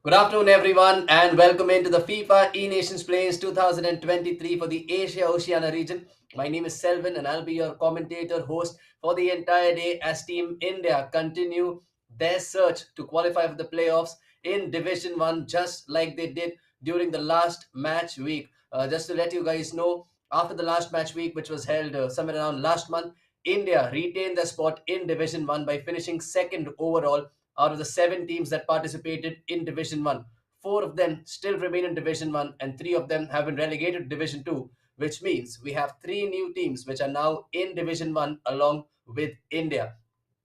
Good afternoon, everyone, and welcome into the FIFA E-Nations Plains 2023 for the Asia-Oceania region. My name is Selvin, and I'll be your commentator host for the entire day as Team India continue their search to qualify for the playoffs in Division 1, just like they did during the last match week. Just to let you guys know, after the last match week, which was held somewhere around last month, India retained their spot in Division 1 by finishing second overall out of the 7 teams that participated in Division 1. 4 of them still remain in Division 1 and 3 of them have been relegated to Division 2, which means we have 3 new teams which are now in Division 1 along with India.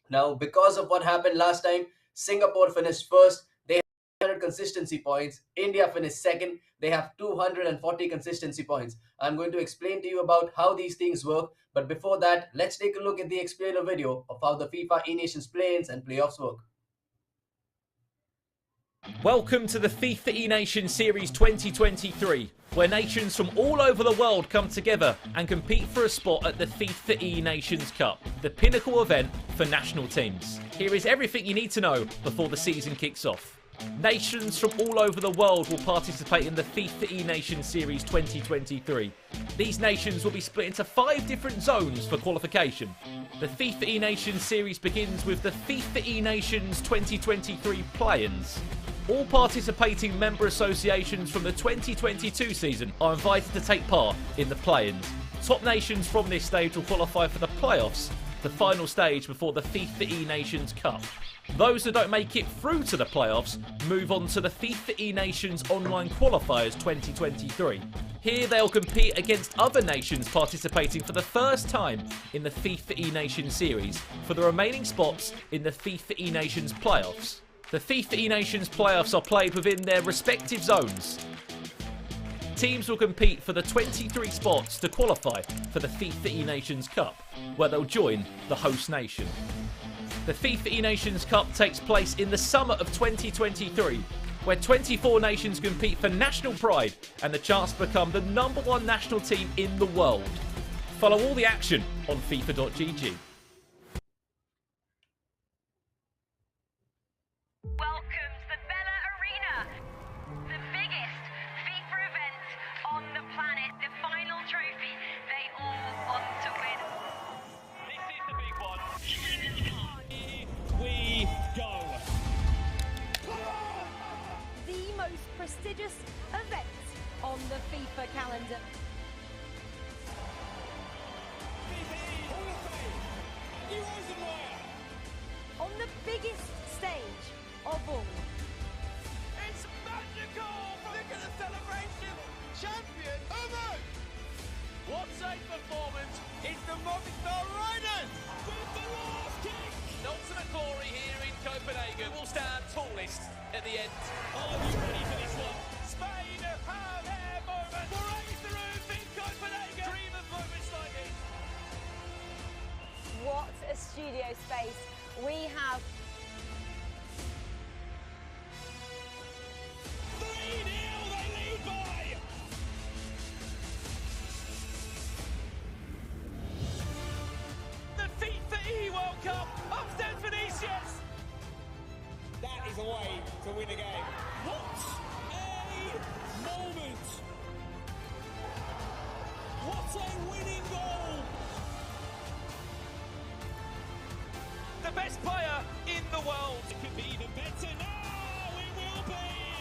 Now, because of what happened last time, Singapore finished first. They have 100 consistency points. India finished second. They have 240 consistency points. I'm going to explain to you about how these things work. But before that, let's take a look at the explainer video of how the FIFA E-Nations play-ins and playoffs work. Welcome to the FIFA E-Nations Series 2023, where nations from all over the world come together and compete for a spot at the FIFA E-Nations Cup, the pinnacle event for national teams. Here is everything you need to know before the season kicks off. Nations from all over the world will participate in the FIFA E-Nations Series 2023. These nations will be split into 5 different zones for qualification. The FIFA E-Nations Series begins with the FIFA E-Nations 2023 play-ins. All participating member associations from the 2022 season are invited to take part in the play-ins. Top nations from this stage will qualify for the playoffs, the final stage before the FIFA E-Nations Cup. Those that don't make it through to the playoffs move on to the FIFA E-Nations Online Qualifiers 2023. Here they'll compete against other nations participating for the first time in the FIFA E-Nations series for the remaining spots in the FIFA E-Nations playoffs. The FIFA E-Nations playoffs are played within their respective zones. Teams will compete for the 23 spots to qualify for the FIFA E-Nations Cup, where they'll join the host nation. The FIFA E-Nations Cup takes place in the summer of 2023, where 24 nations compete for national pride and the chance to become the #1 national team in the world. Follow all the action on FIFA.gg. Welcome to the Bella Arena, the biggest FIFA event on the planet, the final trophy they all want to win. This is the big one. Here we go. The most prestigious event on the FIFA calendar. On the biggest stage of all. It's magical! Look at the celebration! Champion over! What a performance! It's the Movistar Riders! With the last kick! Ultimate glory here in Copenhagen will stand tallest at the end. Are you ready for this one? Spain have their moment! Raise the roof in Copenhagen! Dream of moments like this! What a studio space we have. 3-0 they lead by! The FIFA E-World Cup upstairs Vinicius! That is a way to win a game. What a moment! What a winning goal! The best player in the world. It could be even better now. It will be.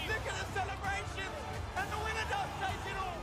Look at the celebration, and the winner does take it all.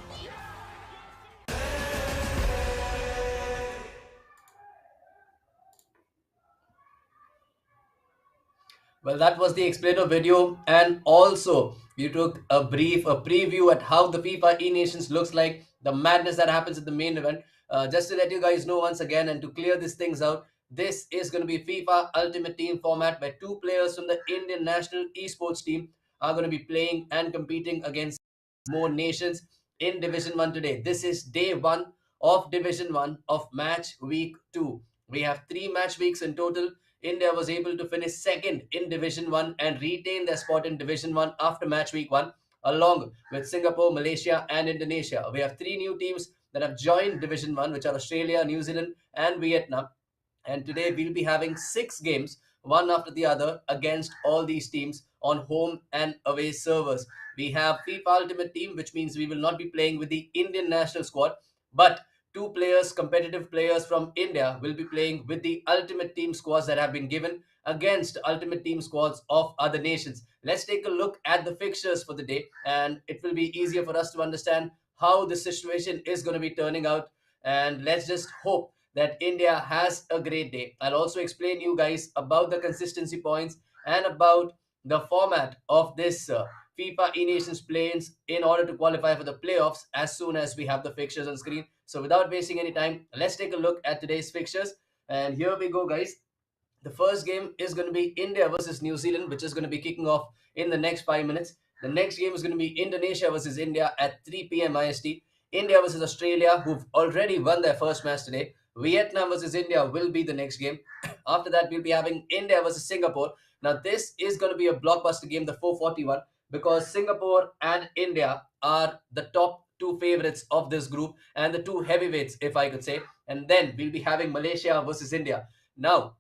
Well, that was the explainer video, and also we took a preview at how the FIFA E-Nations looks like, the madness that happens at the main event. Just to let you guys know once again and to clear these things out, this is going to be FIFA Ultimate Team format where 2 players from the Indian national esports team are going to be playing and competing against more nations in Division 1 today. This is day 1 of Division 1 of match week 2. We have 3 match weeks in total. India was able to finish second in Division 1 and retain their spot in Division 1 after match week 1, along with Singapore, Malaysia, and Indonesia. We have 3 new teams that have joined Division 1, which are Australia, New Zealand, and Vietnam. And today we'll be having 6 games, one after the other, against all these teams on home and away servers. We have FIFA Ultimate Team, which means we will not be playing with the Indian national squad, but two players, competitive players from India, will be playing with the Ultimate Team squads that have been given against Ultimate Team squads of other nations. Let's take a look at the fixtures for the day, and it will be easier for us to understand how the situation is going to be turning out. And let's just hope that India has a great day. I'll also explain you guys about the consistency points and about the format of this FIFA E-Nations play-ins in order to qualify for the playoffs as soon as we have the fixtures on screen. So without wasting any time, let's take a look at today's fixtures. And here we go, guys. The first game is going to be India versus New Zealand, which is going to be kicking off in the next 5 minutes. The next game is going to be Indonesia versus India at 3 p.m. IST. India versus Australia, who've already won their first match today. Vietnam versus India will be the next game. After that, we'll be having India versus Singapore. Now, this is going to be a blockbuster game, the 441, because Singapore and India are the top two favorites of this group and the two heavyweights, if I could say. And then we'll be having Malaysia versus India. Now,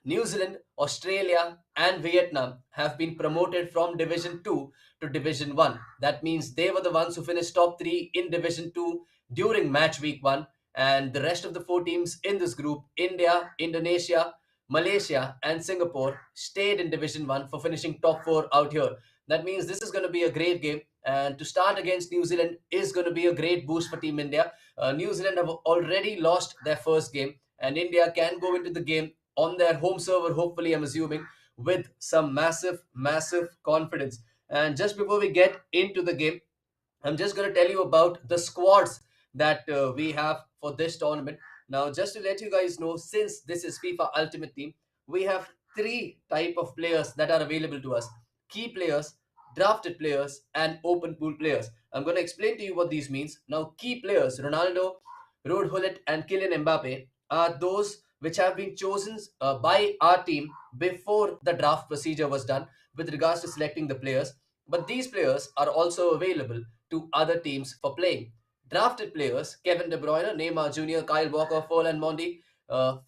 New Zealand, Australia, and Vietnam have been promoted from Division 2 to Division 1. That means they were the ones who finished top 3 in Division 2 during match week 1. And the rest of the four teams in this group, India, Indonesia, Malaysia, and Singapore, stayed in Division 1 for finishing top 4 out here. That means this is going to be a great game. And to start against New Zealand is going to be a great boost for Team India. New Zealand have already lost their first game, and India can go into the game on their home server, hopefully, I'm assuming, with some massive confidence. And just before we get into the game, I'm just going to tell you about the squads that we have for this tournament. Now, just to let you guys know, since this is FIFA Ultimate Team, we have three type of players that are available to us: key players, drafted players, and open pool players. I'm going to explain to you what these means. Now, key players, Ronaldo, Rod Hullet, and Kylian Mbappe, are those which have been chosen by our team before the draft procedure was done with regards to selecting the players. But these players are also available to other teams for playing. Drafted players: Kevin De Bruyne, Neymar Jr., Kyle Walker, Ferland Mendy,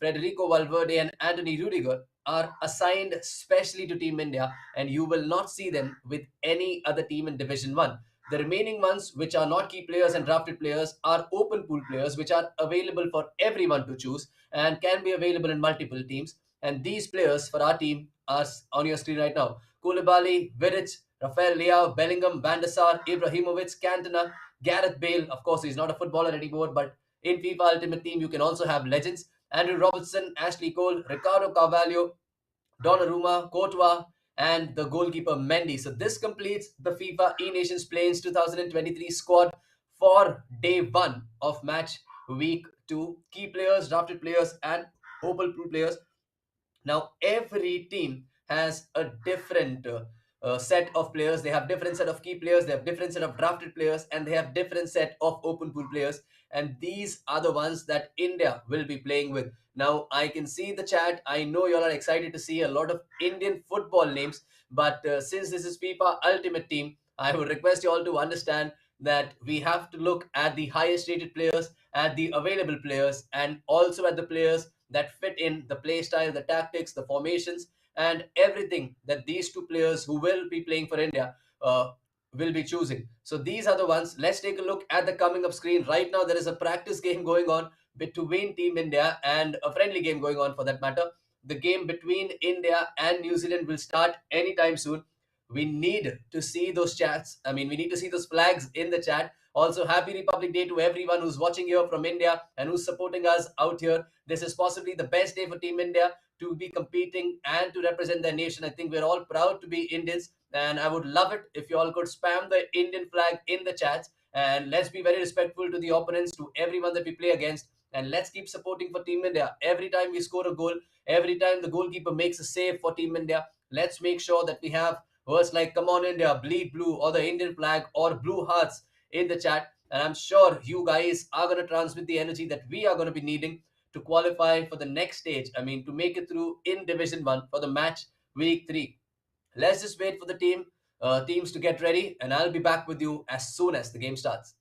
Federico Valverde, and Anthony Rudiger, are assigned specially to Team India, and you will not see them with any other team in Division 1. The remaining ones, which are not key players and drafted players, are open pool players, which are available for everyone to choose and can be available in multiple teams. And these players for our team are on your screen right now: Koulibaly, Vidic, Rafael Leao, Bellingham, Van der Sar, Ibrahimovic, Cantona, Gareth Bale. Of course, he's not a footballer anymore, but in FIFA Ultimate Team, you can also have legends: Andrew Robertson, Ashley Cole, Ricardo Carvalho, Donnarumma, Courtois, and the goalkeeper Mendy. So this completes the FIFA E-Nations Play-ins 2023 squad for day 1 of match week 2. Key players, drafted players, and open pool players. Now every team has a different set of players. They have different set of key players, they have different set of drafted players, and they have different set of open pool players. And these are the ones that India will be playing with. Now I can see the chat. I know you all are excited to see a lot of Indian football names, but since this is FIFA Ultimate Team, I would request you all to understand that we have to look at the highest rated players, at the available players, and also at the players that fit in the play style, the tactics, the formations, and everything that these two players who will be playing for India will be choosing. So these are the ones. Let's take a look at the coming up screen. Right now, there is a practice game going on between Team India and a friendly game going on for that matter. The game between India and New Zealand will start anytime soon. We need to see those chats. I mean, we need to see those flags in the chat. Also, happy Republic Day to everyone who's watching here from India and who's supporting us out here. This is possibly the best day for Team India to be competing and to represent their nation. I think we're all proud to be Indians, and I would love it if you all could spam the Indian flag in the chats. And let's be very respectful to the opponents, to everyone that we play against. And let's keep supporting for Team India. Every time we score a goal, every time the goalkeeper makes a save for Team India, let's make sure that we have words like "Come on India," "Bleed Blue," or the Indian flag, or blue hearts in the chat. And I'm sure you guys are going to transmit the energy that we are going to be needing to qualify for the next stage. I mean, to make it through in Division 1 for the match week 3. Let's just wait for the teams to get ready, and I'll be back with you as soon as the game starts.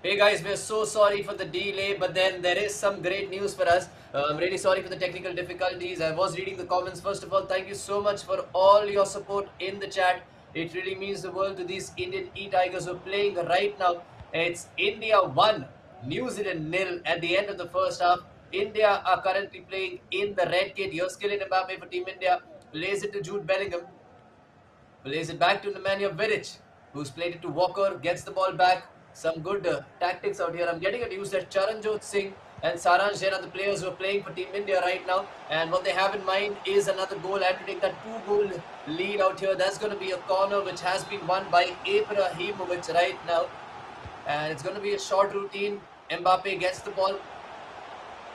Hey guys, we're so sorry for the delay, but then there is some great news for us. I'm really sorry for the technical difficulties. I was reading the comments. First of all, thank you so much for all your support in the chat. It really means the world to these Indian E-Tigers who are playing right now. It's India 1, New Zealand nil at the end of the first half. India are currently playing in the red kit. Here's Kylian Mbappe for Team India. Plays it to Jude Bellingham. Plays it back to Nemanja Vidic, who's played it to Walker, gets the ball back. Some good tactics out here. I'm getting a news that Charanjot Singh and Saransh Jain are the players who are playing for Team India right now. And what they have in mind is another goal and to take that 2-goal lead out here. That's going to be a corner which has been won by Ibrahimovic right now. And it's going to be a short routine. Mbappe gets the ball,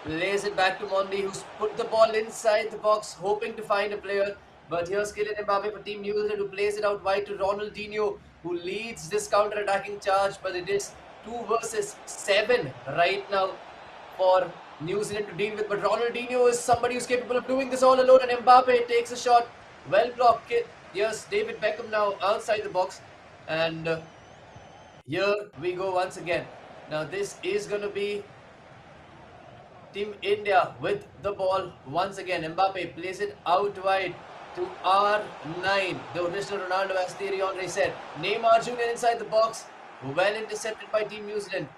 lays it back to Mondi, who's put the ball inside the box, hoping to find a player. But here's Kylian Mbappe for Team New Zealand, who plays it out wide to Ronaldinho, who leads this counter-attacking charge. But it is 2 versus 7 right now for New Zealand to deal with. But Ronaldinho is somebody who's capable of doing this all alone, and Mbappe takes a shot. Well blocked. Here's David Beckham now outside the box. And here we go once again. Now this is going to be Team India with the ball once again. Mbappe plays it out wide to R9. The original Ronaldo, as Thierry Henry said. Neymar Jr. inside the box. Well intercepted by Team New Zealand.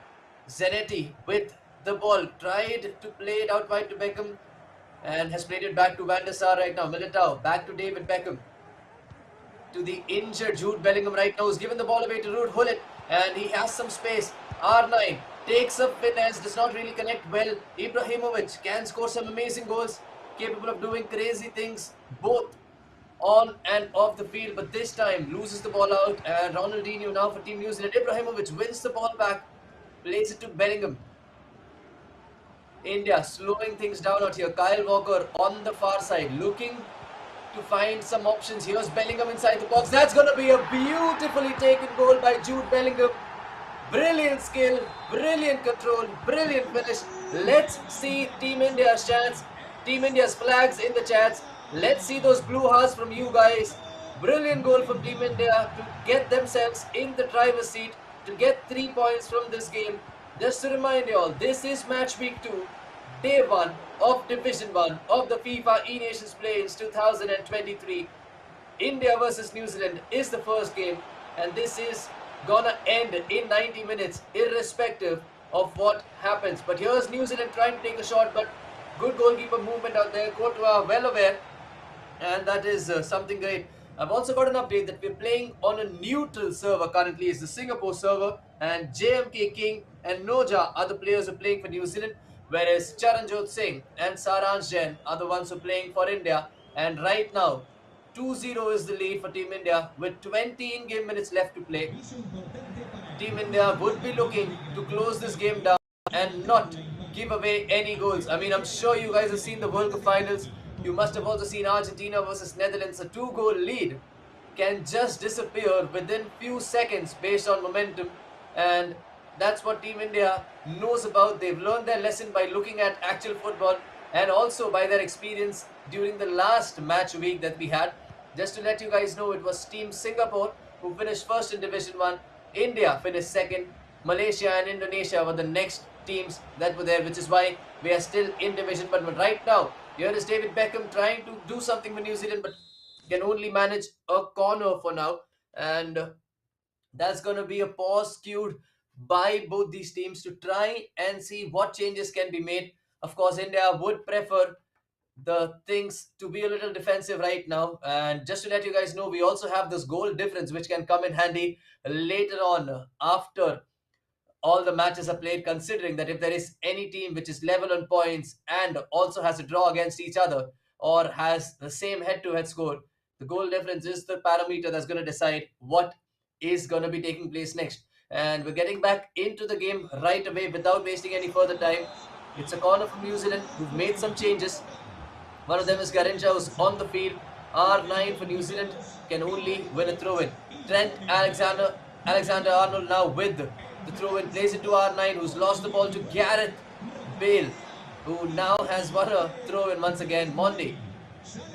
Zanetti with the ball. Tried to play it out wide to Beckham. And has played it back to Van der Sar right now. Militao back to David Beckham. To the injured Jude Bellingham right now, who's given the ball away to Ruud Gullit, and he has some space. R9 takes a finesse, does not really connect well. Ibrahimovic can score some amazing goals, capable of doing crazy things both on and off the field, but this time loses the ball out. And Ronaldinho now for Team New Zealand. Ibrahimovic wins the ball back, plays it to Bellingham. India slowing things down out here. Kyle Walker on the far side, looking to find some options. Here's Bellingham inside the box. That's going to be a beautifully taken goal by Jude Bellingham. Brilliant skill, brilliant control, brilliant finish. Let's see Team India's chants, Team India's flags in the chats. Let's see those blue hearts from you guys. Brilliant goal from Team India to get themselves in the driver's seat, to get 3 points from this game. Just to remind you all, this is match week 2, day 1 of Division 1 of the FIFA E-Nations Play-ins 2023. India versus New Zealand is the first game, and this is gonna end in 90 minutes irrespective of what happens. But here's New Zealand trying to take a shot, but good goalkeeper movement out there. Courtois well aware, and that is something great. I've also got an update that we're playing on a neutral server currently. It's the Singapore server, and JMK King and Noja are the players who are playing for New Zealand, whereas Charanjot Singh and Saransh Jain are the ones who are playing for India. And right now 2-0 is the lead for Team India with 20 in-game minutes left to play. Team India would be looking to close this game down and not give away any goals. I mean, I'm sure you guys have seen the World Cup finals. You must have also seen Argentina versus Netherlands. A 2-goal lead can just disappear within few seconds based on momentum, and that's what Team India knows about. They've learned their lesson by looking at actual football and also by their experience during the last match week that we had. Just to let you guys know, it was Team Singapore who finished first in Division 1. India finished second. Malaysia and Indonesia were the next teams that were there, which is why we are still in Division 1. But right now, here is David Beckham trying to do something for New Zealand, but can only manage a corner for now. And that's going to be a pause cued by both these teams to try and see what changes can be made. Of course, India would prefer the things to be a little defensive right now. And just to let you guys know, we also have this goal difference which can come in handy later on after all the matches are played, considering that if there is any team which is level on points and also has a draw against each other or has the same head-to-head score, the goal difference is the parameter that's going to decide what is going to be taking place next. And we're getting back into the game right away without wasting any further time. It's a corner from New Zealand who've made some changes. One of them is Garincha, who's on the field. R9 for New Zealand can only win a throw-in. Trent Alexander-Arnold now with the throw-in, plays it to R9, who's lost the ball to Gareth Bale, who now has won a throw-in once again. Mondi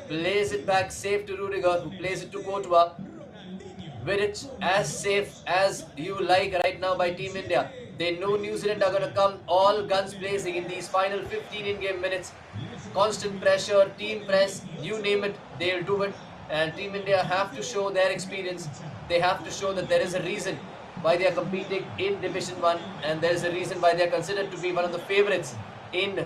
plays it back safe to Rudiger, who plays it to Courtois. Vidic as safe as you like right now by Team India. They know New Zealand are going to come all guns blazing in these final 15 in-game minutes. Constant pressure, team press, you name it, they'll do it. And Team India have to show their experience. They have to show that there is a reason why they are competing in Division 1, and there is a reason why they are considered to be one of the favorites in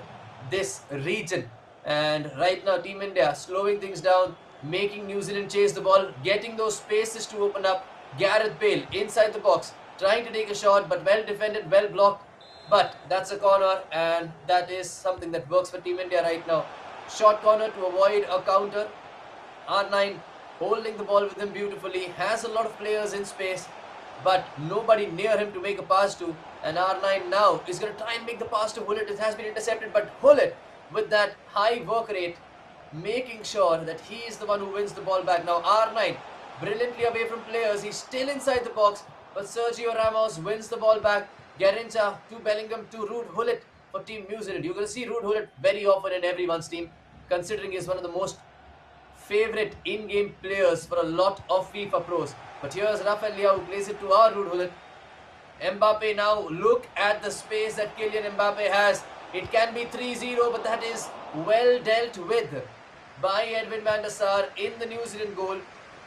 this region. And right now, Team India slowing things down, making New Zealand chase the ball, getting those spaces to open up. Gareth Bale inside the box, trying to take a shot, but well defended, well blocked. But that's a corner, and that is something that works for Team India right now. Short corner to avoid a counter. R9 holding the ball with him beautifully, has a lot of players in space, but nobody near him to make a pass to. And R9 now is going to try and make the pass to Hullet. It has been intercepted, but Hullet, with that high work rate, making sure that he is the one who wins the ball back. Now R9 brilliantly away from players. He's still inside the box, but Sergio Ramos wins the ball back. Garincha to Bellingham to Ruud Hullet for Team New Zealand. You're going to see Ruud Hullet very often in everyone's team, considering he's one of the most favorite in-game players for a lot of FIFA pros. But here's Rafael Leao who plays it to our Ruud Hullet. Mbappe now, look at the space that Kylian Mbappe has. It can be 3-0, but that is well dealt with by Edwin van der Sar in the New Zealand goal.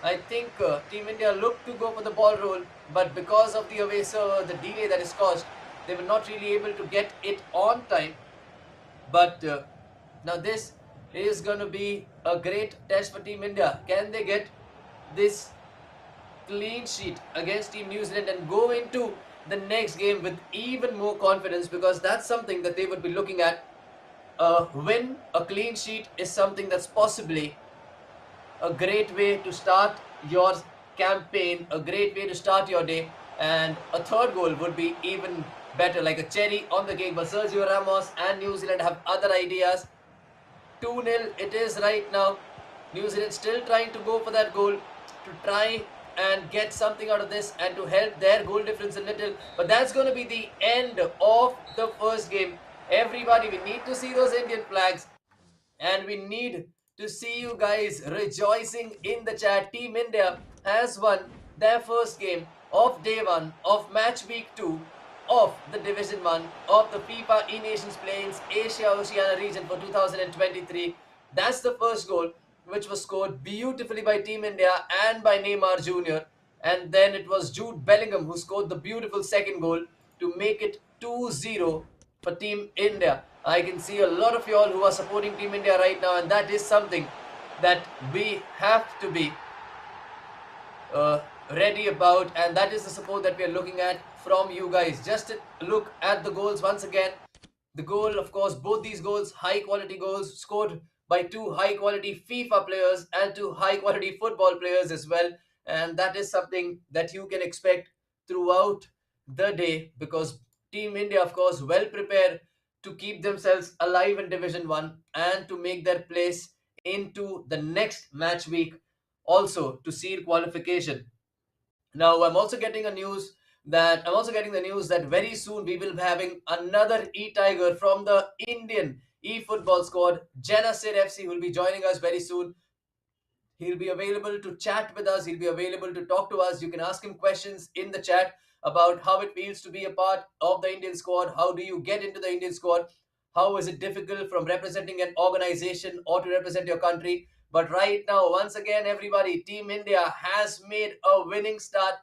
I think Team India looked to go for the ball roll, but because of the away server, the delay that is caused, they were not really able to get it on time. But now this is going to be a great test for Team India. Can they get this clean sheet against Team New Zealand and go into the next game with even more confidence? Because that's something that they would be looking at. A win, a clean sheet is something that's possibly a great way to start your campaign, a great way to start your day, and a third goal would be even better, like a cherry on the cake. But Sergio Ramos and New Zealand have other ideas. 2-0 it is right now. New Zealand still trying to go for that goal to try and get something out of this and to help their goal difference a little. But that's going to be the end of the first game. Everybody, we need to see those Indian flags, and we need to see you guys rejoicing in the chat. Team India has won their first game of day 1 of match week 2 of the Division 1 of the FIFA E-Nations Playings Asia Oceania region for 2023. That's the first goal, which was scored beautifully by Team India and by Neymar Jr. And then it was Jude Bellingham who scored the beautiful second goal to make it 2-0 for Team India. I can see a lot of you all who are supporting Team India right now, and that is something that we have to be ready about, and that is the support that we are looking at from you guys. Just look at the goals once again. The goal, of course, both these goals, high quality goals scored by two high quality FIFA players and two high quality football players as well. And that is something that you can expect throughout the day, because Team India, of course, well prepared to keep themselves alive in Division 1 and to make their place into the next match week, also to seal qualification. Now, I'm also getting the news that very soon we will be having another E-Tiger from the Indian e-football squad. Janasir FC will be joining us very soon. He'll be available to chat with us. He'll be available to talk to us. You can ask him questions in the chat about how it feels to be a part of the Indian squad. How do you get into the Indian squad? How is it difficult from representing an organization or to represent your country? But right now, once again, everybody, Team India has made a winning start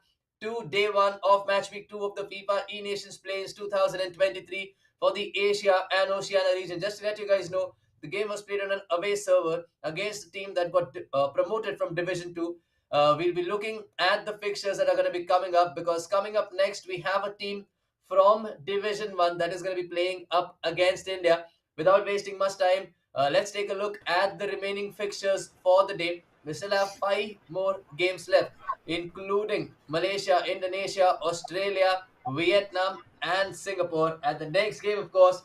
to day 1 of match week 2 of the FIFA E-Nations Playings 2023 for the Asia and Oceania region. Just to let you guys know, the game was played on an away server against a team that got promoted from Division 2. We'll be looking at the fixtures that are going to be coming up, because coming up next, we have a team from Division 1 that is going to be playing up against India. Without wasting much time, let's take a look at the remaining fixtures for the day. We still have 5 more games left, including Malaysia, Indonesia, Australia, Vietnam, and Singapore. And the next game, of course,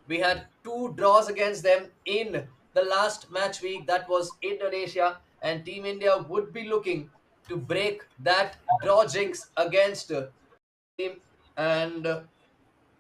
we had 2 draws against them in the last match week. That was Indonesia, and Team India would be looking to break that draw jinx against team. And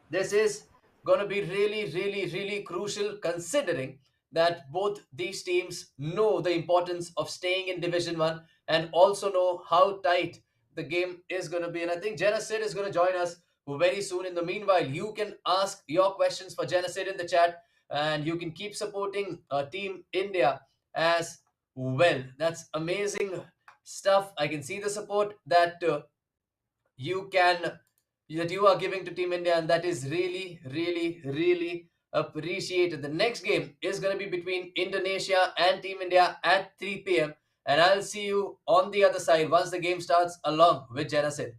this is going to be really crucial, considering that both these teams know the importance of staying in Division 1 and also know how tight the game is going to be. And I think Jenna Sid is going to join us, very soon. In the meanwhile, you can ask your questions for Genesid in the chat, and you can keep supporting Team India as well. That's amazing stuff. I can see the support that you can that you are giving to Team India, and that is really, really, really appreciated. The next game is going to be between Indonesia and Team India at 3 p.m. And I'll see you on the other side once the game starts, along with Genesid.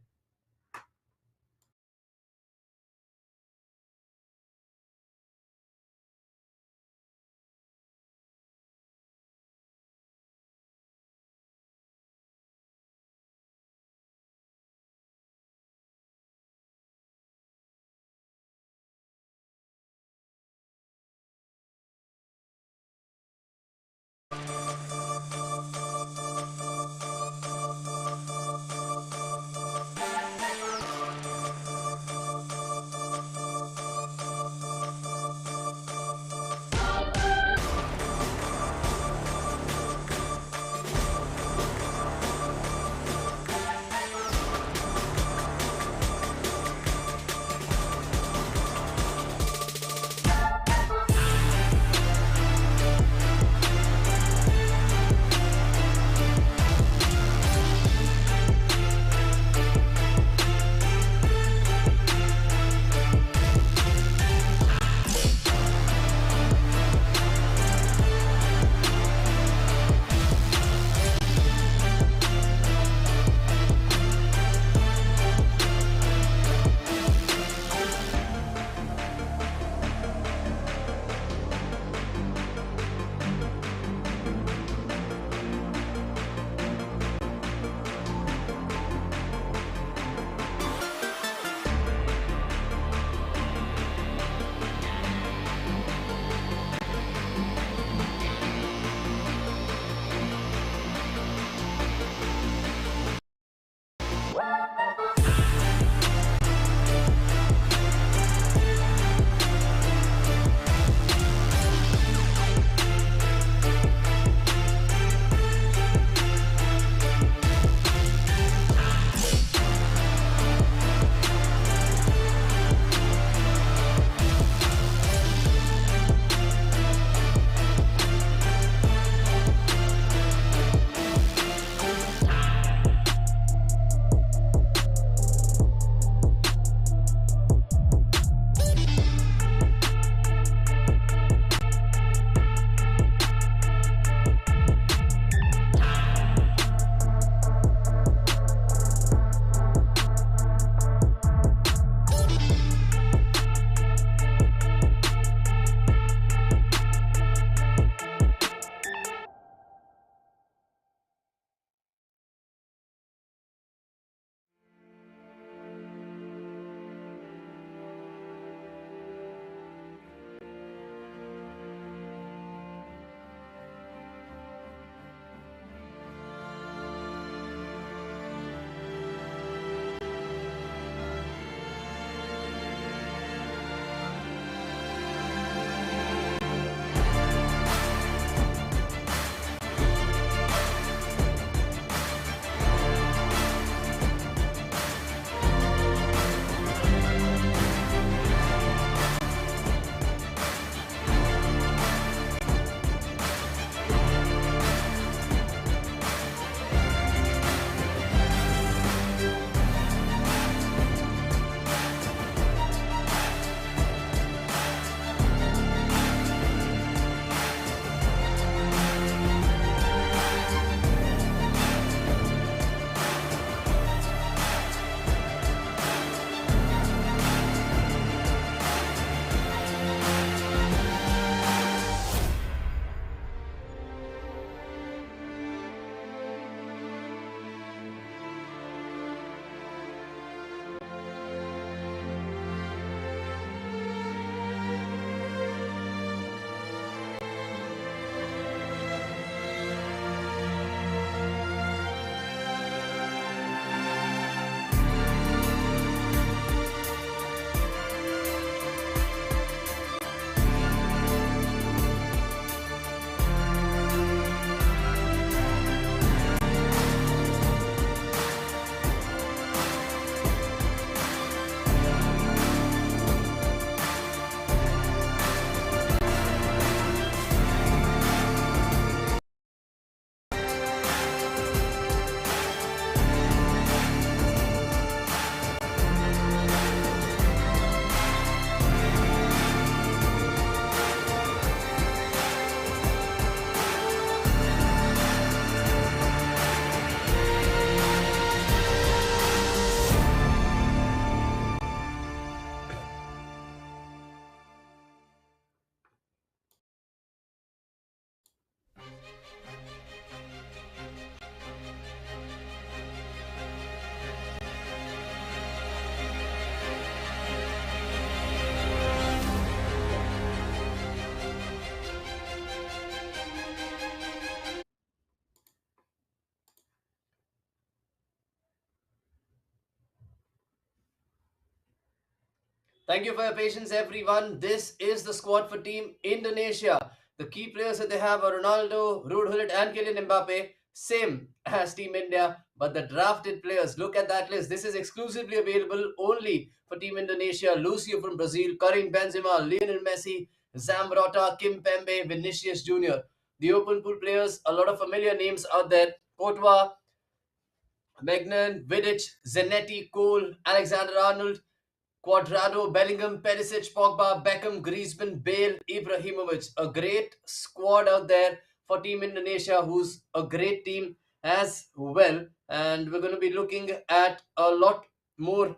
Thank you for your patience, everyone. This is the squad for Team Indonesia. The key players that they have are Ronaldo, Ruud Gullit, and Kylian Mbappe, same as Team India. But the drafted players, look at that list. This is exclusively available only for Team Indonesia. Lucio from Brazil, Karim Benzema, Lionel Messi, Zambrota, Kim Pembe, Vinicius Jr. The open pool players, a lot of familiar names out there. Courtois, Magnan, Vidic, Zanetti, Cole, Alexander Arnold, Quadrado, Bellingham, Perisic, Pogba, Beckham, Griezmann, Bale, Ibrahimovic. A great squad out there for Team Indonesia, who's a great team as well. And we're going to be looking at a lot more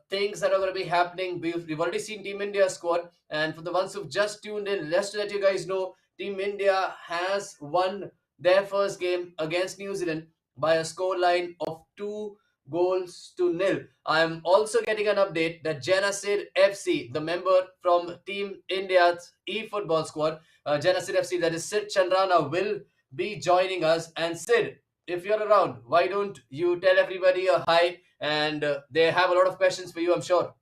things that are going to be happening. We've already seen Team India squad. And for the ones who've just tuned in, just to let you guys know, Team India has won their first game against New Zealand by a scoreline of 2 goals to nil. I am also getting an update that Genasid FC, the member from Team India's e-football squad, Genasid FC, that is Sid Chandrana, will be joining us. And Sid, if you're around, why don't you tell everybody a hi? And they have a lot of questions for you, I'm sure.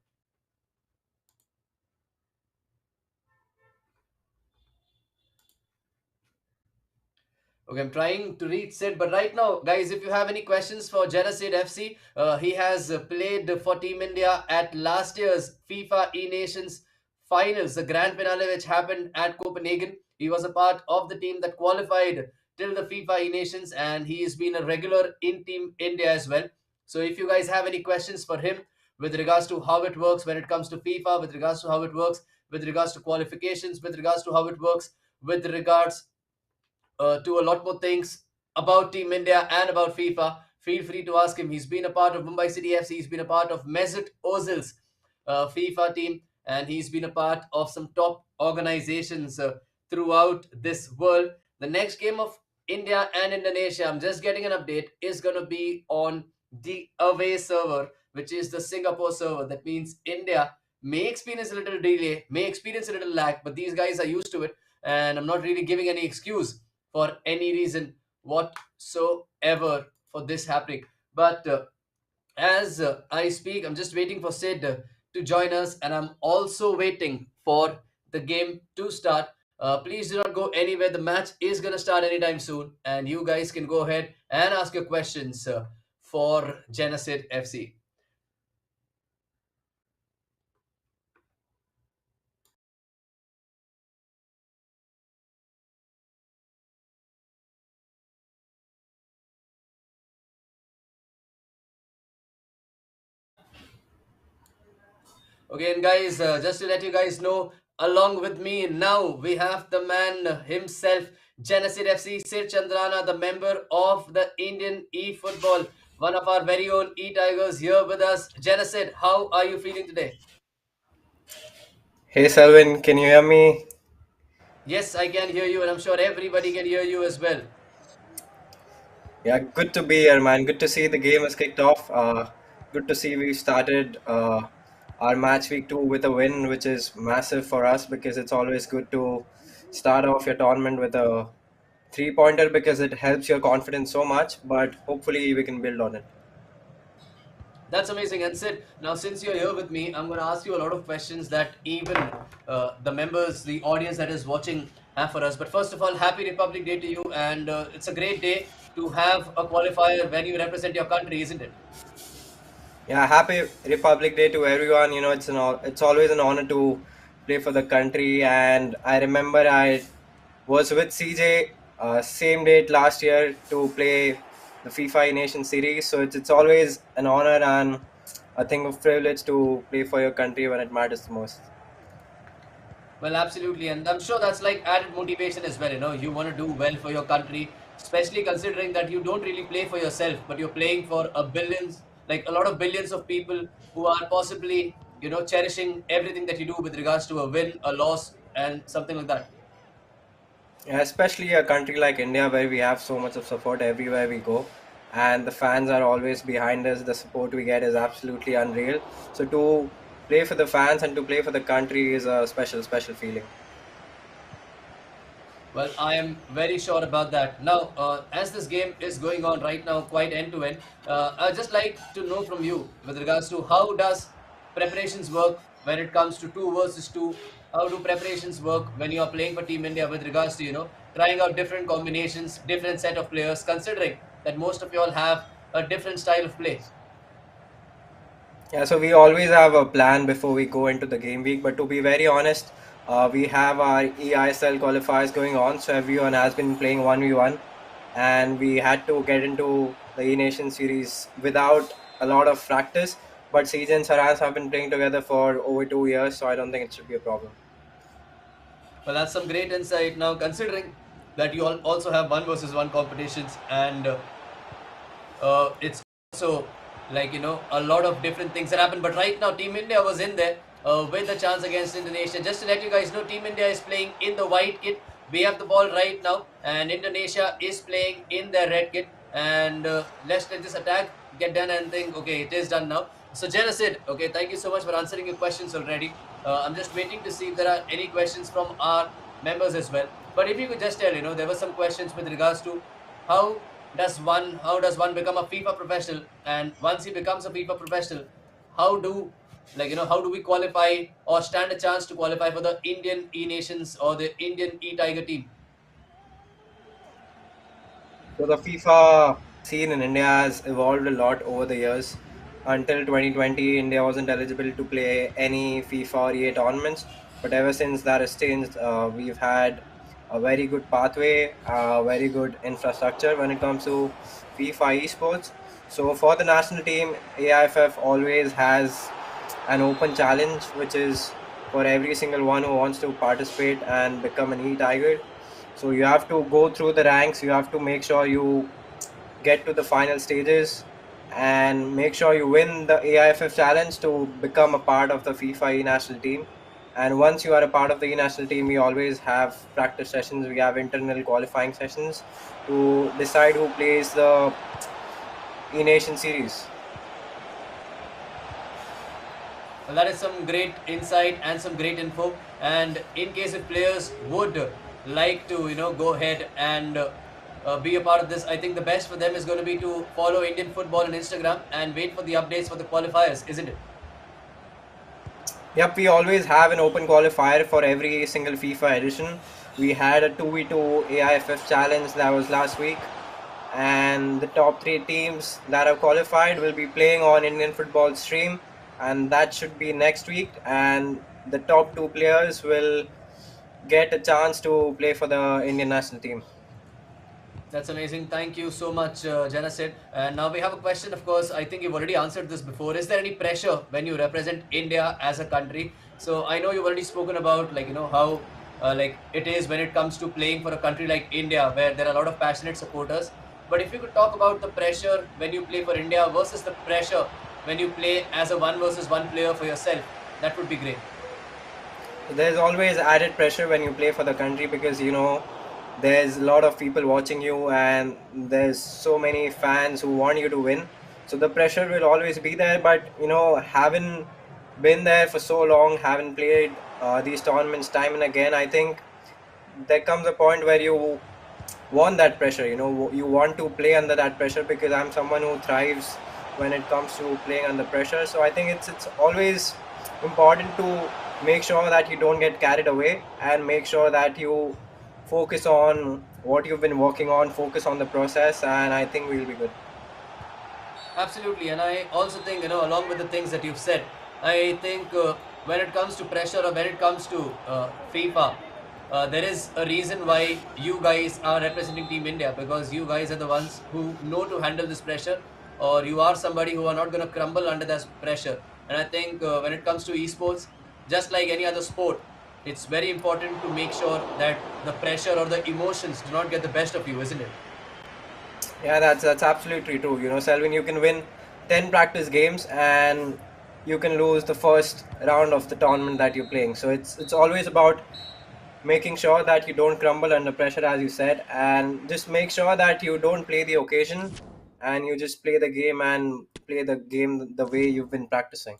Okay, I'm trying to reach Sid, but right now, guys, if you have any questions for Genasid FC, he has played for Team India at last year's FIFA E-Nations finals, the grand finale which happened at Copenhagen. He was a part of the team that qualified till the FIFA E-Nations, and he has been a regular in Team India as well. So if you guys have any questions for him with regards to how it works when it comes to FIFA, with regards to how it works, with regards to qualifications, with regards to how it works, with regards to a lot more things about Team India and about FIFA, feel free to ask him. He's been a part of Mumbai City FC. He's been a part of Mesut Ozil's FIFA team, and he's been a part of some top organizations throughout this world. The next game of India and Indonesia, I'm just getting an update, is going to be on the away server, which is the Singapore server. That means India may experience a little delay, may experience a little lag, but these guys are used to it, and I'm not really giving any excuse for any reason whatsoever for this happening. But as I speak, I'm just waiting for Sid to join us, and I'm also waiting for the game to start. Please do not go anywhere. The match is going to start anytime soon, and you guys can go ahead and ask your questions for Genasid FC. Okay, and guys, just to let you guys know, along with me now we have the man himself, Genasid FC, Sir Chandrana, the member of the Indian e-football, one of our very own e-tigers here with us. Genasid, how are you feeling today? Hey Selvin, can you hear me? Yes, I can hear you, and I'm sure everybody can hear you as well. Yeah, good to be here, man. Good to see the game has kicked off. Good to see we started our match week 2 with a win, which is massive for us because it's always good to start off your tournament with a 3-pointer because it helps your confidence so much. But hopefully, we can build on it. That's amazing. And Sid, now since you're here with me, I'm going to ask you a lot of questions that even the members, the audience that is watching have for us. But first of all, happy Republic Day to you. And it's a great day to have a qualifier when you represent your country, isn't it? Yeah, happy Republic Day to everyone. You know, it's always an honor to play for the country. And I remember I was with CJ same date last year to play the FIFA Nation Series. So it's always an honor and a thing of privilege to play for your country when it matters the most. Well, absolutely. And I'm sure that's like added motivation as well. You know, you want to do well for your country, especially considering that you don't really play for yourself, but you're playing for like a lot of billions of people who are possibly, cherishing everything that you do with regards to a win, a loss, and something like that. Yeah, especially a country like India where we have so much of support everywhere we go, and the fans are always behind us. The support we get is absolutely unreal. So to play for the fans and to play for the country is a special, special feeling. Well, I am very sure about that. Now, as this game is going on right now, quite end to end, I'd just like to know from you with regards to how does preparations work when it comes to two versus two? How do preparations work when you are playing for Team India with regards to, trying out different combinations, different set of players, considering that most of you all have a different style of play? Yeah, so we always have a plan before we go into the game week. But to be very honest, we have our EISL qualifiers going on, so everyone has been playing 1v1, and we had to get into the E Nation series without a lot of practice. But CJ and Sarans have been playing together for over 2 years, so I don't think it should be a problem. Well, that's some great insight. Now, considering that you all also have one versus one competitions, and it's also like a lot of different things that happen. But right now, Team India was in there with a chance against Indonesia. Just to let you guys know, Team India is playing in the white kit. We have the ball right now, and Indonesia is playing in their red kit. And let's let this attack get done and think, okay, it is done now. So, Genocid, okay, thank you so much for answering your questions already. I'm just waiting to see if there are any questions from our members as well. But if you could just tell, there were some questions with regards to how how does one become a FIFA professional, and once he becomes a FIFA professional, how do how do we qualify or stand a chance to qualify for the Indian E Nations or the Indian E Tiger team? So the FIFA scene in India has evolved a lot over the years. Until 2020, India wasn't eligible to play any FIFA or EA tournaments. But ever since that has changed, we've had a very good pathway, very good infrastructure when it comes to FIFA esports. So for the national team, AIFF always has an open challenge, which is for every single one who wants to participate and become an e-tiger. So you have to go through the ranks. You have to make sure you get to the final stages and make sure you win the AIFF challenge to become a part of the FIFA E national team. And once you are a part of the E national team, we always have practice sessions. We have internal qualifying sessions to decide who plays the E Nation series. Well, that is some great insight and some great info. And in case if players would like to, go ahead and be a part of this, I think the best for them is going to be to follow Indian football on Instagram and wait for the updates for the qualifiers, isn't it? Yep, we always have an open qualifier for every single FIFA edition. We had a 2v2 AIFF challenge that was last week, and the top three teams that have qualified will be playing on Indian football stream, and that should be next week. And the top two players will get a chance to play for the Indian national team. That's amazing. Thank you so much, Jenna said. And now we have a question. Of course, I think you've already answered this before. Is there any pressure when you represent India as a country? So I know you've already spoken about how like it is when it comes to playing for a country like India, where there are a lot of passionate supporters. But if you could talk about the pressure when you play for India versus the pressure when you play as a one versus one player for yourself, that would be great. There's always added pressure when you play for the country because there's a lot of people watching you and there's so many fans who want you to win. So the pressure will always be there, but having been there for so long, having played these tournaments time and again, I think there comes a point where you want that pressure. You want to play under that pressure because I'm someone who thrives when it comes to playing under pressure. So I think it's always important to make sure that you don't get carried away and make sure that you focus on what you've been working on, focus on the process, and I think we'll be good. Absolutely, and I also think along with the things that you've said, I think when it comes to pressure or when it comes to FIFA, there is a reason why you guys are representing Team India, because you guys are the ones who know to handle this pressure, or you are somebody who are not going to crumble under this pressure. And I think when it comes to esports, just like any other sport, it's very important to make sure that the pressure or the emotions do not get the best of you, isn't it? Yeah, that's absolutely true. Selvin, you can win 10 practice games and you can lose the first round of the tournament that you're playing. So it's always about making sure that you don't crumble under pressure, as you said, and just make sure that you don't play the occasion and you just play the game and play the game the way you've been practicing.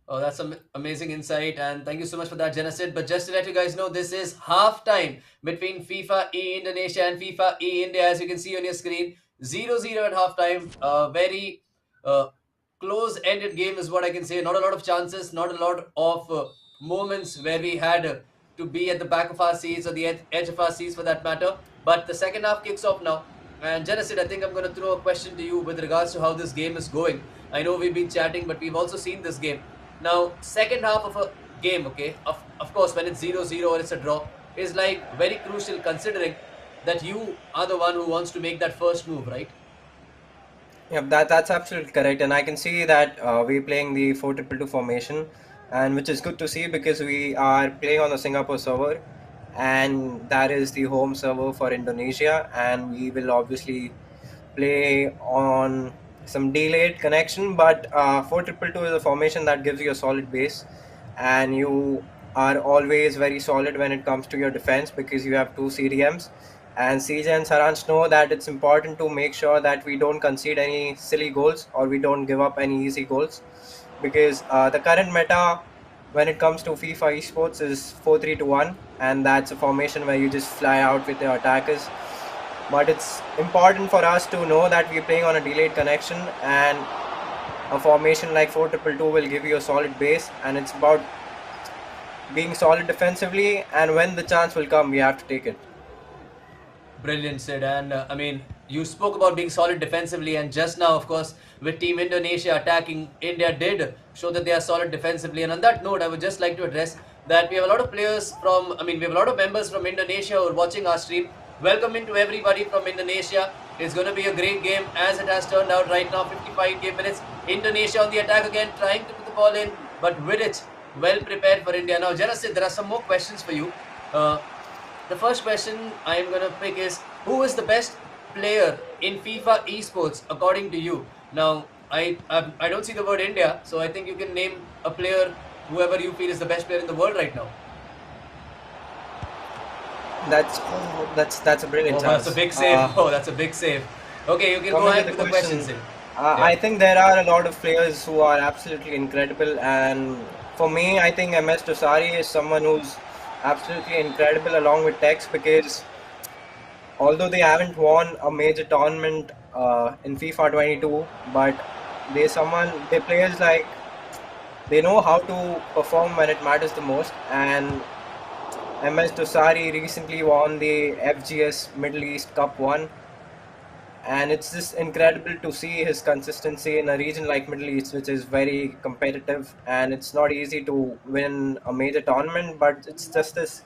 Oh, that's some amazing insight, and thank you so much for that, Genesis. But just to let you guys know, this is halftime between FIFA E Indonesia and FIFA E India, as you can see on your screen. 0-0 at halftime. Very uh, close-ended game is what I can say. Not a lot of chances, not a lot of moments where we had to be at the back of our seats or the edge of our seats for that matter. But the second half kicks off now. And Genesis, I think I'm going to throw a question to you with regards to how this game is going. I know we've been chatting, but we've also seen this game. Now, second half of a game, okay, of course, when it's 0-0 or it's a draw, is like very crucial considering that you are the one who wants to make that first move, right? Yeah, that's absolutely correct, and I can see that we're playing the 4-2-2 formation, and which is good to see because we are playing on the Singapore server, and that is the home server for Indonesia, and we will obviously play on some delayed connection, but 4-2-2 is a formation that gives you a solid base, and you are always very solid when it comes to your defense because you have two CDMs. And CJ and Saransh know that it's important to make sure that we don't concede any silly goals or we don't give up any easy goals because the current meta when it comes to FIFA esports is 4-3-1, and that's a formation where you just fly out with your attackers. But it's important for us to know that we're playing on a delayed connection, and a formation like 4-2-2 will give you a solid base, and it's about being solid defensively, and when the chance will come, we have to take it. Brilliant, Sid. And I mean, you spoke about being solid defensively, and just now, of course, with Team Indonesia attacking, India did show that they are solid defensively. And on that note, I would just like to address that we have a lot of players from, I mean, we have a lot of members from Indonesia who are watching our stream. Welcome into everybody from Indonesia. It's going to be a great game as it has turned out right now. 55 game minutes. Indonesia on the attack again, trying to put the ball in, but with it, well prepared for India. Now, Janasid, there are some more questions for you. The first question I am going to pick is who is the best player in FIFA esports according to you? Now, I don't see the word India, so I think you can name a player, whoever you feel is the best player in the world right now. That's a brilliant Oh, that's chance. a big save. Oh, that's a big save. Okay, you can go Coming to ahead the with the questions. question, Sid. Yeah. I think there are a lot of players who are absolutely incredible, and for me, I think MS Dosari is someone who's absolutely incredible along with Tex because although they haven't won a major tournament in FIFA 22, but they players like they know how to perform when it matters the most, and MS Dosari recently won the FGS Middle East Cup 1, and it's just incredible to see his consistency in a region like Middle East, which is very competitive, and it's not easy to win a major tournament, but it's just this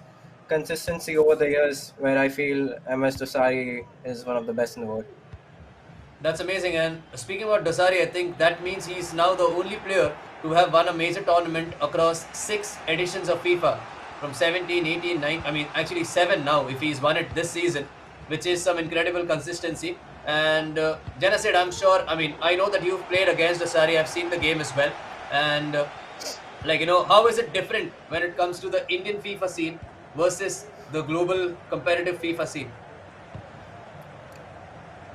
consistency over the years where I feel MS Dosari is one of the best in the world. That's amazing. And speaking about Dasari, I think that means he's now the only player to have won a major tournament across 6 editions of FIFA from 17, 18, 9. I mean, actually 7 now if he's won it this season, which is some incredible consistency. And Jenna said, I'm sure, I mean, I know that you've played against Dasari. I've seen the game as well. And how is it different when it comes to the Indian FIFA scene versus the global competitive FIFA scene?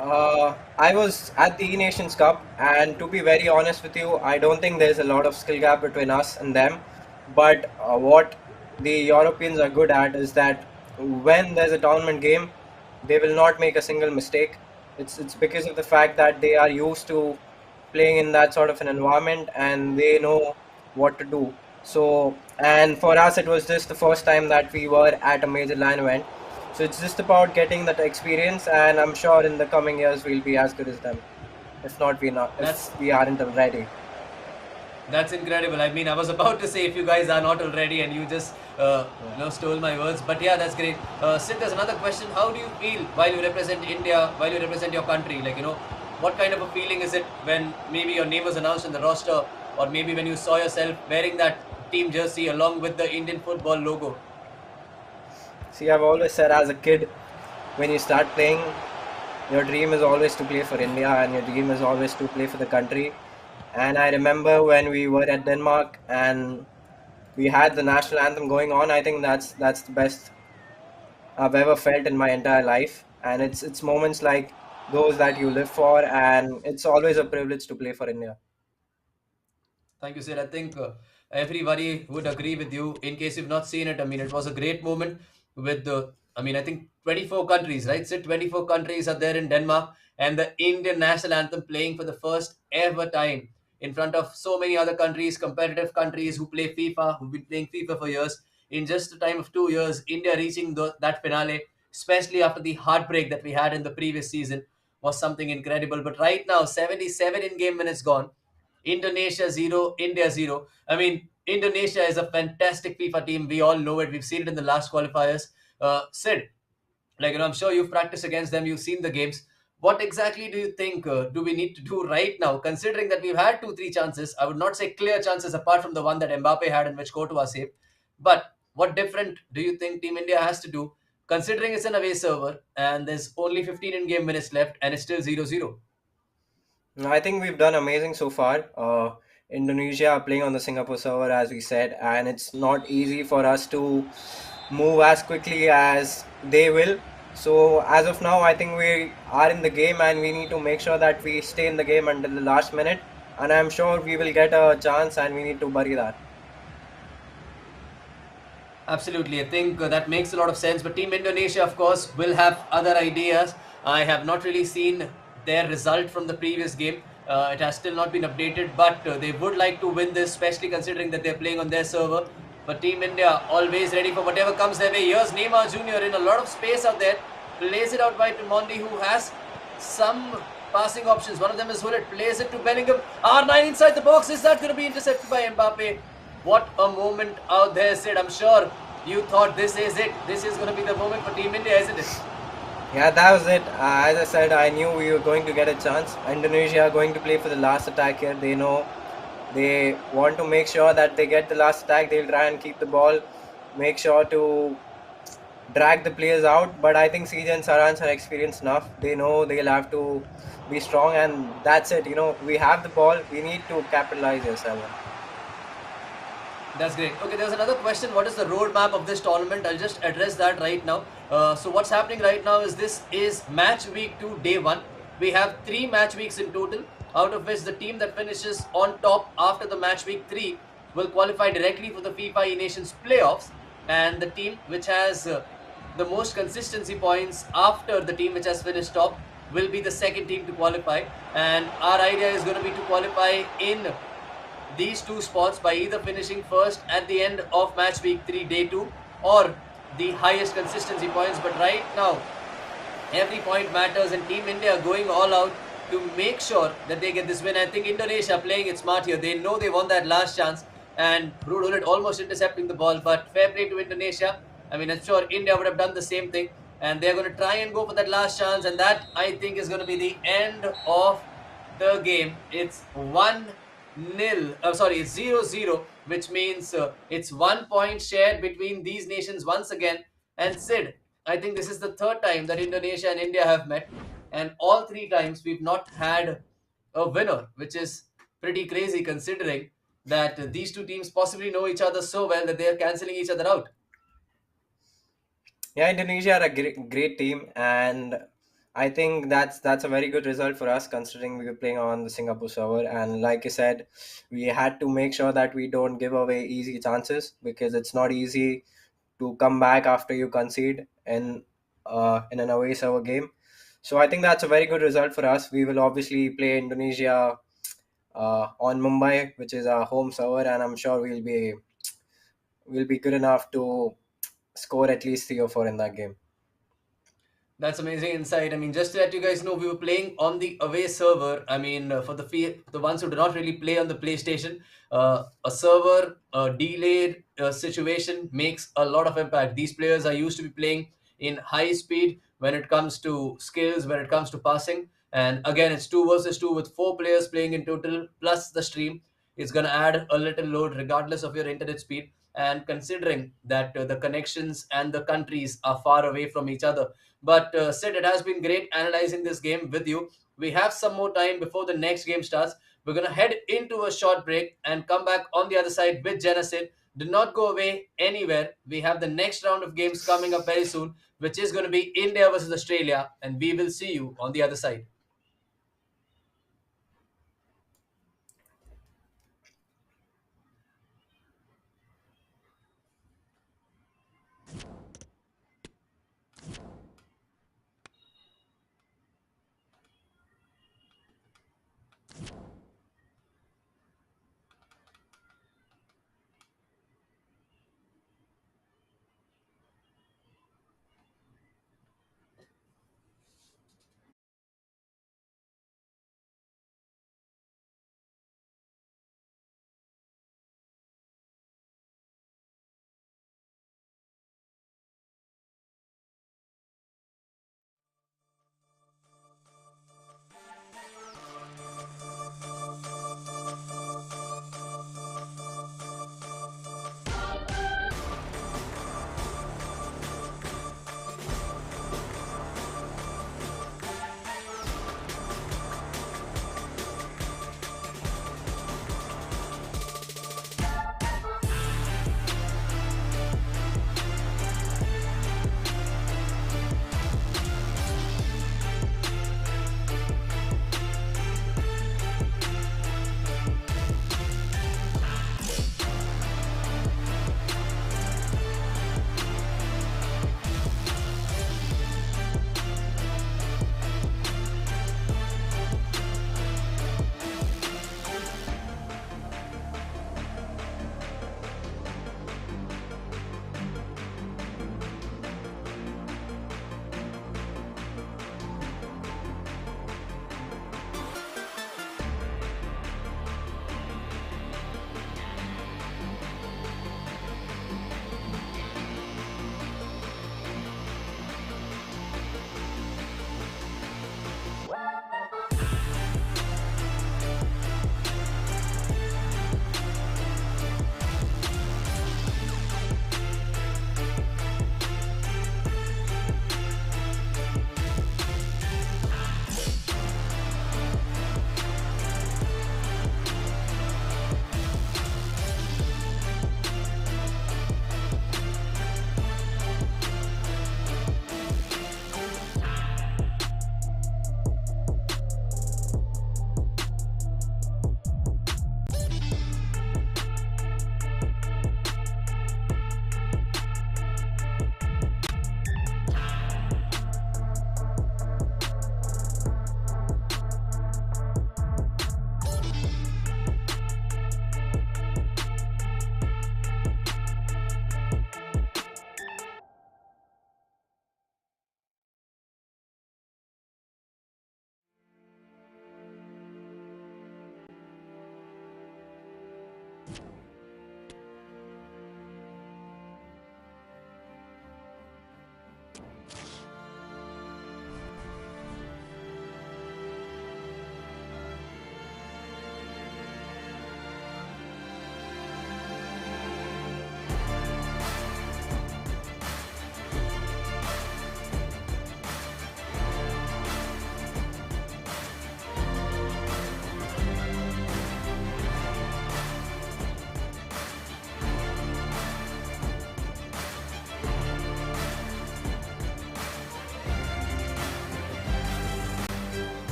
I was at the Nations Cup, and to be very honest with you, I don't think there's a lot of skill gap between us and them. But what the Europeans are good at is that when there's a tournament game, they will not make a single mistake. It's because of the fact that they are used to playing in that sort of an environment and they know what to do. So, and for us, it was just the first time that we were at a major LAN event. So it's just about getting that experience, and I'm sure in the coming years we'll be as good as them. If not, we not. That's If we aren't already. That's incredible. I mean, I was about to say if you guys are not already, and you just stole my words. But yeah, that's great. Sid, there's another question. How do you feel while you represent India, while you represent your country? What kind of a feeling is it when maybe your name was announced in the roster, or maybe when you saw yourself wearing that team jersey along with the Indian football logo? See, I've always said as a kid, when you start playing, your dream is always to play for India, and your dream is always to play for the country. And I remember when we were at Denmark and we had the national anthem going on. I think that's the best I've ever felt in my entire life, and it's moments like those that you live for, and it's always a privilege to play for India. Thank you, Sid. I think everybody would agree with you. In case you've not seen it, I mean, it was a great moment with the, I mean, I think 24 countries, right? Sid, 24 countries are there in Denmark, and the Indian national anthem playing for the first ever time in front of so many other countries, competitive countries who play FIFA, who've been playing FIFA for years. In just a time of 2 years, India reaching that finale, especially after the heartbreak that we had in the previous season, was something incredible. But right now, 77 in-game minutes gone. Indonesia 0, India 0. I mean, Indonesia is a fantastic FIFA team. We all know it. We've seen it in the last qualifiers. Sid, I'm sure you've practiced against them. You've seen the games. What exactly do you think do we need to do right now, considering that we've had two, three chances? I would not say clear chances apart from the one that Mbappe had in which Courtois saved. But what different do you think Team India has to do, considering it's an away server and there's only 15 in-game minutes left and it's still 0-0? I think we've done amazing so far. Indonesia are playing on the Singapore server, as we said, and it's not easy for us to move as quickly as they will. So, as of now, I think we are in the game and we need to make sure that we stay in the game until the last minute. And I'm sure we will get a chance and we need to bury that. Absolutely. I think that makes a lot of sense. But Team Indonesia, of course, will have other ideas. I have not really seen their result from the previous game. It has still not been updated, but they would like to win this, especially considering that they're playing on their server. But Team India always ready for whatever comes their way. Here's Neymar Jr. in a lot of space out there. Plays it out wide to Mondi, who has some passing options. One of them is Hullet. Plays it to Bellingham. R9 inside the box. Is that going to be intercepted by Mbappe? What a moment out there, Sid. I'm sure you thought this is it. This is going to be the moment for Team India, isn't it? Yeah, that was it. As I said, I knew we were going to get a chance. Indonesia are going to play for the last attack here. They know they want to make sure that they get the last attack. They'll try and keep the ball, make sure to drag the players out. But I think CJ and Sarans are experienced enough. They know they'll have to be strong, and that's it. We have the ball. We need to capitalize yourself. That's great. Okay, there's another question. What is the roadmap of this tournament? I'll just address that right now. So what's happening right now is this is match week 2, day 1. We have 3 match weeks in total, out of which the team that finishes on top after the match week 3 will qualify directly for the FIFA E-Nations playoffs, and the team which has the most consistency points after the team which has finished top will be the second team to qualify. And our idea is going to be to qualify in these two spots by either finishing first at the end of match week 3, day 2, or the highest consistency points. But right now, every point matters, and Team India going all out to make sure that they get this win. I think Indonesia playing it smart here. They know they won that last chance, and Ruud almost intercepting the ball. But fair play to Indonesia. I mean, I'm sure India would have done the same thing, and they're going to try and go for that last chance, and that I think is going to be the end of the game. It's 1-0. It's 0-0, which means it's 1 point shared between these nations once again. And Sid, I think this is the third time that Indonesia and India have met, and all 3 times we've not had a winner, which is pretty crazy considering that these two teams possibly know each other so well that they are cancelling each other out. Yeah, Indonesia are a great team, and I think that's a very good result for us considering we were playing on the Singapore server. And like you said, we had to make sure that we don't give away easy chances because it's not easy to come back after you concede in an away server game. So I think that's a very good result for us. We will obviously play Indonesia on Mumbai, which is our home server, and I'm sure we'll be good enough to score at least 3 or 4 in that game. That's amazing insight. I mean, just to let you guys know, we were playing on the away server. I mean, for the ones who do not really play on the PlayStation, a server delayed situation makes a lot of impact. These players are used to be playing in high speed when it comes to skills, when it comes to passing. And again, it's 2 versus 2 with 4 players playing in total, plus the stream. It's going to add a little load regardless of your internet speed. And considering that the connections and the countries are far away from each other. But Sid, it has been great analyzing this game with you. We have some more time before the next game starts. We're going to head into a short break and come back on the other side with Jenna. Sid, do not go away anywhere. We have the next round of games coming up very soon, which is going to be India versus Australia, and we will see you on the other side.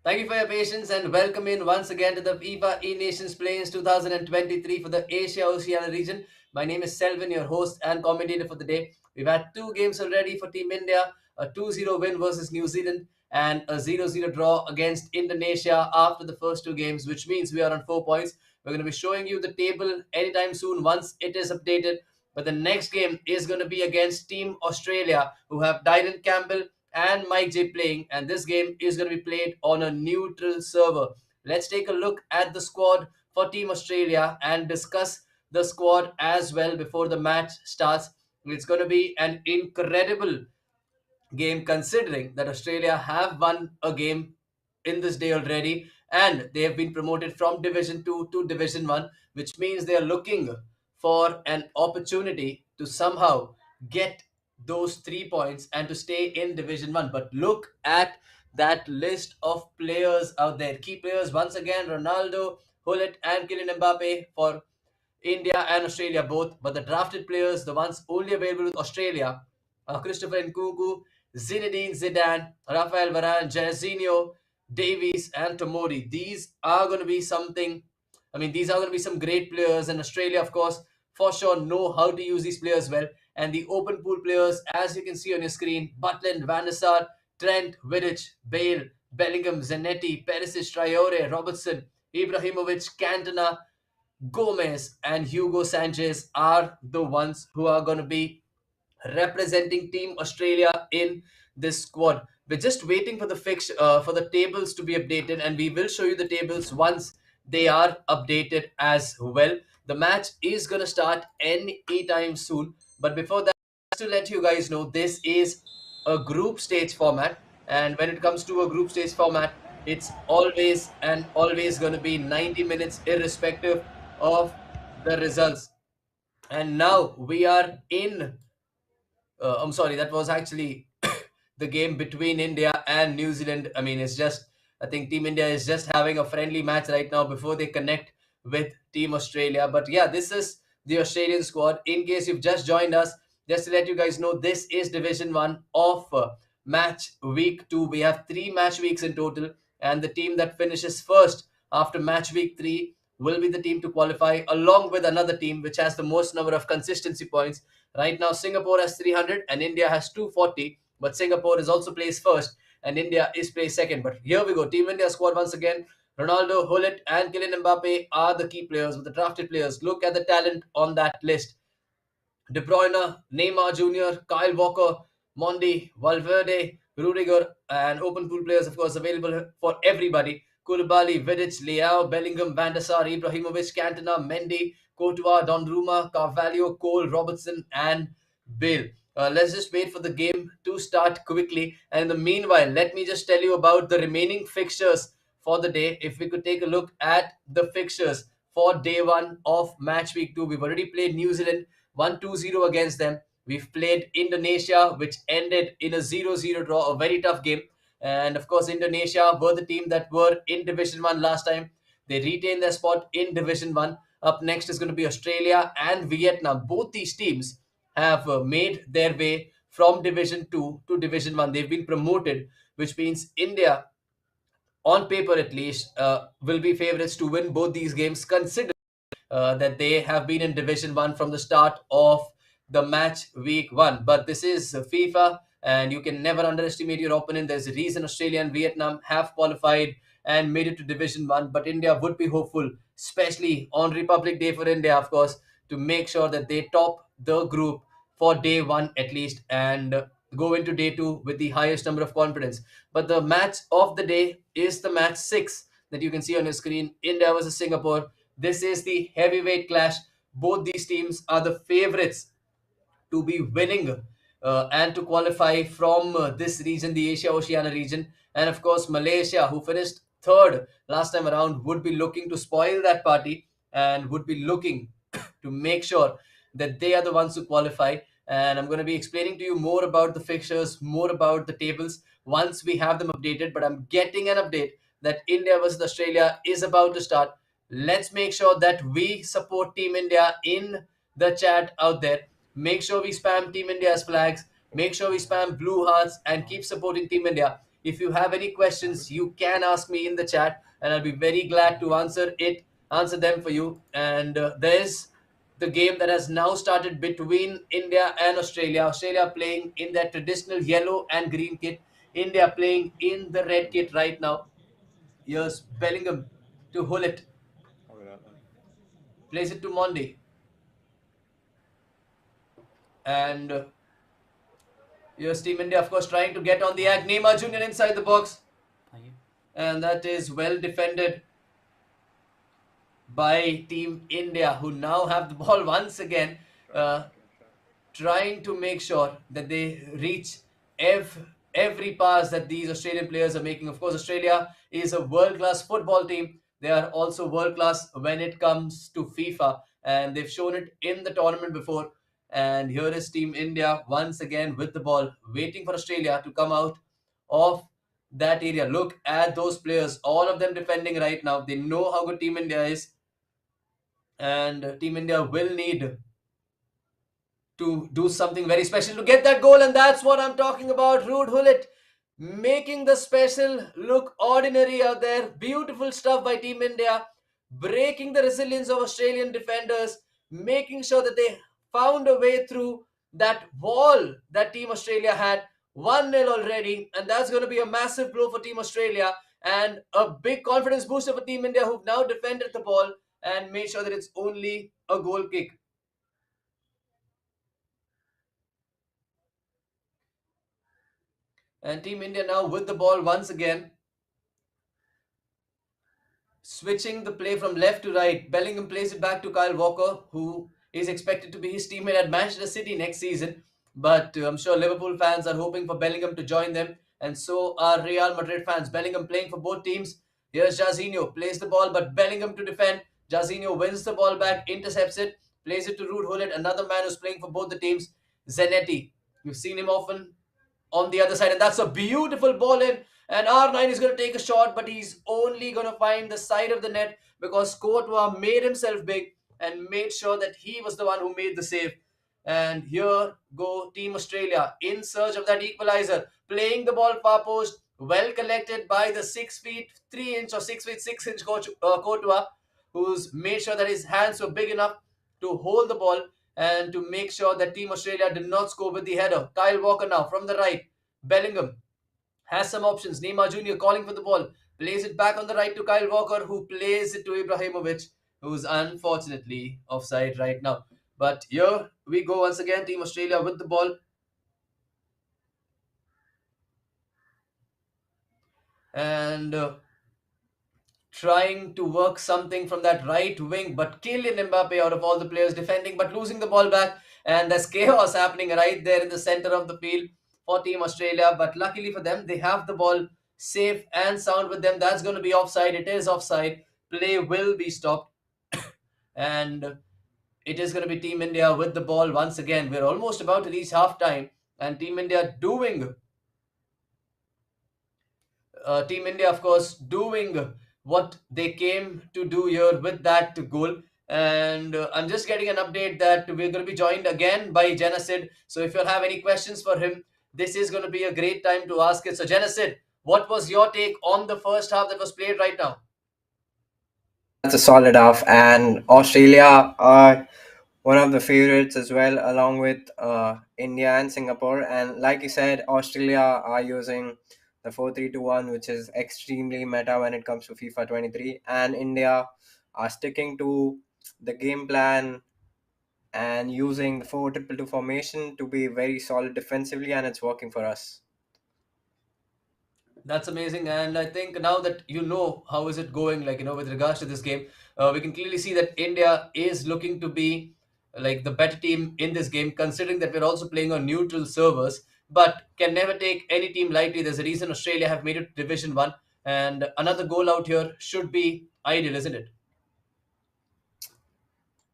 Thank you for your patience and welcome in once again to the FIFA E-Nations Plains 2023 for the Asia Oceania region. My name is Selvin, your host and commentator for the day. We've had two games already for Team India, a 2-0 win versus New Zealand and a 0-0 draw against Indonesia after the first two games, which means we are on 4 points. We're going to be showing you the table anytime soon once it is updated. But the next game is going to be against Team Australia, who have Dylan Campbell and Mike J playing, and this game is going to be played on a neutral server. Let's take a look at the squad for Team Australia and discuss the squad as well before the match starts. It's going to be an incredible game considering that Australia have won a game in this day already and they have been promoted from Division 2 to Division 1, which means they are looking for an opportunity to somehow get those 3 points and to stay in Division 1. But look at that list of players out there. Key players once again: Ronaldo, Hullet, and Kylian Mbappe for India and Australia both. But the drafted players, the ones only available with Australia, are Christopher Nkunku, Zinedine Zidane, Rafael Varane, Jairzinho, Davies, and Tomori. These are going to be something. I mean, these are going to be some great players, and Australia, of course, for sure know how to use these players well. And the open pool players, as you can see on your screen: Butland, Van der Sar, Trent, Vidic, Bale, Bellingham, Zanetti, Perisic, Traore, Robertson, Ibrahimovic, Cantona, Gomez, and Hugo Sanchez are the ones who are going to be representing Team Australia in this squad. We're just waiting for for the tables to be updated, and we will show you the tables once they are updated as well. The match is going to start any time soon, but before that, just to let you guys know, this is a group stage format, and when it comes to a group stage format, it's always and always going to be 90 minutes, irrespective of the results. And now we are in I'm sorry, that was actually the game between India and New Zealand. I mean, it's just, I think Team India is just having a friendly match right now before they connect with Team Australia. But yeah, this is the Australian squad. In case you've just joined us, just to let you guys know, this is Division 1 of match week 2. We have 3 match weeks in total, and the team that finishes first after match week 3 will be the team to qualify, along with another team which has the most number of consistency points. Right now, Singapore has 300 and India has 240, but Singapore is also placed first and India is placed second. But here we go. Team India squad once again. Ronaldo, Hullet, and Kylian Mbappe are the key players with the drafted players. Look at the talent on that list: De Bruyne, Neymar Jr., Kyle Walker, Mondi, Valverde, Rudiger, and open pool players, of course, available for everybody: Koulibaly, Vidic, Leao, Bellingham, Van der Sar, Ibrahimovic, Cantona, Mendy, Courtois, Donnarumma, Carvalho, Cole, Robertson, and Bale. Let's just wait for the game to start quickly. And in the meanwhile, let me just tell you about the remaining fixtures for the day. If we could take a look at the fixtures for day one of match week 2, we've already played New Zealand 1-2-0 against them. We've played Indonesia, which ended in a 0-0 draw, a very tough game. And of course, Indonesia were the team that were in Division 1 last time. They retained their spot in Division 1. Up next is going to be Australia and Vietnam. Both these teams have made their way from Division 2 to Division 1. They've been promoted, which means India, on paper at least, will be favorites to win both these games, considering that they have been in Division 1 from the start of the match week 1. But this is FIFA, and you can never underestimate your opponent. There's a reason Australia and Vietnam have qualified and made it to Division 1. But India would be hopeful, especially on Republic Day for India, of course, to make sure that they top the group for day 1 at least and go into day 2 with the highest number of confidence. But the match of the day is the match 6 that you can see on your screen: India versus Singapore. This is the heavyweight clash. Both these teams are the favorites to be winning and to qualify from this region, the Asia Oceania region. And of course, Malaysia, who finished third last time around, would be looking to spoil that party and would be looking to make sure that they are the ones who qualify. And I'm going to be explaining to you more about the fixtures, more about the tables once we have them updated. But I'm getting an update that India versus Australia is about to start. Let's make sure that we support Team India in the chat out there. Make sure we spam Team India's flags. Make sure we spam blue hearts and keep supporting Team India. If you have any questions, you can ask me in the chat, and I'll be very glad to answer them for you. And there's the game that has now started between India and Australia. Australia playing in their traditional yellow and green kit. India playing in the red kit right now. Here's Bellingham to Hullet. Plays it to Monday. And here's Team India, of course, trying to get on the act. Neymar Jr. inside the box. And that is well defended by Team India, who now have the ball once again, trying to make sure that they reach every pass that these Australian players are making. Of course, Australia is a world-class football team. They are also world-class when it comes to FIFA, and they've shown it in the tournament before. And here is Team India once again with the ball, waiting for Australia to come out of that area. Look at those players, all of them defending right now. They know how good Team India is, and Team India will need to do something very special to get that goal, and that's what I'm talking about. Rude Hullet making the special look ordinary out there. Beautiful stuff by Team India, breaking the resilience of Australian defenders, making sure that they found a way through that wall that Team Australia had. 1-0 already, and that's going to be a massive blow for Team Australia and a big confidence booster for Team India, who've now defended the ball and made sure that it's only a goal kick. And Team India now with the ball once again, switching the play from left to right. Bellingham plays it back to Kyle Walker, who is expected to be his teammate at Manchester City next season. But I'm sure Liverpool fans are hoping for Bellingham to join them, and so are Real Madrid fans. Bellingham playing for both teams. Here's Jairzinho, plays the ball, but Bellingham to defend. Jairzinho wins the ball back, intercepts it, plays it to Ruud Gullit, another man who's playing for both the teams. Zanetti, you've seen him often on the other side, and that's a beautiful ball in. And R9 is going to take a shot, but he's only going to find the side of the net because Courtois made himself big and made sure that he was the one who made the save. And here go Team Australia in search of that equalizer, playing the ball far post, well collected by the 6 feet 3 inch or 6 feet 6 inch Courtois, who's made sure that his hands were big enough to hold the ball and to make sure that Team Australia did not score with the header. Kyle Walker now from the right. Bellingham has some options. Neymar Jr. calling for the ball. Plays it back on the right to Kyle Walker, who plays it to Ibrahimovic, who's unfortunately offside right now. But here we go once again. Team Australia with the ball. And trying to work something from that right wing, but Kylian Mbappe out of all the players defending, but losing the ball back, and there's chaos happening right there in the center of the field for Team Australia. But luckily for them, they have the ball safe and sound with them. That's going to be offside. It is offside. Play will be stopped, and it is going to be Team India with the ball once again. We're almost about to reach half time, and Team India, of course, doing what they came to do here with that goal. And I'm just getting an update that we're going to be joined again by Genocid. So if you have any questions for him, this is going to be a great time to ask it. So Genocid, what was your take on the first half that was played right now? That's a solid half, and Australia are one of the favorites as well, along with India and Singapore. And like you said, Australia are using the 4-3-2-1, which is extremely meta when it comes to FIFA 23, and India are sticking to the game plan and using the 4-2-2 formation to be very solid defensively, and it's working for us. That's amazing, and I think now that you know how is it going, like with regards to this game, we can clearly see that India is looking to be like the better team in this game, considering that we're also playing on neutral servers, but can never take any team lightly. There's a reason Australia have made it to Division One, and another goal out here should be ideal, isn't it?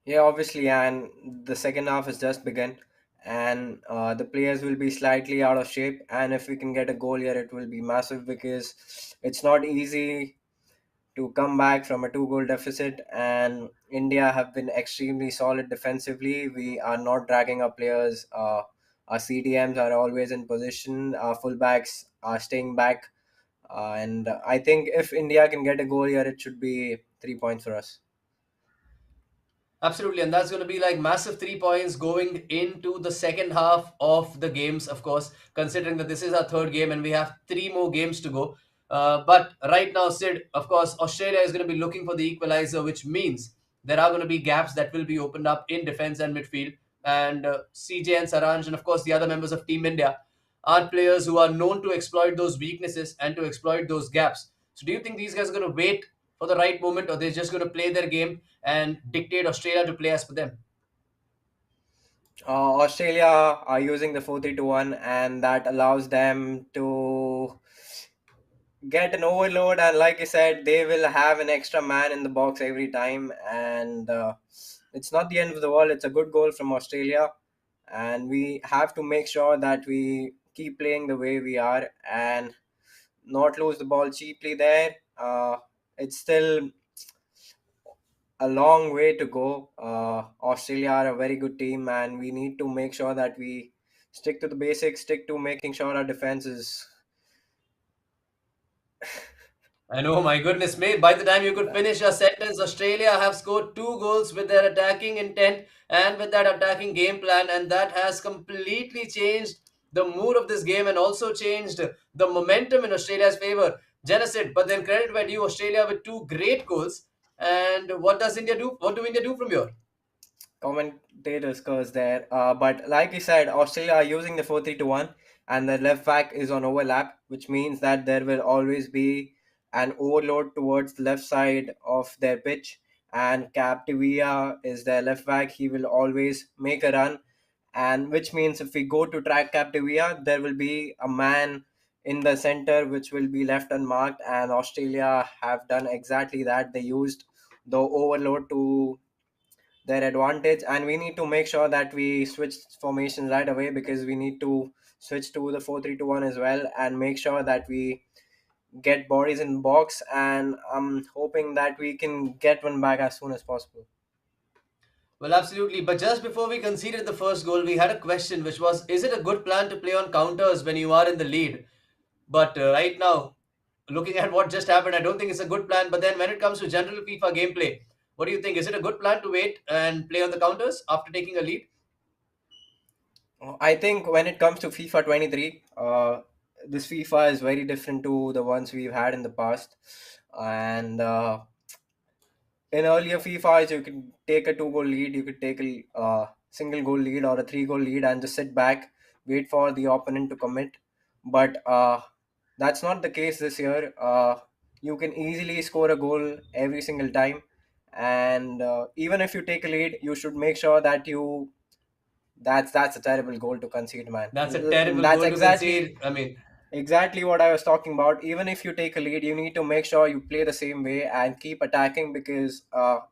Yeah, obviously, and the second half has just begun, and the players will be slightly out of shape. And if we can get a goal here, it will be massive because it's not easy to come back from a two-goal deficit. And India have been extremely solid defensively. We are not dragging our players. Our CDMs are always in position. Our fullbacks are staying back. And I think if India can get a goal here, it should be 3 points for us. Absolutely, and that's going to be like massive 3 points going into the second half of the games, of course, considering that this is our third game and we have three more games to go. But right now, Sid, of course, Australia is going to be looking for the equalizer, which means there are going to be gaps that will be opened up in defense and midfield. And CJ and Saranj, and of course, the other members of Team India are players who are known to exploit those weaknesses and to exploit those gaps. So, do you think these guys are going to wait for the right moment, or they're just going to play their game and dictate Australia to play as per them? Australia are using the 4-3-1, and that allows them to get an overload. And like I said, they will have an extra man in the box every time. And it's not the end of the world. It's a good goal from Australia, and we have to make sure that we keep playing the way we are and not lose the ball cheaply there. It's still a long way to go. Australia are a very good team, and we need to make sure that we stick to the basics, stick to making sure our defense is. I know, my goodness, mate. By the time you could finish your sentence, Australia have scored two goals with their attacking intent and with that attacking game plan, and that has completely changed the mood of this game and also changed the momentum in Australia's favor. Genocide, but then credit where due, Australia with two great goals. And what does India do? What do India do from here? Commentators curse there. But like you said, Australia are using the 4-3-1, and the left back is on overlap, which means that there will always be an overload towards the left side of their pitch. And Captivia is their left back. He will always make a run, and which means if we go to track Captivia, there will be a man in the center which will be left unmarked. And Australia have done exactly that. They used the overload to their advantage, and we need to make sure that we switch formations right away, because we need to switch to the 4-3-1 as well and make sure that we get bodies in the box. And I'm hoping that we can get one back as soon as possible. Well, absolutely. But just before we conceded the first goal, we had a question, which was, is it a good plan to play on counters when you are in the lead? But right now, looking at what just happened, I don't think it's a good plan. But then when it comes to general FIFA gameplay, what do you think? Is it a good plan to wait and play on the counters after taking a lead? I think when it comes to FIFA 23, this FIFA is very different to the ones we've had in the past. And in earlier FIFAs, you could take a 2 goal lead, you could take a single goal lead or a 3 goal lead and just sit back, wait for the opponent to commit. But that's not the case this year. You can easily score a goal every single time. And even if you take a lead, you should make sure that you. That's a terrible goal to concede, man. That's a terrible That's goal to exactly concede. I mean, exactly what I was talking about. Even if you take a lead, you need to make sure you play the same way and keep attacking, because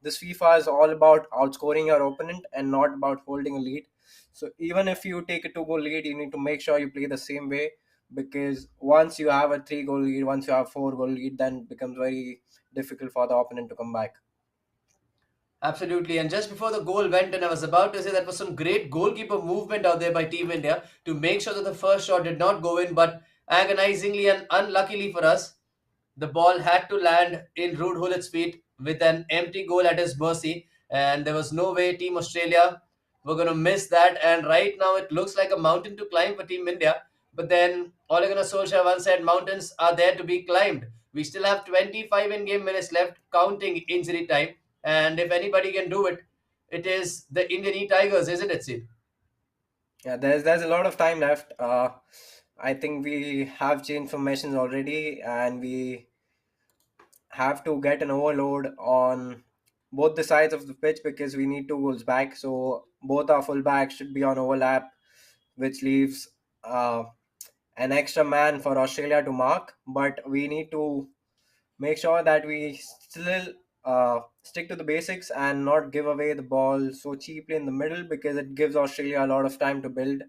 this FIFA is all about outscoring your opponent and not about holding a lead. So even if you take a 2 goal lead, you need to make sure you play the same way, because once you have a 3 goal lead, once you have 4 goal lead, then it becomes very difficult for the opponent to come back. absolutely. And just before the goal went, and I was about to say that was some great goalkeeper movement out there by Team India to make sure that the first shot did not go in, but agonizingly and unluckily for us, the ball had to land in Ruud Gullit's feet with an empty goal at his mercy, and there was no way Team Australia were going to miss that. And right now, it looks like a mountain to climb for Team India. But then Ole Gunnar Solskjaer once said, "Mountains are there to be climbed." We still have 25 in-game minutes left, counting injury time, and if anybody can do it, it is the Indian E-Tigers, isn't it, Sid? Yeah, there's a lot of time left. I think we have changed formations already, and we have to get an overload on both the sides of the pitch, because we need 2 goals back. So both our fullbacks should be on overlap, which leaves uh, an extra man for Australia to mark. But we need to make sure that we still stick to the basics and not give away the ball so cheaply in the middle, because it gives Australia a lot of time to build.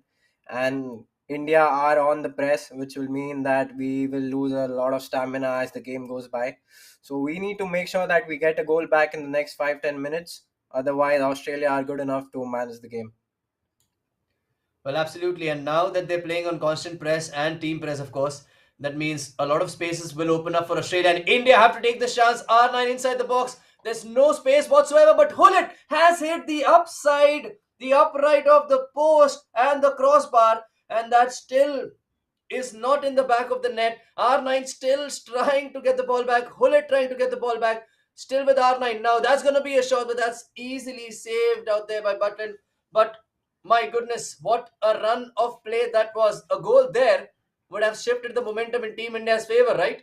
And India are on the press, which will mean that we will lose a lot of stamina as the game goes by. So we need to make sure that we get a goal back in the next 5-10 minutes. Otherwise, Australia are good enough to manage the game. Well, absolutely. And now that they're playing on constant press and team press, of course, That means a lot of spaces will open up for Australia, and India have to take this chance. R9 inside the box. There's no space whatsoever, but Hullet has hit the upside, the upright of the post and the crossbar, and that still is not in the back of the net. R9 still trying to get the ball back. Hullet trying to get the ball back. Still with R9. Now that's going to be a shot, but that's easily saved out there by Butland. But my goodness, what a run of play that was. A goal there would have shifted the momentum in Team India's favor, right?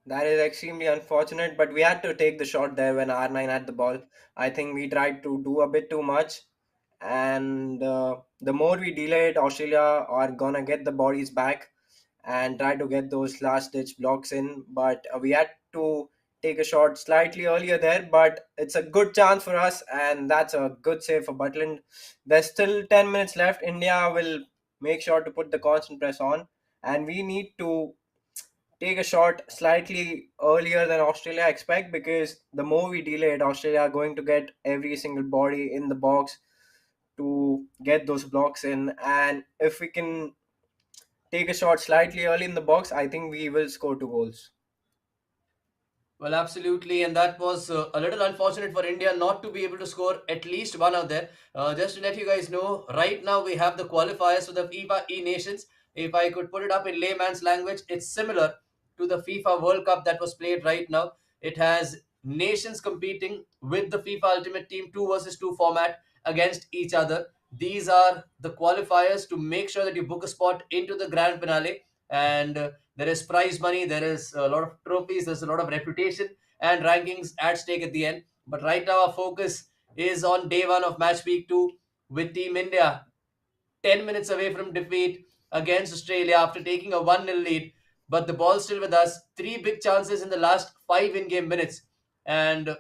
That is extremely unfortunate, but we had to take the shot there when R9 had the ball. I think we tried to do a bit too much, and the more we delay it, Australia are gonna get the bodies back and try to get those last ditch blocks in. But we had to take a shot slightly earlier there, but it's a good chance for us, and that's a good save for Butland. There's still 10 minutes left. India will make sure to put the constant press on, and we need to take a shot slightly earlier than Australia expect, because the more we delay it, Australia are going to get every single body in the box to get those blocks in. And if we can take a shot slightly early in the box, I think we will score 2 goals. Well, absolutely, and that was a little unfortunate for India not to be able to score at least one out there. Just to let you guys know, right now we have the qualifiers for the FIFA E Nations. If I could put it up in layman's language, it's similar to the FIFA World Cup that was played right now. It has nations competing with the FIFA Ultimate Team 2 versus 2 format against each other. These are the qualifiers to make sure that you book a spot into the grand finale, and there is prize money, there is a lot of trophies, there's a lot of reputation and rankings at stake at the end. But right now our focus is on day one of match week 2, with Team India 10 minutes away from defeat against Australia after taking a 1-0 lead. But the ball's still with us. Three big chances in the last 5 in-game minutes. And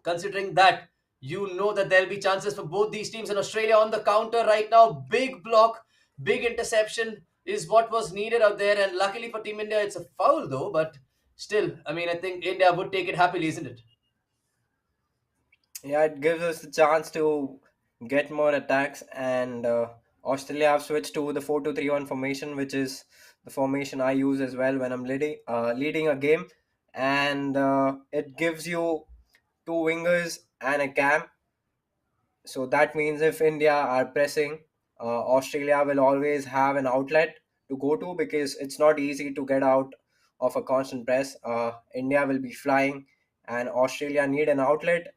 considering that, you know that there'll be chances for both these teams, and Australia on the counter right now. Big block, big interception is what was needed out there. And luckily for Team India, it's a foul though. But still, I mean, I think India would take it happily, isn't it? Yeah, it gives us the chance to get more attacks, and Australia have switched to the 4-2-3-1 formation, which is the formation I use as well when I'm leading a game, and it gives you two wingers and a cam. So that means if India are pressing, Australia will always have an outlet to go to, because it's not easy to get out of a constant press. India will be flying, and Australia need an outlet.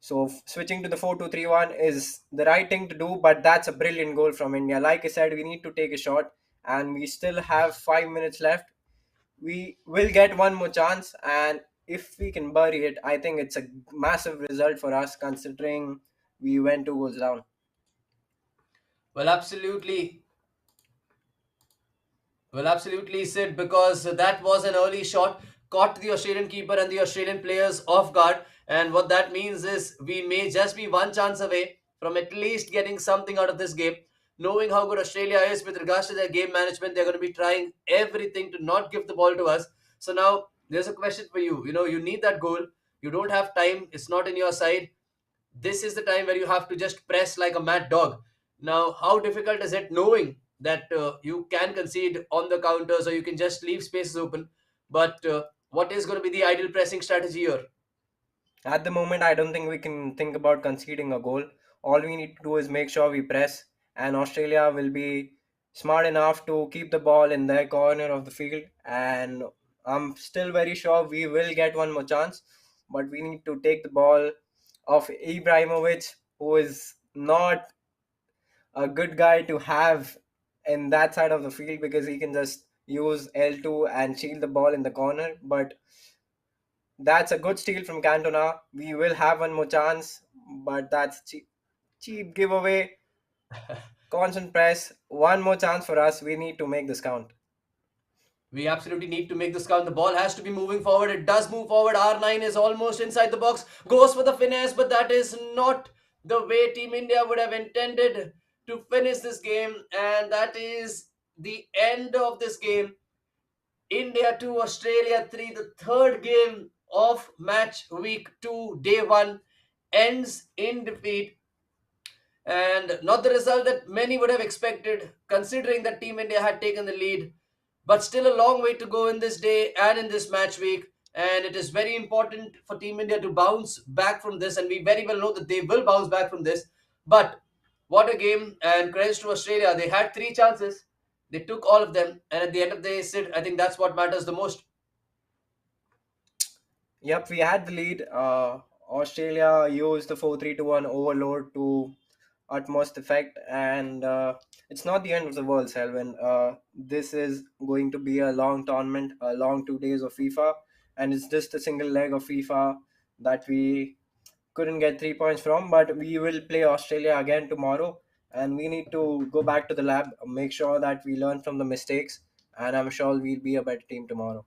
So switching to the 4-2-3-1 is the right thing to do, but that's a brilliant goal from India. Like I said, we need to take a shot, and we still have 5 minutes left. We will get one more chance, and if we can bury it, I think it's a massive result for us, considering we went 2 goals down. Well, absolutely. Well, absolutely, Sid, because that was an early shot, caught the Australian keeper and the Australian players off guard. And what that means is we may just be one chance away from at least getting something out of this game. Knowing how good Australia is with regards to their game management, they're going to be trying everything to not give the ball to us. So now there's a question for you. You know, you need that goal. You don't have time. It's not in your side. This is the time where you have to just press like a mad dog. Now, how difficult is it knowing that you can concede on the counters or you can just leave spaces open? But what is going to be the ideal pressing strategy here? At the moment, I don't think we can think about conceding a goal. All we need to do is make sure we press, and Australia will be smart enough to keep the ball in their corner of the field. And I'm still very sure we will get one more chance, but we need to take the ball of Ibrahimovic, who is not a good guy to have in that side of the field, because he can just use L2 and shield the ball in the corner. But that's a good steal from Cantona. We will have one more chance, but that's cheap giveaway. Constant press. One more chance for us. We need to make this count. We absolutely need to make this count. The ball has to be moving forward. It does move forward. R9 is almost inside the box. Goes for the finesse, but that is not the way Team India would have intended to finish this game. And that is the end of this game. India 2, Australia 3. The third game of match week 2, day 1, ends in defeat. And not the result that many would have expected, considering that Team India had taken the lead. But still a long way to go in this day and in this match week. And it is very important for Team India to bounce back from this. And we very well know that they will bounce back from this. But what a game. And credits to Australia. They had three chances. They took all of them. And at the end of the day, Sid, I think that's what matters the most. Yep, we had the lead. Australia used the 4-3-1 overload to utmost effect, and it's not the end of the world, Selvin. This is going to be a long tournament, a long 2 days of FIFA, and it's just a single leg of FIFA that we couldn't get 3 points from. But we will play Australia again tomorrow, and we need to go back to the lab, make sure that we learn from the mistakes, and I'm sure we'll be a better team tomorrow.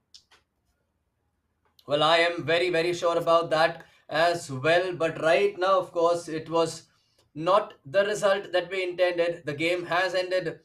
Well, I am very, very sure about that as well. But right now, of course, it was not the result that we intended. The game has ended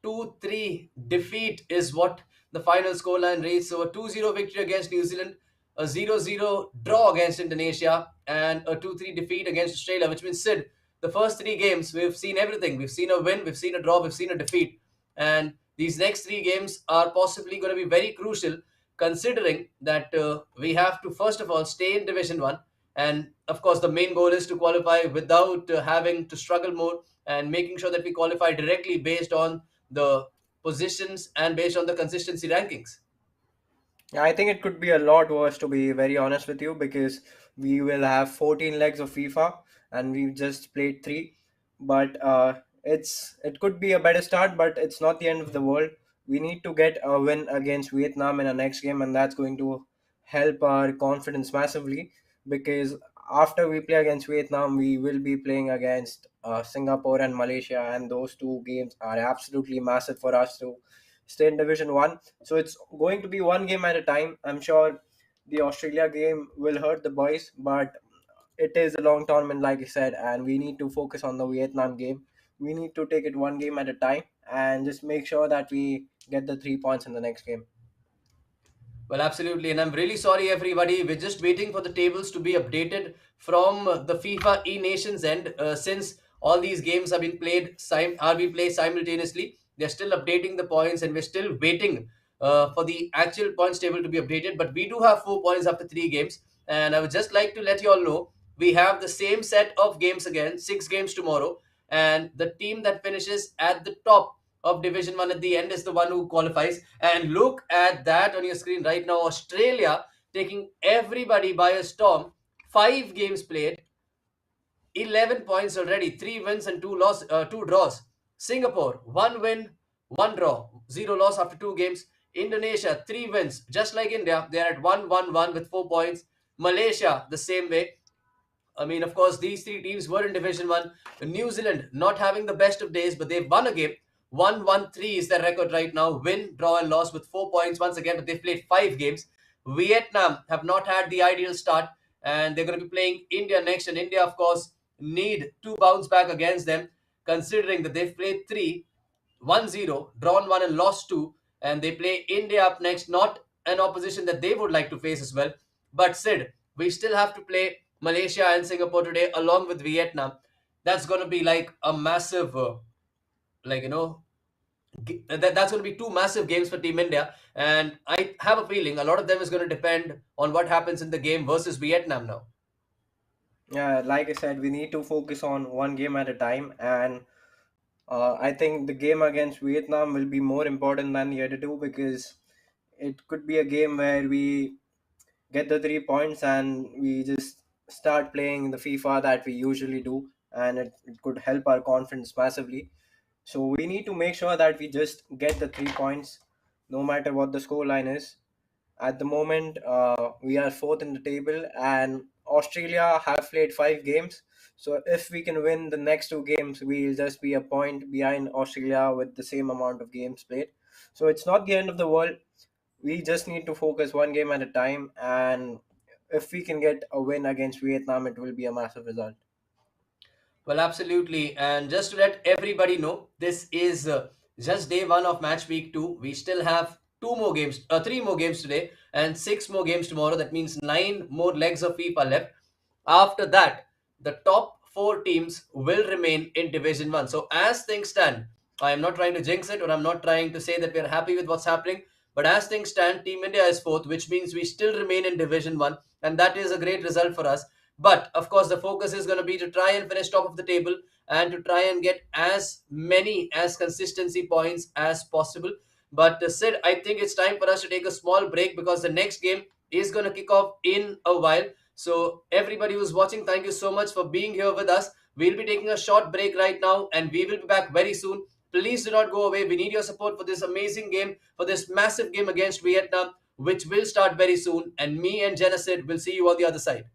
2-3 defeat is what the final scoreline reads. So a 2-0 victory against New Zealand, a 0-0 draw against Indonesia, and a 2-3 defeat against Australia, which means, Sid, the first three games, we've seen everything. We've seen a win, we've seen a draw, we've seen a defeat. And these next three games are possibly going to be very crucial, considering that we have to, first of all, stay in Division 1. And of course, the main goal is to qualify without having to struggle more, and making sure that we qualify directly based on the positions and based on the consistency rankings. Yeah, I think it could be a lot worse, to be very honest with you, because we will have 14 legs of FIFA and we've just played three. But it could be a better start, but it's not the end of the world. We need to get a win against Vietnam in our next game, and that's going to help our confidence massively, because after we play against Vietnam, we will be playing against Singapore and Malaysia, and those two games are absolutely massive for us to stay in Division 1. So it's going to be one game at a time. I'm sure the Australia game will hurt the boys, but it is a long tournament, like I said, and we need to focus on the Vietnam game. We need to take it one game at a time and just make sure that we get the 3 points in the next game. Well, absolutely. And I'm really sorry, everybody. We're just waiting for the tables to be updated from the FIFA E Nations end. Since all these games have been played, are being played simultaneously, they're still updating the points, and we're still waiting for the actual points table to be updated. But we do have 4 points after three games. And I would just like to let you all know we have the same set of games again, six games tomorrow. And the team that finishes at the top of Division 1 at the end is the one who qualifies. And look at that on your screen right now. Australia taking everybody by a storm. Five games played, 11 points already, three wins and two draws. Singapore, one win, one draw, zero loss after two games. Indonesia, three wins, just like India. They're at 1-1-1 with 4 points. Malaysia, the same way. I mean, of course, these three teams were in Division 1. New Zealand not having the best of days, but they've won a game. 1-1-3 is their record right now. Win, draw, and loss with 4 points once again, but they've played five games. Vietnam have not had the ideal start, and they're going to be playing India next. And India, of course, need to bounce back against them, considering that they've played three, 1-0, drawn one, and lost two. And they play India up next, not an opposition that they would like to face as well. But Sid, we still have to play Malaysia and Singapore today, along with Vietnam. That's going to be like a massive, like, that's going to be two massive games for Team India. And I have a feeling a lot of them is going to depend on what happens in the game versus Vietnam now. Yeah, like I said, we need to focus on one game at a time, and I think the game against Vietnam will be more important than the other two, because it could be a game where we get the 3 points and we just start playing the FIFA that we usually do, and it could help our confidence massively. So we need to make sure that we just get the 3 points no matter what the score line is. At the moment, we are fourth in the table, and Australia have played 5 games. So if we can win the next two games, we'll just be a point behind Australia with the same amount of games played. So it's not the end of the world. We just need to focus one game at a time, and if we can get a win against Vietnam, it will be a massive result. Well, absolutely. And just to let everybody know, this is just day one of match week two. We still have three more games today, and six more games tomorrow. That means nine more legs of FIFA left. After that, the top four teams will remain in Division 1. So, as things stand, I am not trying to jinx it, or I'm not trying to say that we're happy with what's happening. But as things stand, Team India is fourth, which means we still remain in Division 1, and that is a great result for us. But of course, the focus is going to be to try and finish top of the table and to try and get as many as consistency points as possible. But Sid, I think it's time for us to take a small break because the next game is going to kick off in a while. So, everybody who's watching, thank you so much for being here with us. We'll be taking a short break right now and we will be back very soon. Please do not go away. We need your support for this amazing game, for this massive game against Vietnam, which will start very soon. And me and Jenna Sid will see you on the other side.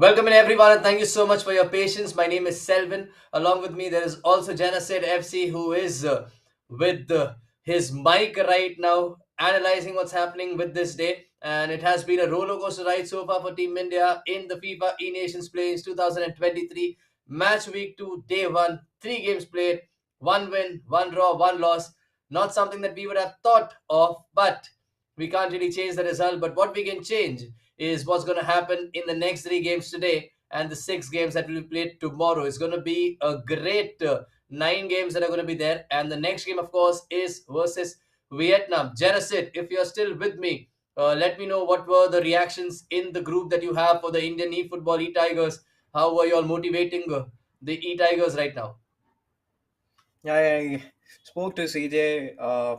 Welcome in everyone, and thank you so much for your patience. My name is Selvin. Along with me, there is also Genocide FC, who is with his mic right now, analyzing what's happening with this day. And it has been a roller coaster ride so far for Team India in the FIFA E Nations Plays 2023 match week 2, day 1. 3 games played, 1 win, 1 draw, 1 loss. Not something that we would have thought of, but we can't really change the result. But what we can change is what's going to happen in the next 3 games today and the 6 games that will be played tomorrow. It's going to be a great 9 games that are going to be there. And the next game, of course, is versus Vietnam. Genocide, if you're still with me, let me know what were the reactions in the group that you have for the Indian e-football e-Tigers. How were you all motivating the e-Tigers right now? Yeah, I spoke to CJ.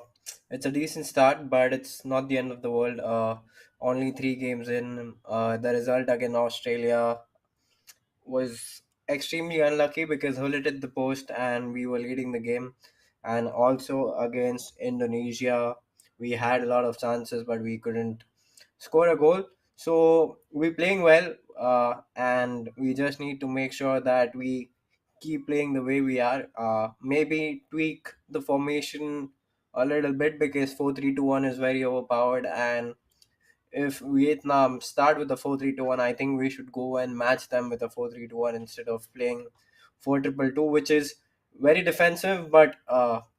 It's a decent start, but it's not the end of the world. Only 3 games in. The result against Australia was extremely unlucky because Hullet hit the post and we were leading the game. And also against Indonesia, we had a lot of chances, but we couldn't score a goal. So we're playing well, and we just need to make sure that we keep playing the way we are. Maybe tweak the formation a little bit because 4-3-2-1 is very overpowered, and if Vietnam start with the 4-3-2-1, I think we should go and match them with a 4-3-2-1 instead of playing 4-2-2-2, which is very defensive. But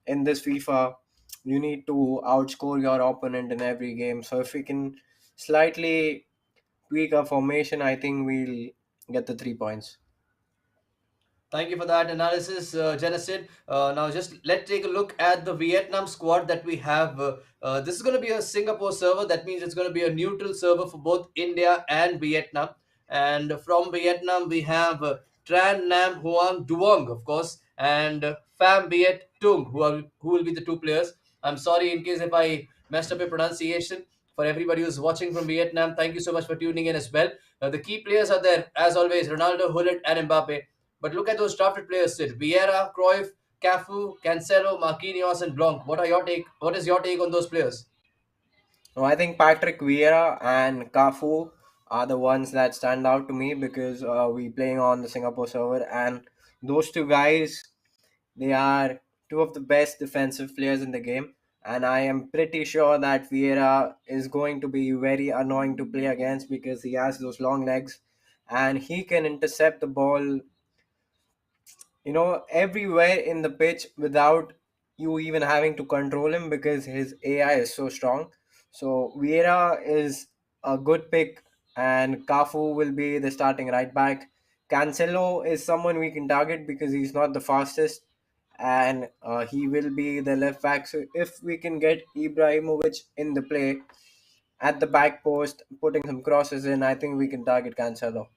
in this FIFA, you need to outscore your opponent in every game. So if we can slightly tweak our formation, I think we'll get the 3 points. Thank you for that analysis, Genocide. Now, just let's take a look at the Vietnam squad that we have. This is going to be a Singapore server. That means it's going to be a neutral server for both India and Vietnam. And from Vietnam, we have Tran Nam Huang Duong, of course, and Pham Viet Tung, who will be the two players. I'm sorry in case if I messed up your pronunciation. For everybody who's watching from Vietnam, thank you so much for tuning in as well. The key players are there, as always, Ronaldo, Hullet, and Mbappe. But look at those drafted players, Sid. Vieira, Cruyff, Cafu, Cancelo, Marquinhos, and Blanc. What is your take on those players? No, I think Patrick Vieira and Cafu are the ones that stand out to me because we playing on the Singapore server, and those two guys, they are two of the best defensive players in the game. And I am pretty sure that Vieira is going to be very annoying to play against because he has those long legs and he can intercept the ball, everywhere in the pitch without you even having to control him because his AI is so strong. So Vieira is a good pick, and Cafu will be the starting right back. Cancelo is someone we can target because he's not the fastest, and he will be the left back. So if we can get Ibrahimovic in the play at the back post, putting some crosses in, I think we can target Cancelo.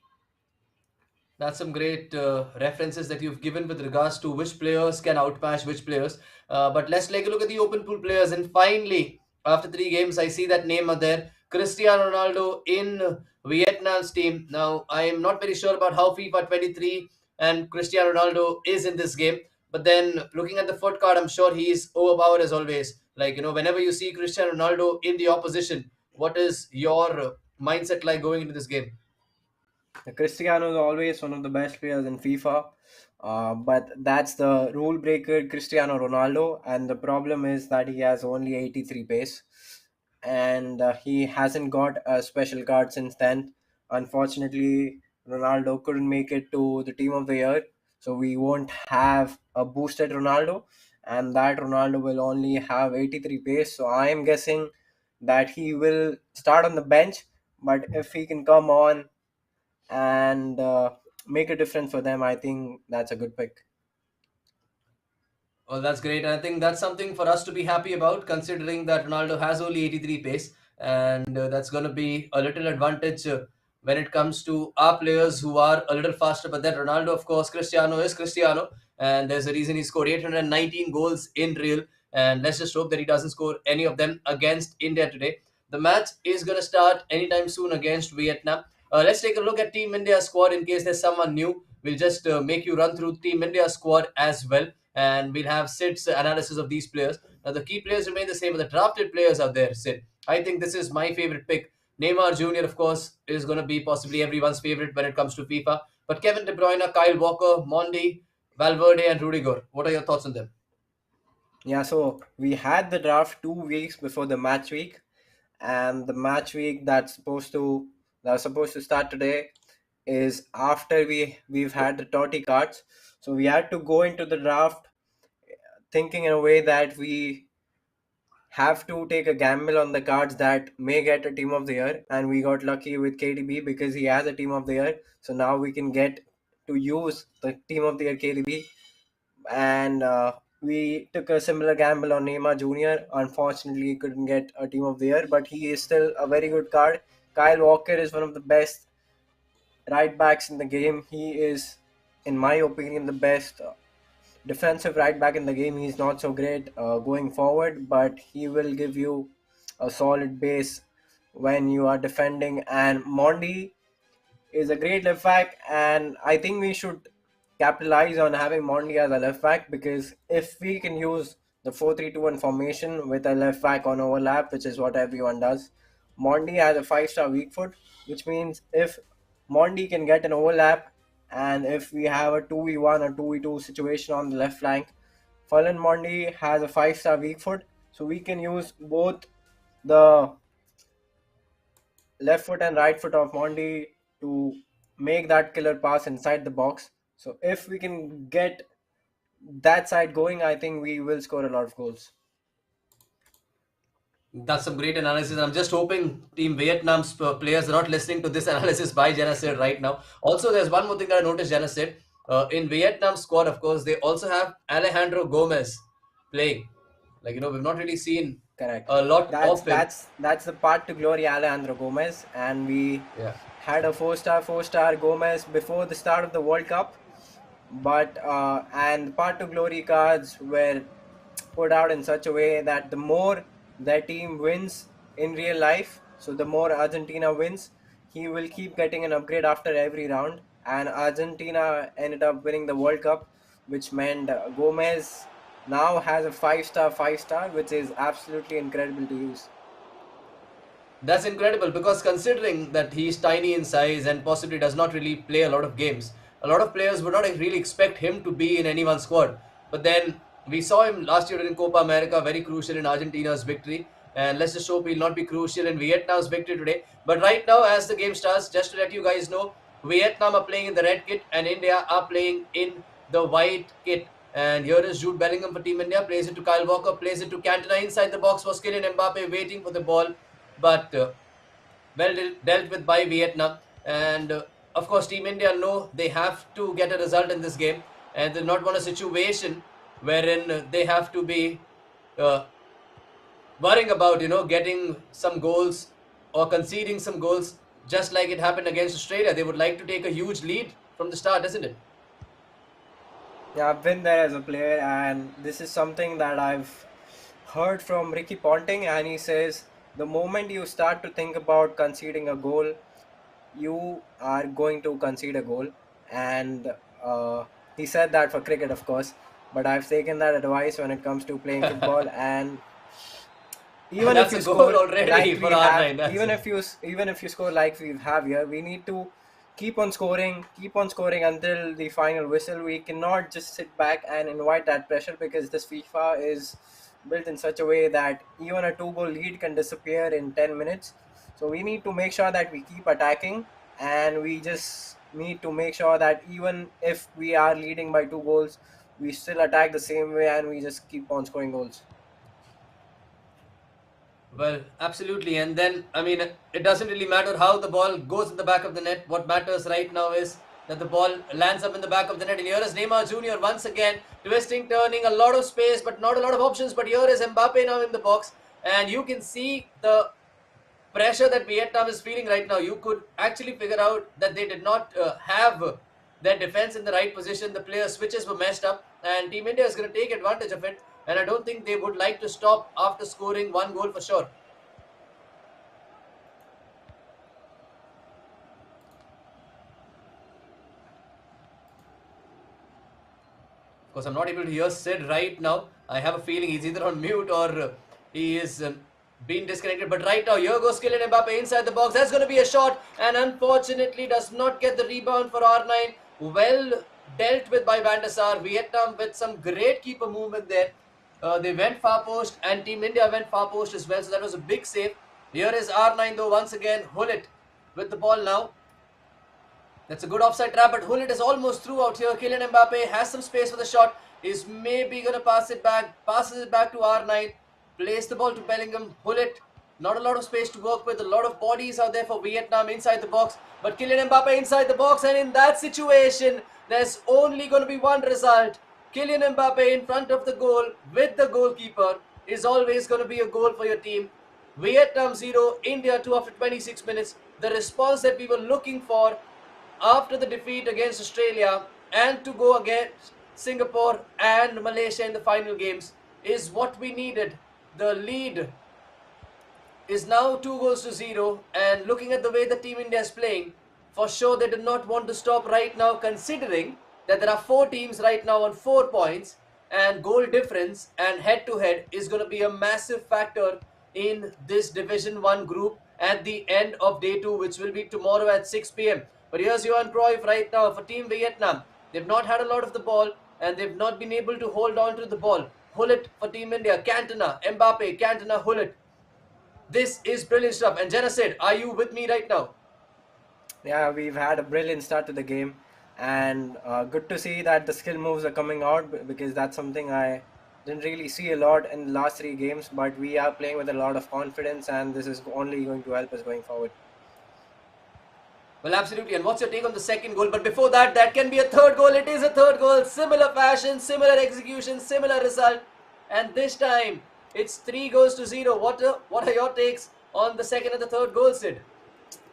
That's some great references that you've given with regards to which players can outmatch which players. But let's take a look at the open pool players. And finally, after 3 games, I see that name are there. Cristiano Ronaldo in Vietnam's team. Now, I am not very sure about how FIFA 23 and Cristiano Ronaldo is in this game. But then looking at the foot card, I'm sure he's overpowered as always. Like, whenever you see Cristiano Ronaldo in the opposition, what is your mindset like going into this game? Cristiano is always one of the best players in FIFA, but that's the rule breaker, Cristiano Ronaldo. And the problem is that he has only 83 pace, and he hasn't got a special card since then. Unfortunately, Ronaldo couldn't make it to the team of the year, so we won't have a boosted Ronaldo, and that Ronaldo will only have 83 pace. So I am guessing that he will start on the bench, but if he can come on and make a difference for them, I think that's a good pick. Well, that's great. And I think that's something for us to be happy about, considering that Ronaldo has only 83 pace. And that's going to be a little advantage when it comes to our players who are a little faster. But then Ronaldo, of course, Cristiano is Cristiano. And there's a reason he scored 819 goals in real. And let's just hope that he doesn't score any of them against India today. The match is going to start anytime soon against Vietnam. Let's take a look at Team India squad in case there's someone new. We'll just make you run through Team India squad as well, and we'll have Sid's analysis of these players. Now, the key players remain the same, but the drafted players are there, Sid. I think this is my favorite pick. Neymar Jr., of course, is going to be possibly everyone's favorite when it comes to FIFA. But Kevin De Bruyne, Kyle Walker, Mondi, Valverde, and Rudiger. What are your thoughts on them? Yeah, so we had the draft 2 weeks before the match week, and the match week that's supposed to start today is after we've had the 30 cards. So we had to go into the draft thinking in a way that we have to take a gamble on the cards that may get a team of the year, and we got lucky with KDB because he has a team of the year. So now we can get to use the team of the year KDB, and we took a similar gamble on Neymar Jr. Unfortunately, he couldn't get a team of the year, but he is still a very good card. Kyle Walker is one of the best right backs in the game. He is, in my opinion, the best defensive right back in the game. He's not so great going forward, but he will give you a solid base when you are defending. And Mondi is a great left back, and I think we should capitalize on having Mondi as a left back, because if we can use the 4-3-2-1 formation with a left back on overlap, which is what everyone does, Mondi has a 5-star weak foot, which means if Mondi can get an overlap, and if we have a 2v1 or 2v2 situation on the left flank, Fallen Mondi has a 5-star weak foot, so we can use both the left foot and right foot of Mondi to make that killer pass inside the box. So if we can get that side going, I think we will score a lot of goals. That's some great analysis. I'm just hoping Team Vietnam's players are not listening to this analysis by Janasir right now. Also, there's one more thing that I noticed, Janasir. In Vietnam's squad, of course, they also have Alejandro Gomez playing. Like, we've not really seen Correct. a lot That's of him. that's the part to glory Alejandro Gomez, and we Yeah. had a four star Gomez before the start of the World Cup, but and part to glory cards were put out in such a way that the more their team wins in real life, so the more Argentina wins, he will keep getting an upgrade after every round. And Argentina ended up winning the World Cup, which meant Gomez now has a 5-star, which is absolutely incredible to use. That's incredible because considering that he's tiny in size and possibly does not really play a lot of games, a lot of players would not really expect him to be in anyone's squad. But then we saw him last year in Copa America, very crucial in Argentina's victory. And let's just hope he'll not be crucial in Vietnam's victory today. But right now, as the game starts, just to let you guys know, Vietnam are playing in the red kit and India are playing in the white kit. And here is Jude Bellingham for Team India, plays it to Kyle Walker, plays it to Cantona inside the box for Kylian Mbappe, waiting for the ball, but well dealt with by Vietnam. And of course, Team India know they have to get a result in this game, and they not want a situation wherein they have to be uh, worrying about getting some goals or conceding some goals, just like it happened against Australia. They would like to take a huge lead from the start, isn't it? Yeah, I've been there as a player, and this is something that I've heard from Ricky Ponting, and he says the moment you start to think about conceding a goal, you are going to concede a goal. And he said that for cricket, of course, but I've taken that advice when it comes to playing football. And even if That's you a goal score already like for we have, R9. That's even if you score like we have here, we need to keep on scoring until the final whistle. We cannot just sit back and invite that pressure, because this FIFA is built in such a way that even a two-goal lead can disappear in 10 minutes. So we need to make sure that we keep attacking, and we just need to make sure that even if we are leading by 2 goals, we still attack the same way and we just keep on scoring goals. Well, absolutely. And then, I mean, it doesn't really matter how the ball goes in the back of the net. What matters right now is that the ball lands up in the back of the net. And here is Neymar Jr. once again, twisting, turning, a lot of space, but not a lot of options. But here is Mbappe now in the box. And you can see the pressure that Vietnam is feeling right now. You could actually figure out that they did not have their defense in the right position. The player switches were messed up, and Team India is going to take advantage of it. And I don't think they would like to stop after scoring one goal for sure. Of course, I'm not able to hear Sid right now. I have a feeling he's either on mute or he is been disconnected. But right now, here goes Kylian Mbappe inside the box. That's going to be a shot, and unfortunately does not get the rebound for R9. Well dealt with by Van der Sar. Vietnam with some great keeper movement there. They went far post, and Team India went far post as well. So that was a big save. Here is R9 though once again. Hullet with the ball now. That's a good offside trap, but Hullet is almost through out here. Kylian Mbappe has some space for the shot. Is maybe going to pass it back. Passes it back to R9. Plays the ball to Bellingham. Hullet, not a lot of space to work with. A lot of bodies out there for Vietnam inside the box. But Kylian Mbappe inside the box, and in that situation, there's only going to be one result. Kylian Mbappe in front of the goal with the goalkeeper is always going to be a goal for your team. Vietnam 0, India 2 after 26 minutes. The response that we were looking for after the defeat against Australia and to go against Singapore and Malaysia in the final games is what we needed. The lead is now 2 goals to 0, and looking at the way the Team India is playing, for sure they did not want to stop right now, considering that there are 4 teams right now on 4 points, and goal difference and head to head is going to be a massive factor in this Division 1 group at the end of day 2, which will be tomorrow at 6 p.m. But here's Johan Cruyff right now for Team Vietnam. They've not had a lot of the ball, and they've not been able to hold on to the ball. Hullet for Team India, Cantona, Mbappe, Cantona, Hullet. This is brilliant stuff. And Jenna said, are you with me right now? Yeah, we've had a brilliant start to the game, and good to see that the skill moves are coming out because that's something I didn't really see a lot in the last 3 games. But we are playing with a lot of confidence, and this is only going to help us going forward. Well, absolutely. And what's your take on the second goal? But before that, that can be a third goal. It is a third goal. Similar fashion, similar execution, similar result. And this time, it's 3 goals to 0. What are your takes on the second and the third goal, Sid?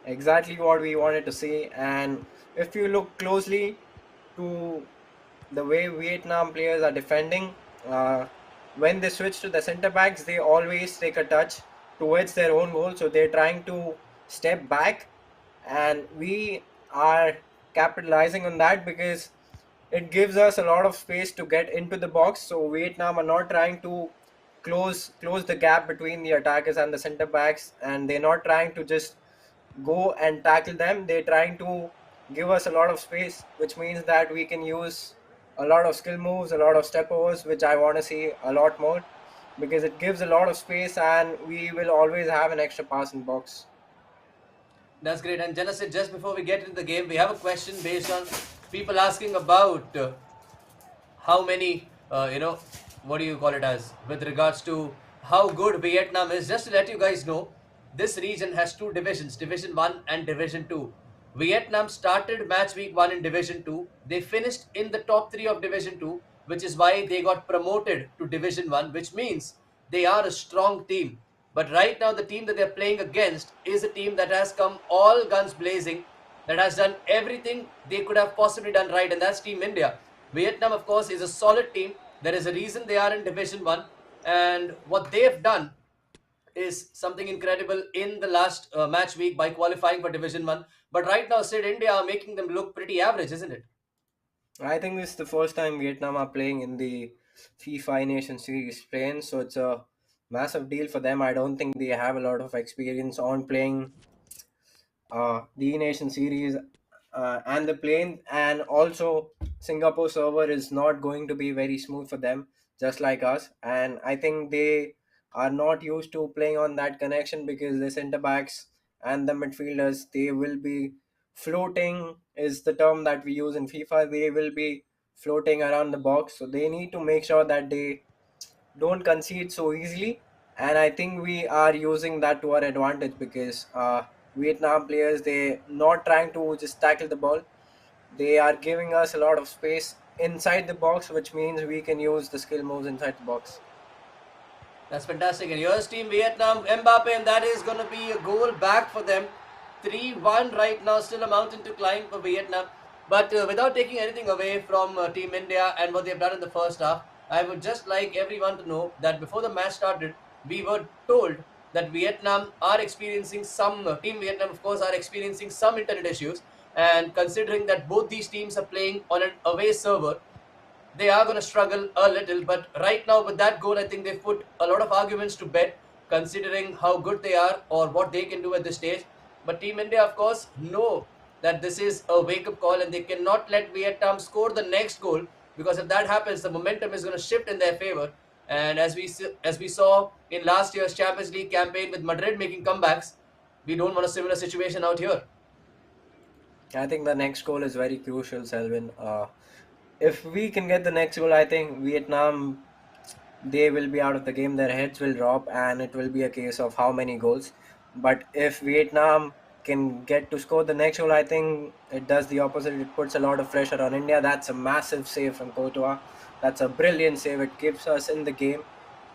Exactly what we wanted to see. And if you look closely to the way Vietnam players are defending, when they switch to the centre backs, they always take a touch towards their own goal. So they're trying to step back, and we are capitalizing on that because it gives us a lot of space to get into the box. So Vietnam are not trying to close the gap between the attackers and the centre backs, and they're not trying to just go and tackle them. They're trying to give us a lot of space, which means that we can use a lot of skill moves, a lot of step overs, which I want to see a lot more because it gives a lot of space, and we will always have an extra pass in box. That's great. And Jenna said, just before we get into the game, we have a question based on people asking about how many, what do you call it as, with regards to how good Vietnam is. Just to let you guys know, this region has 2 divisions, Division 1 and Division 2. Vietnam started match week 1 in Division 2. They finished in the top 3 of Division 2, which is why they got promoted to Division 1, which means they are a strong team. But right now, the team that they're playing against is a team that has come all guns blazing, that has done everything they could have possibly done right, and that's Team India. Vietnam, of course, is a solid team. There is a reason they are in Division 1, and what they've done is something incredible in the last match week by qualifying for Division 1. But right now, Sid, India are making them look pretty average, isn't it? I think this is the first time Vietnam are playing in the FIFA Nation Series playing, so it's a massive deal for them. I don't think they have a lot of experience on playing the Nation Series and the plane, and also Singapore server is not going to be very smooth for them, just like us. And I think they are not used to playing on that connection because the centre backs and the midfielders, they will be floating, is the term that we use in FIFA. They will be floating around the box, so they need to make sure that they don't concede so easily. And I think we are using that to our advantage because Vietnam players, they not trying to just tackle the ball. They are giving us a lot of space inside the box, which means we can use the skill moves inside the box. That's fantastic. And here's Team Vietnam, Mbappe, and that is going to be a goal back for them. 3-1 right now, still a mountain to climb for Vietnam. But without taking anything away from Team India and what they've done in the first half, I would just like everyone to know that before the match started, we were told that Vietnam are experiencing some, Team Vietnam of course are experiencing some internet issues, and considering that both these teams are playing on an away server, they are going to struggle a little. But right now with that goal, I think they've put a lot of arguments to bed. considering how good they are or what they can do at this stage. But Team India, of course, know that this is a wake-up call and they cannot let Vietnam score the next goal, because if that happens, the momentum is going to shift in their favor. And as we saw in last year's Champions League campaign with Madrid making comebacks, we don't want a similar situation out here. I think the next goal is very crucial, Selvin. If we can get the next goal, I think Vietnam, they will be out of the game. Their heads will drop, and it will be a case of how many goals. But if Vietnam can get to score the next goal, I think it does the opposite. It puts a lot of pressure on India. That's a massive save from Courtois. That's a brilliant save. It keeps us in the game,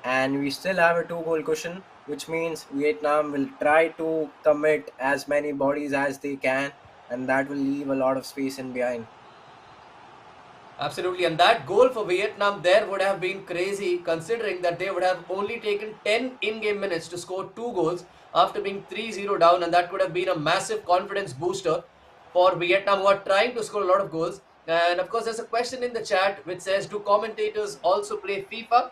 and we still have a two-goal cushion, which means Vietnam will try to commit as many bodies as they can, and that will leave a lot of space in behind. Absolutely, and that goal for Vietnam there would have been crazy, considering that they would have only taken 10 in-game minutes to score two goals after being 3-0 down, and that could have been a massive confidence booster for Vietnam, who are trying to score a lot of goals. And of course, there's a question in the chat which says, do commentators also play FIFA?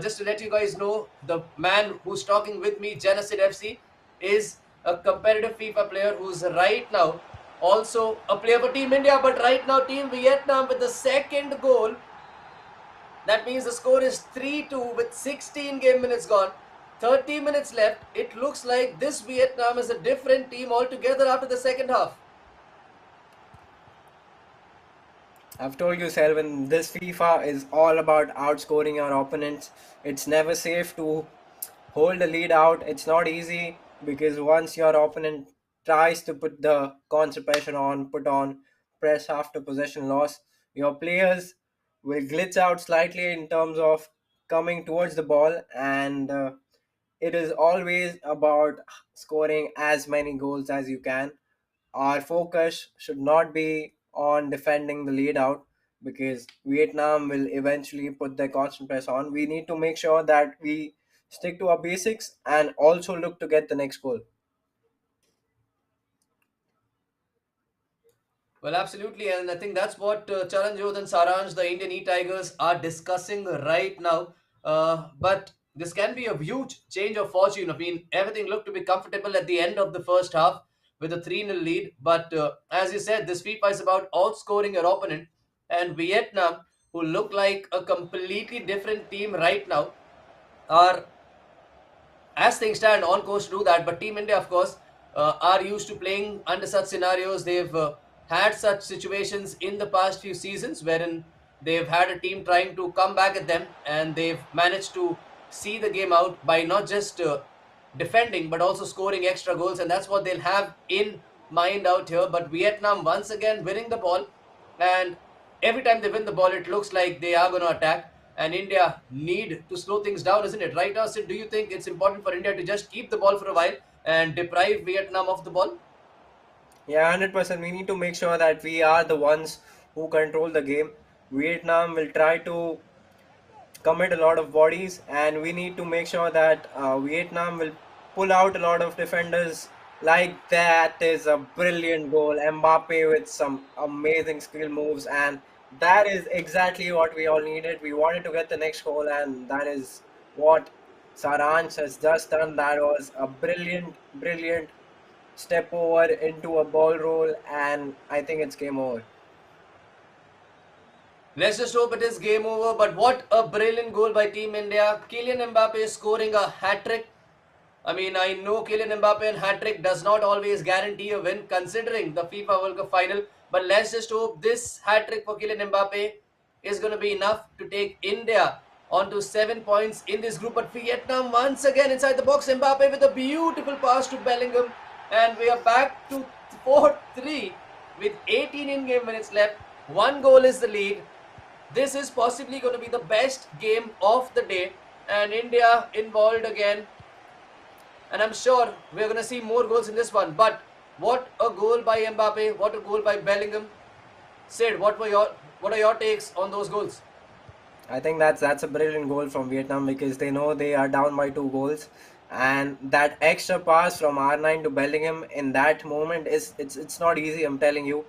Just to let you guys know, the man who's talking with me, Genesis FC, is a competitive FIFA player who's right now also a player for Team India, but right now Team Vietnam with the second goal. That means the score is 3-2 with 16 game minutes gone. 30 minutes left. It looks like this Vietnam is a different team altogether after the second half. I've told you, Selvin, this FIFA is all about outscoring your opponents. It's never safe to hold the lead out. It's not easy because once your opponent tries to put the concentration on, put on press after possession loss, your players will glitch out slightly in terms of coming towards the ball, and it is always about scoring as many goals as you can. Our focus should not be on defending the lead out because Vietnam will eventually put their constant press on. We need to make sure that we stick to our basics and also look to get the next goal. Well, absolutely, and I think that's what Charanjot and Saransh, the Indian E-Tigers, are discussing right now. But this can be a huge change of fortune. I mean, everything looked to be comfortable at the end of the first half with a 3-0 lead. But as you said, this FIFA is about outscoring your opponent. And Vietnam, who look like a completely different team right now, are, as things stand, on course to do that. But Team India, of course, are used to playing under such scenarios. They've had such situations in the past few seasons wherein they've had a team trying to come back at them, and they've managed to see the game out by not just defending but also scoring extra goals, and that's what they'll have in mind out here. But Vietnam once again winning the ball, and every time they win the ball, it looks like they are going to attack. And India need to slow things down, isn't it? Right now, Sid, do you think it's important for India to just keep the ball for a while and deprive Vietnam of the ball? Yeah, 100%. We need to make sure that we are the ones who control the game. Vietnam will try to commit a lot of bodies, and we need to make sure that Vietnam will pull out a lot of defenders. Like that is a brilliant goal. Mbappe with some amazing skill moves, and that is exactly what we all needed. We wanted to get the next goal, and that is what Saranch has just done. That was a brilliant, brilliant step over into a ball roll, and I think it's game over. Let's just hope it is game over. But what a brilliant goal by Team India. Kylian Mbappe scoring a hat trick. I mean, I know Kylian Mbappe and hat-trick does not always guarantee a win considering the FIFA World Cup final. But let's just hope this hat-trick for Kylian Mbappe is going to be enough to take India onto 7 points in this group. But Vietnam once again inside the box. Mbappe with a beautiful pass to Bellingham. And we are back to 4-3 with 18 in-game minutes left. One goal is the lead. This is possibly going to be the best game of the day. And India involved again, and I'm sure we're going to see more goals in this one. But what a goal by Mbappe! What a goal by Bellingham! Sid, what are your takes on those goals? I think that's a brilliant goal from Vietnam because they know they are down by two goals, and that extra pass from R9 to Bellingham in that moment is it's not easy. I'm telling you,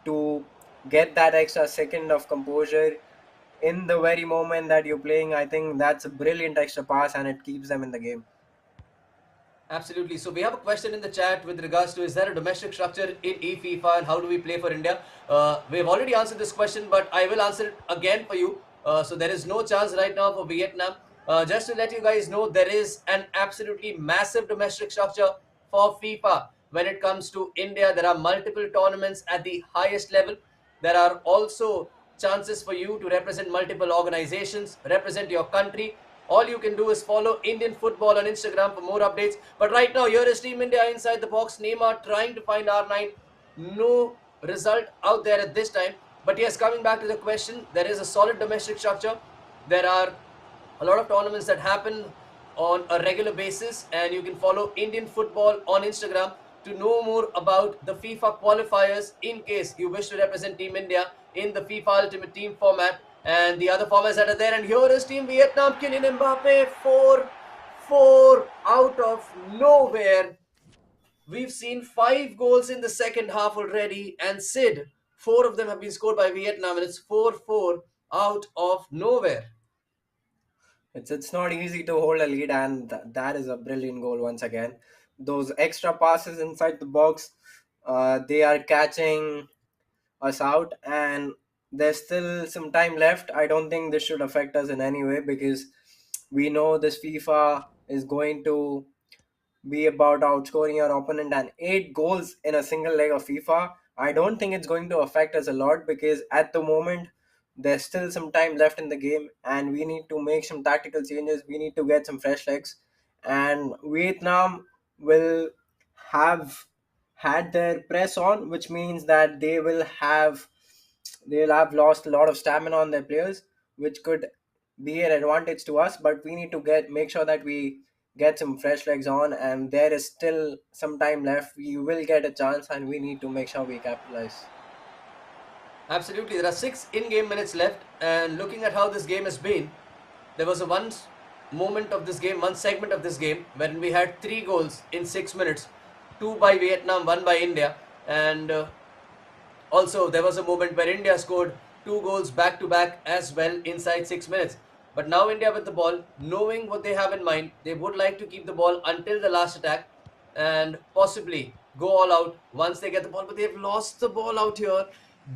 to get that extra second of composure in the very moment that you're playing. I think that's a brilliant extra pass, and it keeps them in the game. Absolutely. So we have a question in the chat with regards to, is there a domestic structure in eFIFA and how do we play for India? We've already answered this question, but I will answer it again for you. So there is no chance right now for Vietnam. Just to let you guys know, there is an absolutely massive domestic structure for FIFA. When it comes to India, there are multiple tournaments at the highest level. There are also chances for you to represent multiple organizations, represent your country. All you can do is follow Indian football on Instagram for more updates. But right now, here is Team India inside the box. Neymar trying to find R9. No result out there at this time. But yes, coming back to the question, there is a solid domestic structure. There are a lot of tournaments that happen on a regular basis, and you can follow Indian football on Instagram to know more about the FIFA qualifiers in case you wish to represent Team India in the FIFA Ultimate Team format and the other formats that are there. And here is Team Vietnam, Kylian Mbappe, 4-4 out of nowhere. We've seen 5 goals in the second half already, and Sid, 4 of them have been scored by Vietnam, and it's 4-4 out of nowhere. It's not easy to hold a lead, and that is a brilliant goal once again. Those extra passes inside the box, they are catching us out, and there's still some time left. I don't think this should affect us in any way because we know this FIFA is going to be about outscoring your opponent, and 8 goals in a single leg of FIFA. I don't think it's going to affect us a lot because at the moment there's still some time left in the game and we need to make some tactical changes. We need to get some fresh legs, and Vietnam will have had their press on, which means that they'll have lost a lot of stamina on their players, which could be an advantage to us. But we need to get make sure that we get some fresh legs on, and there is still some time left. We will get a chance, and we need to make sure we capitalize. Absolutely, there are 6 in-game minutes left, and looking at how this game has been, there was a moment of this game, one segment of this game, wherein we had 3 goals in 6 minutes, two by Vietnam, one by India, and also there was a moment where India scored 2 goals back to back as well inside 6 minutes. But now India with the ball, knowing what they have in mind, they would like to keep the ball until the last attack and possibly go all out once they get the ball. But they've lost the ball out here.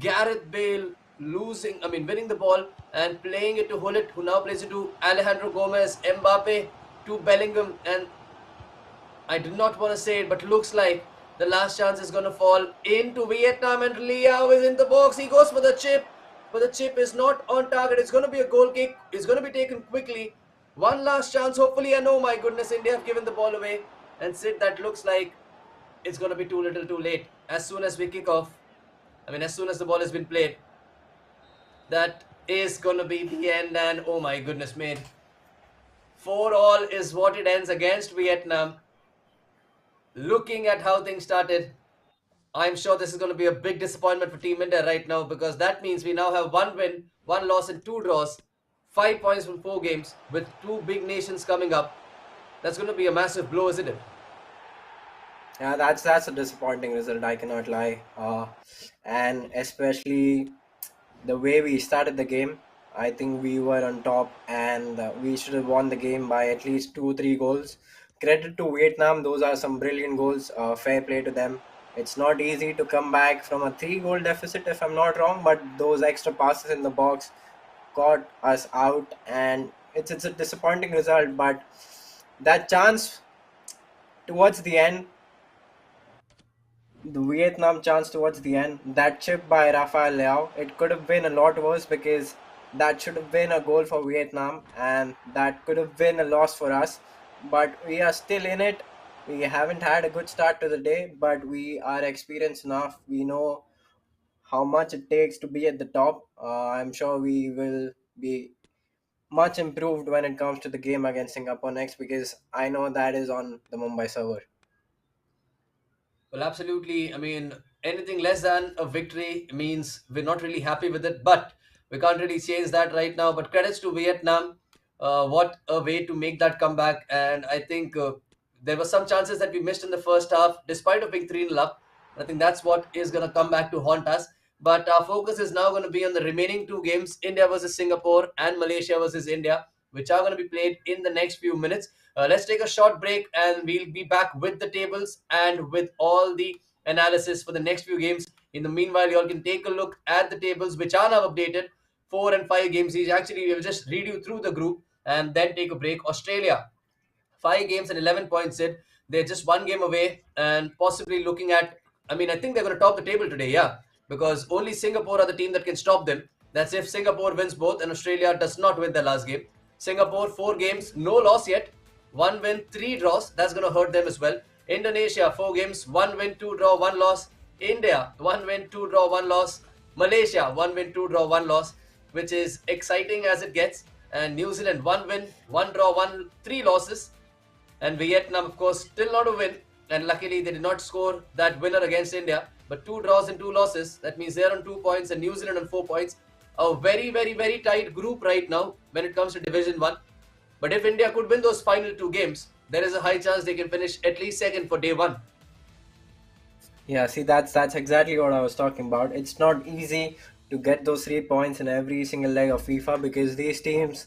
Gareth Bale winning the ball and playing it to Hullet, who now plays it to Alejandro Gomez, Mbappe to Bellingham, and I did not want to say it, but looks like the last chance is going to fall into Vietnam, and Liao is in the box. He goes for the chip, but the chip is not on target. It's going to be a goal kick. It's going to be taken quickly. One last chance, hopefully, and oh my goodness, India have given the ball away. And Sid, that looks like it's going to be too little too late. As soon as we kick off, as soon as the ball has been played, that is going to be the end, and oh my goodness, mate. 4-all is what it ends against Vietnam. Looking at how things started, I'm sure this is going to be a big disappointment for Team India right now, because that means we now have 1 win, 1 loss, and 2 draws, 5 points from 4 games with two big nations coming up. That's going to be a massive blow, isn't it? Yeah, that's a disappointing result. I cannot lie, and especially the way we started the game. I think we were on top, and we should have won the game by at least 2 3 goals. Credit to Vietnam; those are some brilliant goals. Fair play to them. It's not easy to come back from a 3 goal deficit, if I'm not wrong, but those extra passes in the box got us out, and it's a disappointing result. But that chance towards the end, the Vietnam chance towards the end, that chip by Rafael Leao, it could have been a lot worse because that should have been a goal for Vietnam and that could have been a loss for us. But we are still in it. We haven't had a good start to the day, but we are experienced enough. We know how much it takes to be at the top. I'm sure we will be much improved when it comes to the game against Singapore next because I know that is on the Mumbai server. Well, absolutely. Anything less than a victory means we're not really happy with it, but we can't really change that right now. But credits to Vietnam. What a way to make that comeback. And I think there were some chances that we missed in the first half, despite of being 3-0 up. I think that's what is going to come back to haunt us. But our focus is now going to be on the remaining 2 games, India versus Singapore and Malaysia versus India. which are going to be played in the next few minutes. Let's take a short break and we'll be back with the tables and with all the analysis for the next few games. In the meanwhile, you all can take a look at the tables, which are now updated. 4 and 5 games each. Actually, we'll just read you through the group and then take a break. Australia, 5 games and 11 points in. They're just 1 game away and possibly looking at. I mean, I think they're going to top the table today, yeah, because only Singapore are the team that can stop them. That's if Singapore wins both and Australia does not win the last game. Singapore, 4 games, no loss yet. 1 win, 3 draws. That's going to hurt them as well. Indonesia, 4 games, 1 win, 2 draw, 1 loss. India, 1 win, 2 draw, 1 loss. Malaysia, 1 win, 2 draw, 1 loss, which is exciting as it gets. And New Zealand, 1 win, 1 draw, 3 losses. And Vietnam, of course, still not a win. And luckily, they did not score that winner against India. But 2 draws and 2 losses. That means they're on 2 points and New Zealand on 4 points. A very, very, very tight group right now when it comes to Division 1. But if India could win those final 2 games, there is a high chance they can finish at least second for day 1. Yeah, see, that's exactly what I was talking about. It's not easy to get those 3 points in every single leg of FIFA because these teams,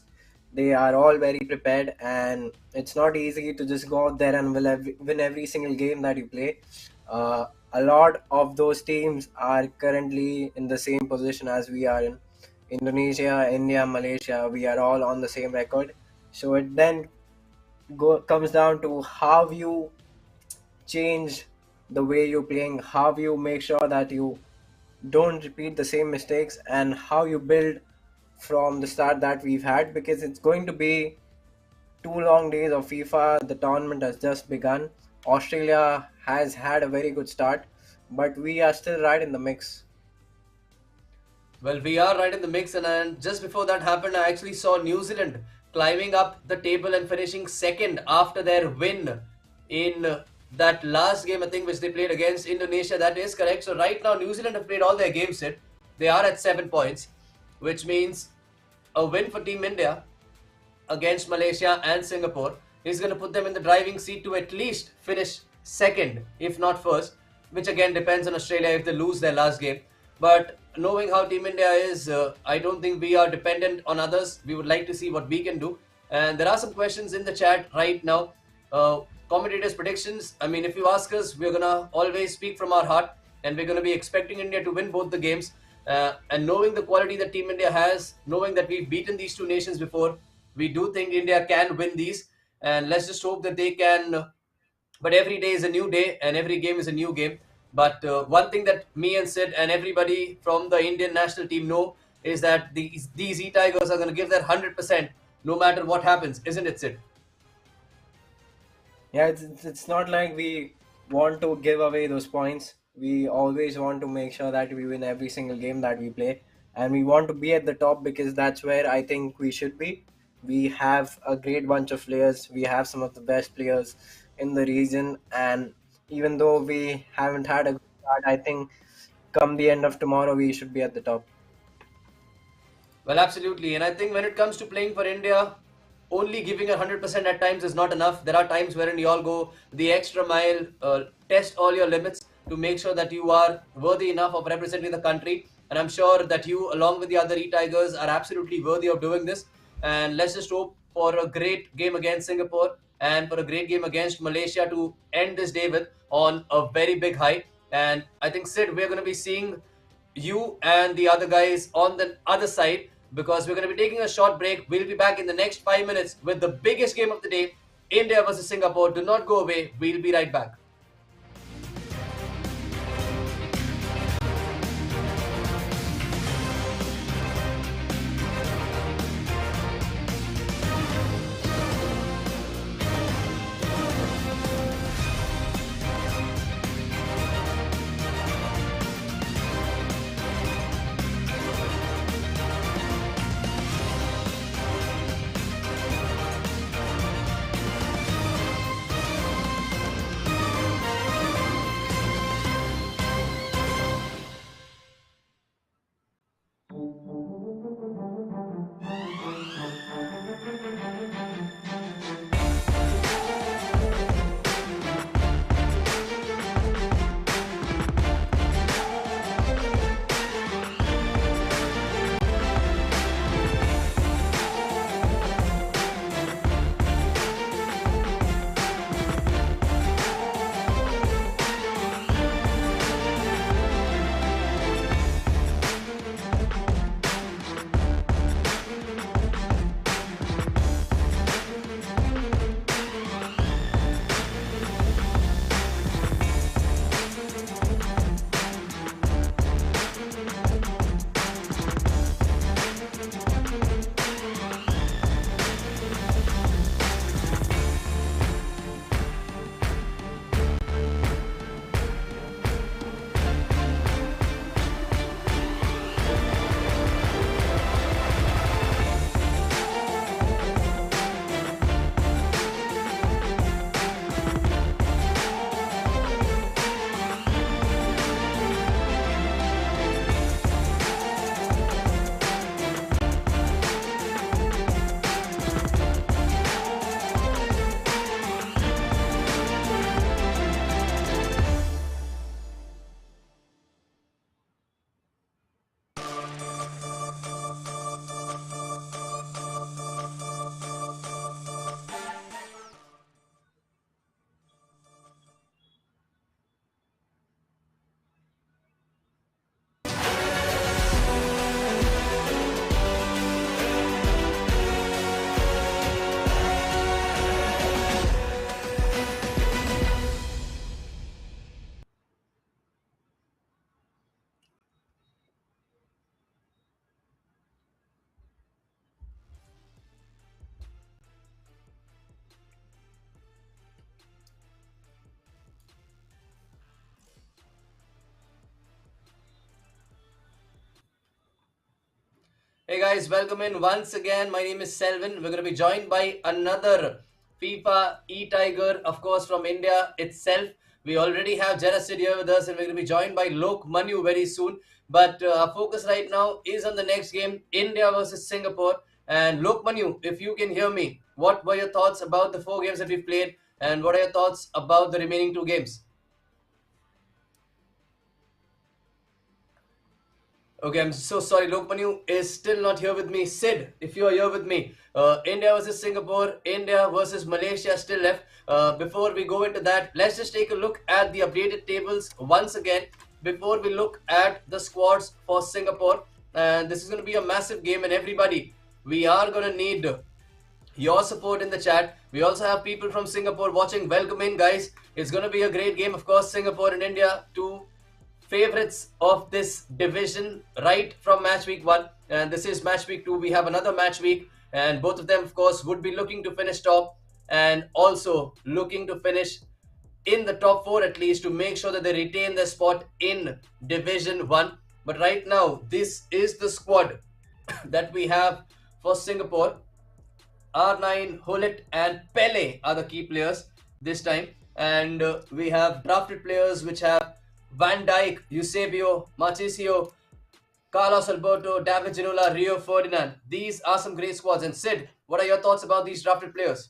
they are all very prepared, and it's not easy to just go out there and win every single game that you play. A lot of those teams are currently in the same position as we are in. Indonesia, India, Malaysia, we are all on the same record. So it then comes down to how you change the way you're playing, how you make sure that you don't repeat the same mistakes, and how you build from the start that we've had, because it's going to be 2 long days of FIFA. The tournament has just begun. Australia has had a very good start, but we are still right in the mix. Well, we are right in the mix, and just before that happened, I actually saw New Zealand climbing up the table and finishing second after their win in that last game, I think, which they played against Indonesia. That is correct. So right now, New Zealand have played all their games. They are at 7 points, which means a win for Team India against Malaysia and Singapore is going to put them in the driving seat to at least finish second, if not first, which again depends on Australia if they lose their last game. But knowing how Team India is, I don't think we are dependent on others. We would like to see what we can do. And there are some questions in the chat right now. Commentators' predictions. I mean, if you ask us, we're going to always speak from our heart, and we're going to be expecting India to win both the games. And knowing the quality that Team India has, knowing that we've beaten these 2 nations before, we do think India can win these. And let's just hope that they can. But every day is a new day, and every game is a new game. But one thing that me and Sid and everybody from the Indian national team know is that these E-Tigers are going to give their 100% no matter what happens, isn't it, Sid? Yeah, it's not like we want to give away those points. We always want to make sure that we win every single game that we play, and we want to be at the top because that's where I think we should be. We have a great bunch of players. We have some of the best players in the region, and even though we haven't had a good start, I think come the end of tomorrow we should be at the top. Well, absolutely. And I think when it comes to playing for India, only giving 100% at times is not enough. There are times wherein you all go the extra mile, test all your limits to make sure that you are worthy enough of representing the country. And I'm sure that you, along with the other E-Tigers, are absolutely worthy of doing this. And let's just hope for a great game against Singapore and for a great game against Malaysia to end this day with on a very big high. And I think, Sid, we're going to be seeing you and the other guys on the other side because we're going to be taking a short break. We'll be back in the next 5 minutes with the biggest game of the day, India versus Singapore. Do not go away. We'll be right back. Hey guys, welcome in once again. My name is Selvin. We're going to be joined by another FIFA e-Tiger, of course, from India itself. We already have Jerasid here with us, and we're going to be joined by Lok Manu very soon. But our focus right now is on the next game, India versus Singapore. And Lok Manu, if you can hear me, what were your thoughts about the 4 games that we've played, and what are your thoughts about the remaining 2 games? Okay, I'm so sorry. Lokmanu is still not here with me. Sid, if you are here with me, India versus Singapore, India versus Malaysia still left. Before we go into that, let's just take a look at the updated tables once again before we look at the squads for Singapore. And this is going to be a massive game, and everybody, we are going to need your support in the chat. We also have people from Singapore watching. Welcome in, guys. It's going to be a great game. Of course, Singapore and India, two favorites of this division right from match week 1, and this is match week 2. We have another match week, and both of them, of course, would be looking to finish top and also looking to finish in the top 4 at least to make sure that they retain their spot in division 1. But right now, this is the squad that we have for Singapore. R9, Hullet, and Pele are the key players this time. And we have drafted players which have Van Dijk, Eusebio, Marchisio, Carlos Alberto, David Ginola, Rio Ferdinand. These are some great squads. And Sid, what are your thoughts about these drafted players?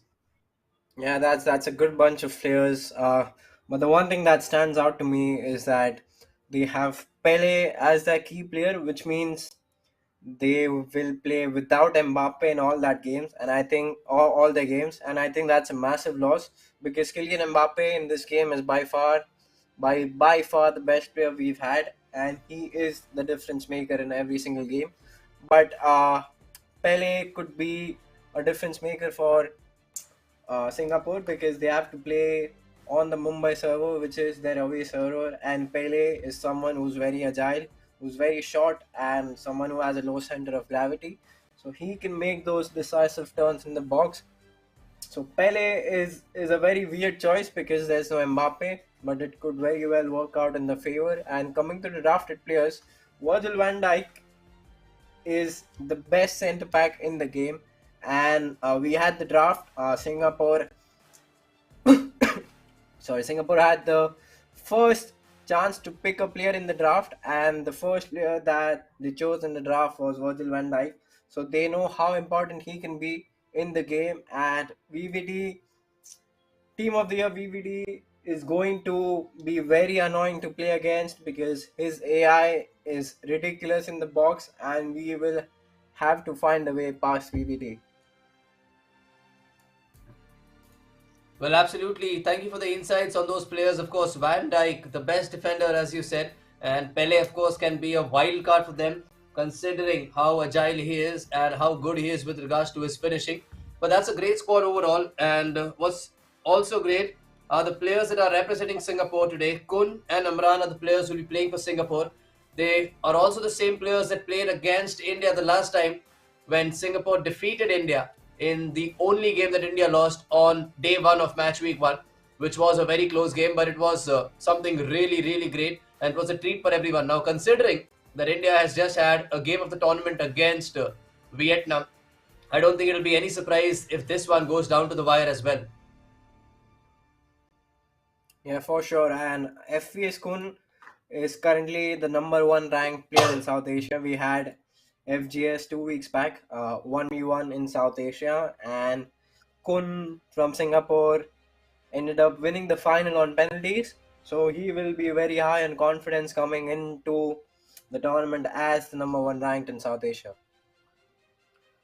Yeah, that's a good bunch of players. But the one thing that stands out to me is that they have Pele as their key player, which means they will play without Mbappe in all that games, and I think all the games, and I think that's a massive loss because Kylian Mbappe in this game is by far the best player we've had, and he is the difference maker in every single game. But Pele could be a difference maker for Singapore because they have to play on the Mumbai server, which is their away server, and Pele is someone who's very agile, who's very short, and someone who has a low center of gravity. So he can make those decisive turns in the box. So Pele is a very weird choice because there's no Mbappe, but it could very well work out in the favor. And coming to the drafted players, Virgil van Dijk is the best centre back in the game, and we had the draft. Singapore had the first chance to pick a player in the draft, and the first player that they chose in the draft was Virgil van Dijk. So they know how important he can be in the game, and VVD team of the year VVD is going to be very annoying to play against because his AI is ridiculous in the box, and we will have to find a way past VVD. Well, absolutely. Thank you for the insights on those players. Of course, Van Dijk, the best defender, as you said, and Pele, of course, can be a wild card for them, considering how agile he is and how good he is with regards to his finishing. But that's a great squad overall. And what's also great are the players that are representing Singapore today. Kun and Imran are the players who will be playing for Singapore. They are also the same players that played against India the last time when Singapore defeated India in the only game that India lost on day 1 of match week 1, which was a very close game, but it was something really, really great, and it was a treat for everyone. Now, considering that India has just had a game of the tournament against Vietnam, I don't think it'll be any surprise if this one goes down to the wire as well. Yeah, for sure. And FVS Kun is currently the number 1 ranked player in South Asia. We had FGS 2 weeks back, 1v1 in South Asia, and Kun from Singapore ended up winning the final on penalties. So he will be very high on confidence coming into the tournament as the number 1 ranked in South Asia.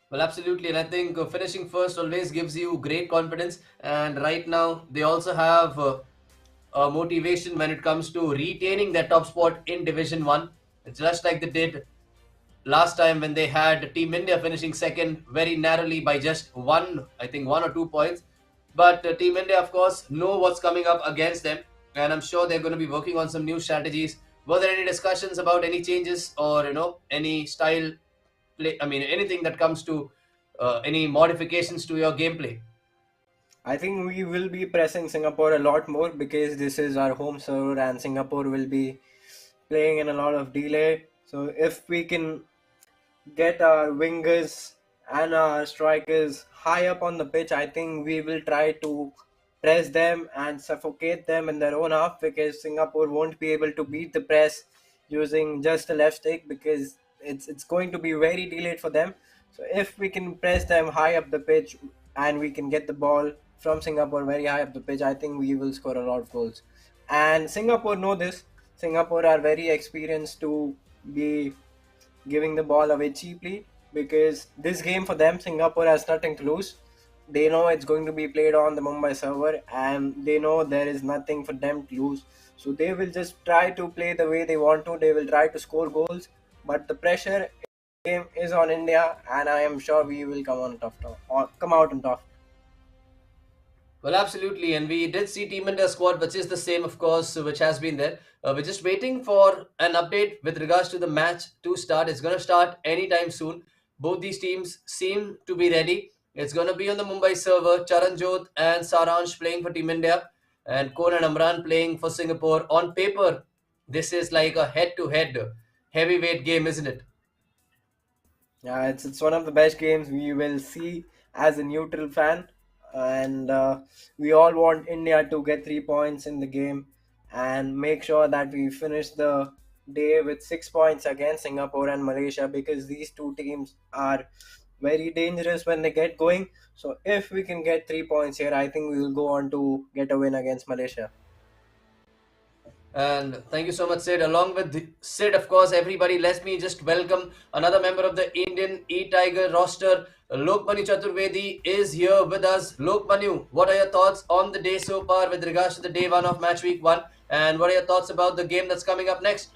Well, absolutely, and I think finishing first always gives you great confidence. And right now, they also have motivation when it comes to retaining their top spot in Division 1. It's just like they did last time when they had Team India finishing second very narrowly by just I think 1 or 2 points. But Team India, of course, know what's coming up against them, and I'm sure they're going to be working on some new strategies. Were there any discussions about any changes or any style play? I mean, anything that comes to any modifications to your gameplay? I think we will be pressing Singapore a lot more because this is our home server and Singapore will be playing in a lot of delay. So if we can get our wingers and our strikers high up on the pitch, I think we will try to press them and suffocate them in their own half, because Singapore won't be able to beat the press using just a left stick, because it's going to be very delayed for them. So if we can press them high up the pitch and we can get the ball from Singapore very high up the pitch, I think we will score a lot of goals. And Singapore know this. Singapore are very experienced to be giving the ball away cheaply, because this game for them, Singapore has nothing to lose. They know it's going to be played on the Mumbai server and they know there is nothing for them to lose. So they will just try to play the way they want to. They will try to score goals, but the pressure game is on India, and I am sure we will come on top, or come out on top. Well, absolutely, and we did see Team India squad, which is the same, of course, which has been there. We're just waiting for an update with regards to the match to start. It's going to start anytime soon. Both these teams seem to be ready. It's going to be on the Mumbai server. Charanjot and Saransh playing for Team India, and Kon and Amran playing for Singapore. On paper, this is like a head-to-head heavyweight game, isn't it? Yeah, it's one of the best games we will see as a neutral fan, and we all want India to get 3 points in the game and make sure that we finish the day with 6 points against Singapore and Malaysia, because these two teams are very dangerous when they get going. So if we can get 3 points here, I think we will go on to get a win against Malaysia. And thank you so much, Sid. Along with Sid, of course, everybody, let me just welcome another member of the Indian E-Tiger roster. Lokmanu Chaturvedi is here with us. Lokmanu, what are your thoughts on the day so far with regards to the day one of match week one? And what are your thoughts about the game that's coming up next?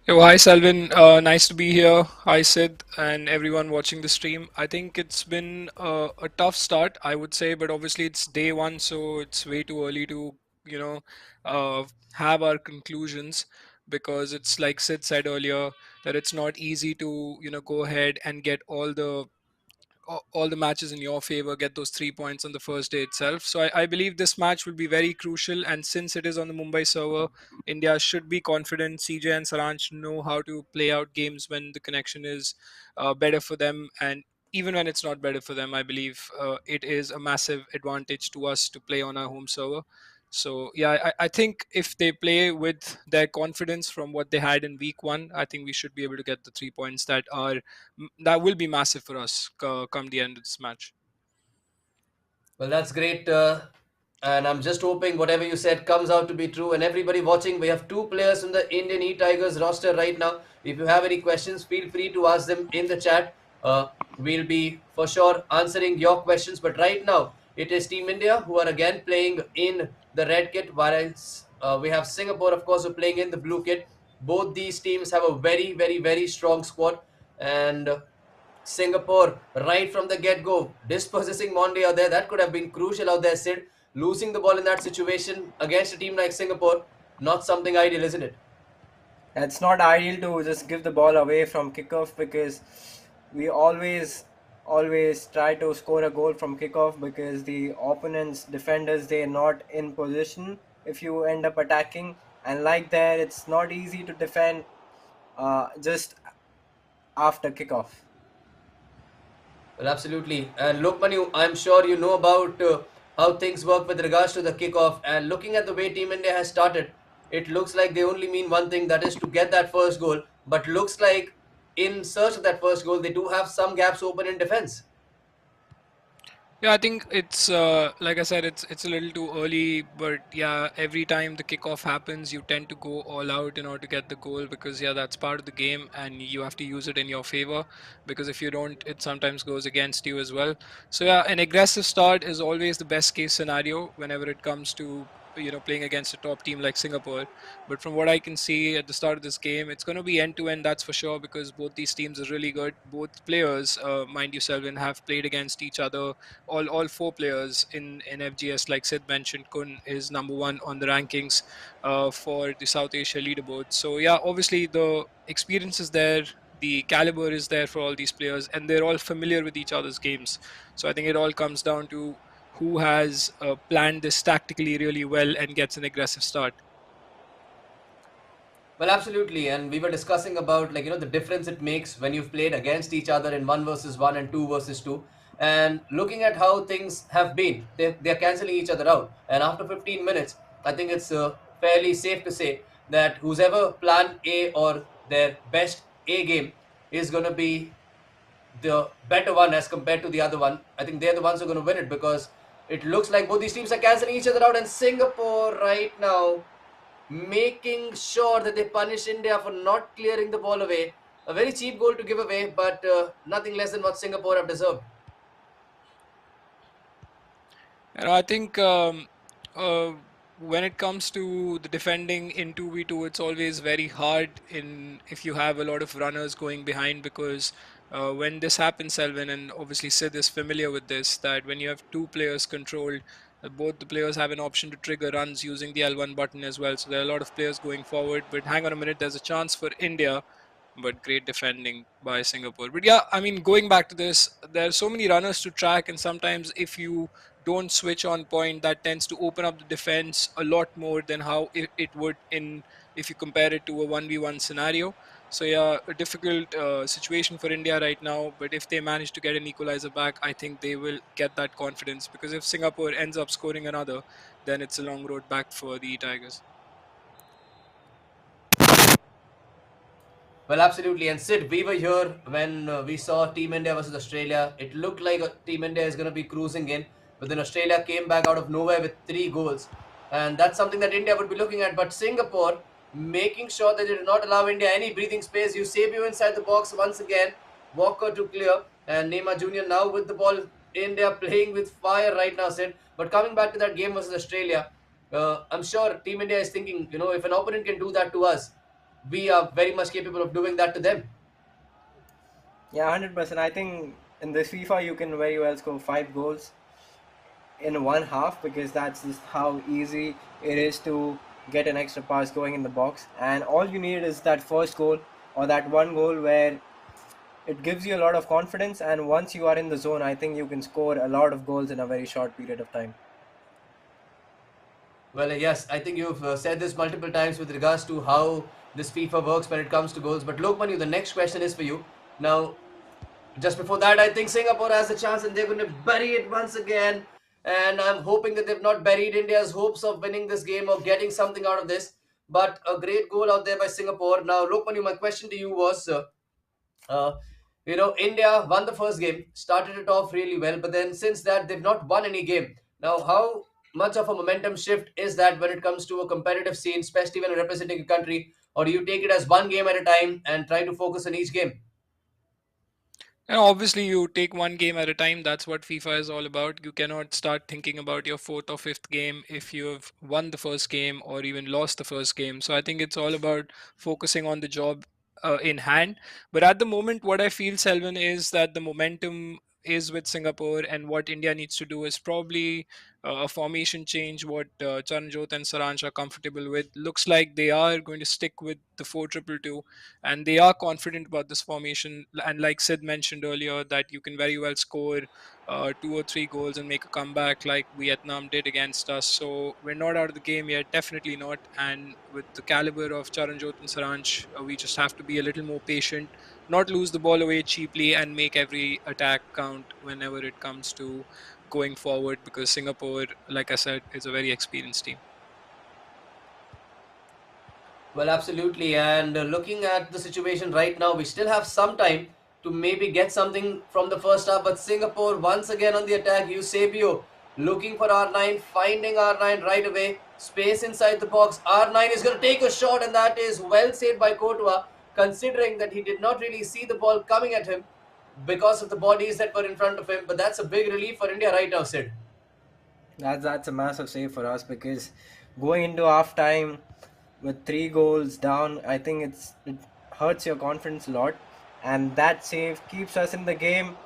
Yo, hi Selvin. Nice to be here. Hi Sid and everyone watching the stream. I think it's been a tough start, I would say, but obviously it's day one, so it's way too early to, you know, uh, have our conclusions, because it's like Sid said earlier that it's not easy to, go ahead and get all the matches in your favor, get those 3 points on the first day itself. So I believe this match will be very crucial. And since it is on the Mumbai server, India should be confident. CJ and Saranch know how to play out games when the connection is better for them. And even when it's not better for them, I believe it is a massive advantage to us to play on our home server. So yeah, I think if they play with their confidence from what they had in week one, I think we should be able to get the 3 points that will be massive for us come the end of this match. Well, that's great. And I'm just hoping whatever you said comes out to be true. And everybody watching, we have two players from the Indian E-Tigers roster right now. If you have any questions, feel free to ask them in the chat. We'll be for sure answering your questions. But right now, it is Team India who are again playing in the red kit, whereas we have Singapore, of course, who are playing in the blue kit. Both these teams have a very, very, very strong squad. And Singapore, right from the get go, dispossessing Monday out there. That could have been crucial out there, Sid. Losing the ball in that situation against a team like Singapore, not something ideal, isn't it? It's not ideal to just give the ball away from kickoff, because we always try to score a goal from kickoff, because the opponent's defenders, they're not in position if you end up attacking, and like that it's not easy to defend just after kickoff. Well, absolutely. And Lokman, I'm sure you know about how things work with regards to the kickoff. And looking at the way Team India has started, it looks like they only mean one thing, that is to get that first goal. But looks like in search of that first goal, they do have some gaps open in defense. Yeah, I think it's like I said, it's a little too early, but yeah, every time the kickoff happens, you tend to go all out in order to get the goal, because yeah, that's part of the game, and you have to use it in your favor, because if you don't, it sometimes goes against you as well. So yeah, an aggressive start is always the best case scenario whenever it comes to playing against a top team like Singapore. But from what I can see at the start of this game, it's going to be end to end, that's for sure, because both these teams are really good. Both players, mind you, Selvin, have played against each other. All four players in FGS, like Sid mentioned, Kun is number one on the rankings for the South Asia leaderboard. So yeah, obviously the experience is there, the caliber is there for all these players, and they're all familiar with each other's games. So I think it all comes down to who has planned this tactically really well and gets an aggressive start. Well, absolutely, and we were discussing about the difference it makes when you've played against each other in 1 versus 1 and 2 versus 2, and looking at how things have been, they're canceling each other out. And after 15 minutes, I think it's fairly safe to say that who's ever plan A or their best A game is going to be the better one as compared to the other one. I think they're the ones who are going to win it because it looks like both these teams are canceling each other out, and Singapore right now making sure that they punish India for not clearing the ball away. A very cheap goal to give away, but nothing less than what Singapore have deserved. And I think uh, when it comes to the defending in 2v2, it's always very hard in if you have a lot of runners going behind, because when this happens, Selvin, and obviously Sid is familiar with this, that when you have two players controlled, both the players have an option to trigger runs using the L1 button as well. So there are a lot of players going forward. But hang on a minute, there's a chance for India, but great defending by Singapore. But yeah, I mean, going back to this, there are so many runners to track, and sometimes if you don't switch on point, that tends to open up the defense a lot more than how it would in if you compare it to a 1v1 scenario. So yeah, a difficult situation for India right now, but if they manage to get an equalizer back, I think they will get that confidence, because if Singapore ends up scoring another, then it's a long road back for the Tigers. Well, absolutely. And Sid, we were here when we saw Team India versus Australia. It looked like Team India is going to be cruising in, but then Australia came back out of nowhere with 3 goals. And that's something that India would be looking at. But Singapore making sure that they did not allow India any breathing space. Eusebio inside the box once again. Walker to clear. And Neymar Jr. now with the ball. India playing with fire right now, Sid. But coming back to that game versus Australia, I'm sure Team India is thinking, if an opponent can do that to us, we are very much capable of doing that to them. Yeah, 100%. I think in this FIFA you can very well score 5 goals in one half, because that's just how easy it is to get an extra pass going in the box. And all you need is that first goal, or that one goal where it gives you a lot of confidence. And once you are in the zone, I think you can score a lot of goals in a very short period of time. Well, yes, I think you've said this multiple times with regards to how this FIFA works when it comes to goals. But Lokman, the next question is for you. Now, just before that, I think Singapore has a chance and they're going to bury it once again. And I'm hoping that they've not buried India's hopes of winning this game or getting something out of this. But a great goal out there by Singapore. Now, Lokman, my question to you was Uh, India won the first game, started it off really well, but then since that, they've not won any game. Now, how much of a momentum shift is that when it comes to a competitive scene, especially when you're representing a country, or do you take it as one game at a time and try to focus on each game? And obviously, you take one game at a time. That's what FIFA is all about. You cannot start thinking about your fourth or fifth game if you have won the first game or even lost the first game. So I think it's all about focusing on the job in hand. But at the moment, what I feel, Selvin, is that the momentum is with Singapore, and what India needs to do is probably a formation change. What Charanjot and Saransh are comfortable with. Looks like they are going to stick with the 4-2-2, and they are confident about this formation. And like Sid mentioned earlier, that you can very well score 2 or 3 goals and make a comeback like Vietnam did against us. So we're not out of the game yet, definitely not. And with the caliber of Charanjot and Saransh, we just have to be a little more patient, not lose the ball away cheaply, and make every attack count whenever it comes to going forward, because Singapore, like I said, is a very experienced team. Well, absolutely. And looking at the situation right now, we still have some time to maybe get something from the first half. But Singapore once again on the attack. Eusebio looking for R9, finding R9 right away. Space inside the box. R9 is going to take a shot, and that is well saved by Courtois, considering that he did not really see the ball coming at him because of the bodies that were in front of him. But that's a big relief for India right now, Sid. That's a massive save for us, because going into half time with 3 goals down, I think it hurts your confidence a lot. And that save keeps us in the game.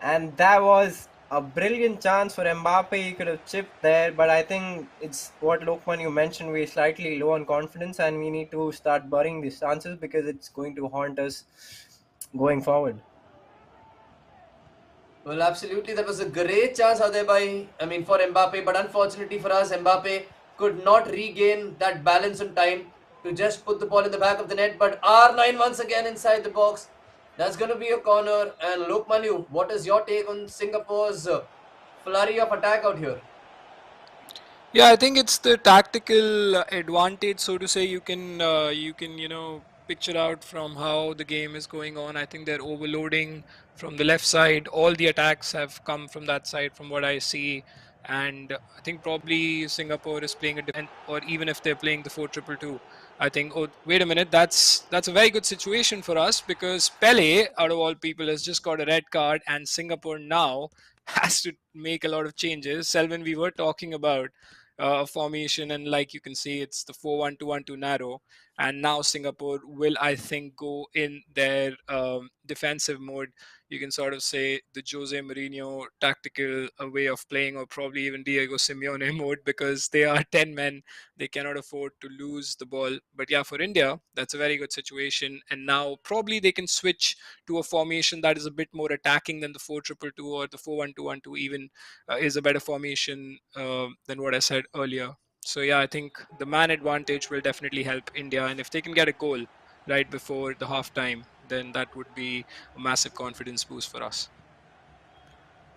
And that was a brilliant chance for Mbappe. He could have chipped there, but I think it's what Lokman you mentioned. We're slightly low on confidence, and we need to start burying these chances, because it's going to haunt us going forward. Well, absolutely. That was a great chance out there for Mbappe. But unfortunately for us, Mbappe could not regain that balance on time. to just put the ball in the back of the net, but R9 once again inside the box. That's going to be a corner. And look, Manu, what is your take on Singapore's flurry of attack out here? Yeah, I think it's the tactical advantage, so to say. Picture out from how the game is going on. I think they're overloading from the left side. All the attacks have come from that side, from what I see. And I think probably Singapore is playing or even if they're playing the 4-2-2, I think, oh, wait a minute, that's a very good situation for us because Pele, out of all people, has just got a red card, and Singapore now has to make a lot of changes. Selvin, we were talking about formation, and like you can see, it's the 4-1-2-1-2 narrow. And now Singapore will, I think, go in their defensive mode. You can sort of say the Jose Mourinho tactical way of playing, or probably even Diego Simeone mode, because they are 10 men. They cannot afford to lose the ball. But yeah, for India, that's a very good situation. And now probably they can switch to a formation that is a bit more attacking than the 4-2-2 or the 4-1-2-1-2 even is a better formation than what I said earlier. So yeah, I think the man advantage will definitely help India, and if they can get a goal right before the halftime, then that would be a massive confidence boost for us.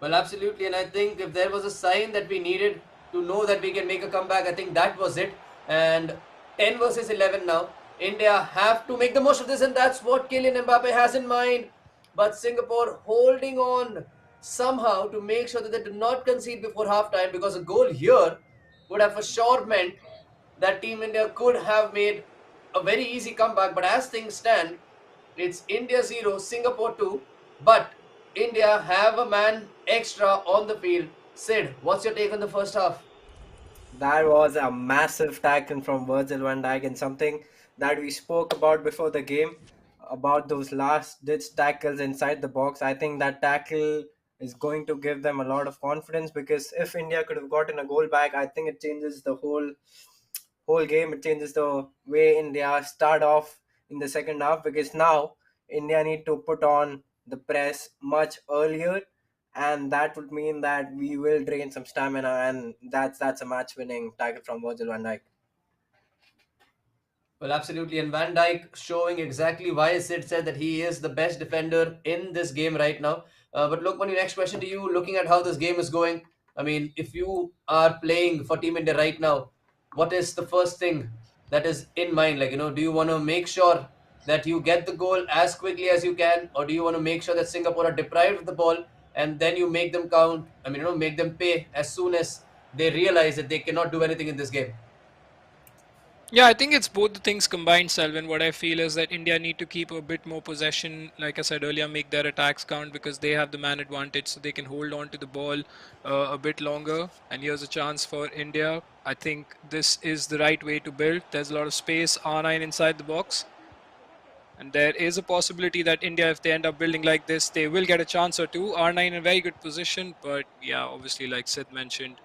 Well, absolutely. And I think if there was a sign that we needed to know that we can make a comeback, I think that was it. And 10 versus 11 now. India have to make the most of this, and that's what Kylian Mbappe has in mind. But Singapore holding on somehow to make sure that they do not concede before halftime, because a goal here would have for sure meant that Team India could have made a very easy comeback. But as things stand, it's India 0, Singapore 2. But India have a man extra on the field. Sid, what's your take on the first half? That was a massive tackle from Virgil van Dijk, and something that we spoke about before the game, about those last ditch tackles inside the box. I think that tackle is going to give them a lot of confidence, because if India could have gotten a goal back, I think it changes the whole game. It changes the way India start off in the second half, because now India need to put on the press much earlier, and that would mean that we will drain some stamina, and that's a match winning tackle from Virgil van Dijk. Well, absolutely. And Van Dijk showing exactly why Sid said that he is the best defender in this game right now. But look, my next question to you, looking at how this game is going, I mean, if you are playing for Team India right now, what is the first thing that is in mind? Like, do you want to make sure that you get the goal as quickly as you can, or do you want to make sure that Singapore are deprived of the ball and then you make them count? I mean, make them pay as soon as they realize that they cannot do anything in this game. Yeah, I think it's both the things combined, Selvin. What I feel is that India need to keep a bit more possession. Like I said earlier, make their attacks count because they have the man advantage, so they can hold on to the ball a bit longer. And here's a chance for India. I think this is the right way to build. There's a lot of space, R9 inside the box. And there is a possibility that India, if they end up building like this, they will get a chance or two. R9 in a very good position. But yeah, obviously, like Sid mentioned,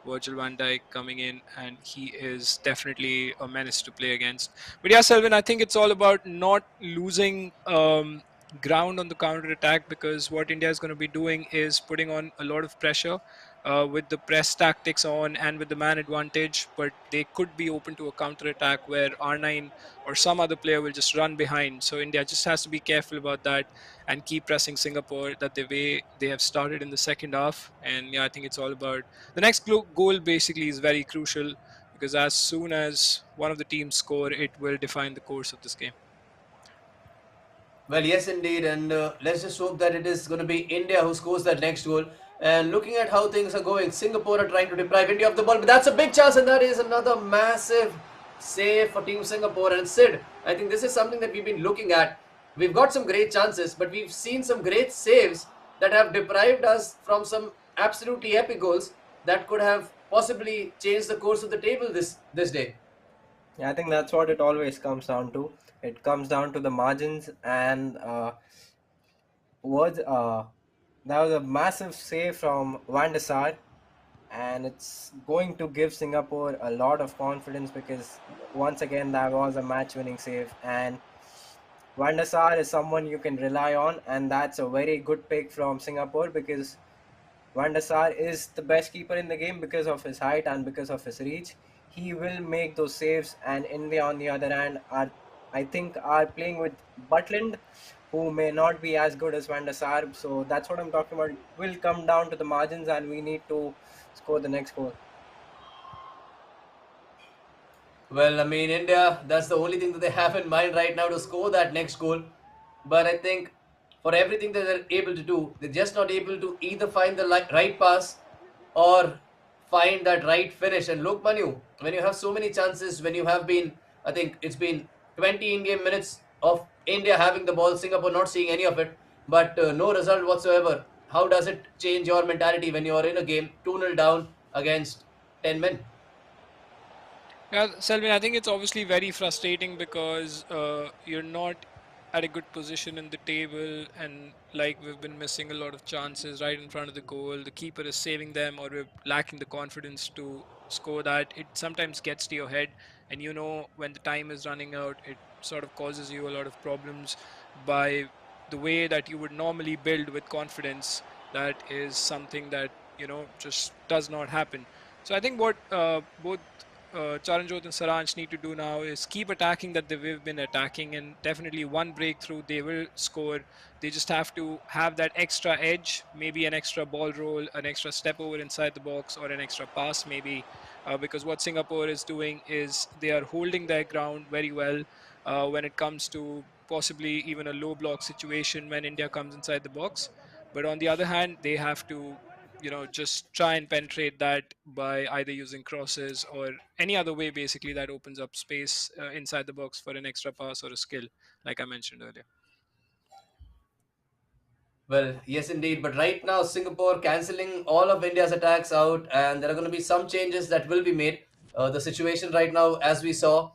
Virgil van Dijk coming in, and he is definitely a menace to play against. But yeah, Selvin, I think it's all about not losing ground on the counter attack, because what India is going to be doing is putting on a lot of pressure with the press tactics on and with the man advantage. But they could be open to a counter attack where R9 or some other player will just run behind. So India just has to be careful about that and keep pressing Singapore that the way they have started in the second half. And yeah, I think it's all about the next goal basically is very crucial, because as soon as one of the teams score, it will define the course of this game. Well, yes, indeed, and let's just hope that it is going to be India who scores that next goal. And looking at how things are going, Singapore are trying to deprive India of the ball, but that's a big chance, and that is another massive save for Team Singapore. And Sid, I think this is something that we've been looking at. We've got some great chances, but we've seen some great saves that have deprived us from some absolutely epic goals that could have possibly changed the course of the table this day. Yeah, I think that's what it always comes down to. It comes down to the margins, and was that was a massive save from Van der Sar, and it's going to give Singapore a lot of confidence, because once again that was a match-winning save, and Van der Sar is someone you can rely on, and that's a very good pick from Singapore, because Van der Sar is the best keeper in the game because of his height and because of his reach. he will make those saves. And India, on the other hand, I think are playing with Butland, who may not be as good as Van der Sar. So that's what I'm talking about. It will come down to the margins, and we need to score the next goal. Well, I mean, India, that's the only thing that they have in mind right now to score that next goal. But I think for everything that they're able to do, they're just not able to either find the right pass or find that right finish. And look, Manu, when you have so many chances, when you have been, I think it's been 20 in game minutes of India having the ball, Singapore not seeing any of it, but no result whatsoever. How does it change your mentality when you're in a game 2-0 down against 10 men? Yeah, Selvin, I think it's obviously very frustrating because you're not at a good position in the table, and like we've been missing a lot of chances right in front of the goal. The keeper is saving them, or we're lacking the confidence to score that. It sometimes gets to your head, and when the time is running out, it sort of causes you a lot of problems by the way that you would normally build with confidence. That is something that just does not happen. So I think what both Charanjot and Saransh need to do now is keep attacking that they've been attacking, and definitely one breakthrough they will score. They just have to have that extra edge, maybe an extra ball roll, an extra step over inside the box, or an extra pass maybe, because what Singapore is doing is they are holding their ground very well when it comes to possibly even a low block situation when India comes inside the box. But on the other hand, they have to just try and penetrate that by either using crosses or any other way basically that opens up space inside the box for an extra pass or a skill, like I mentioned earlier. Well, yes, indeed. But right now, Singapore cancelling all of India's attacks out, and there are going to be some changes that will be made. The situation right now, as we saw,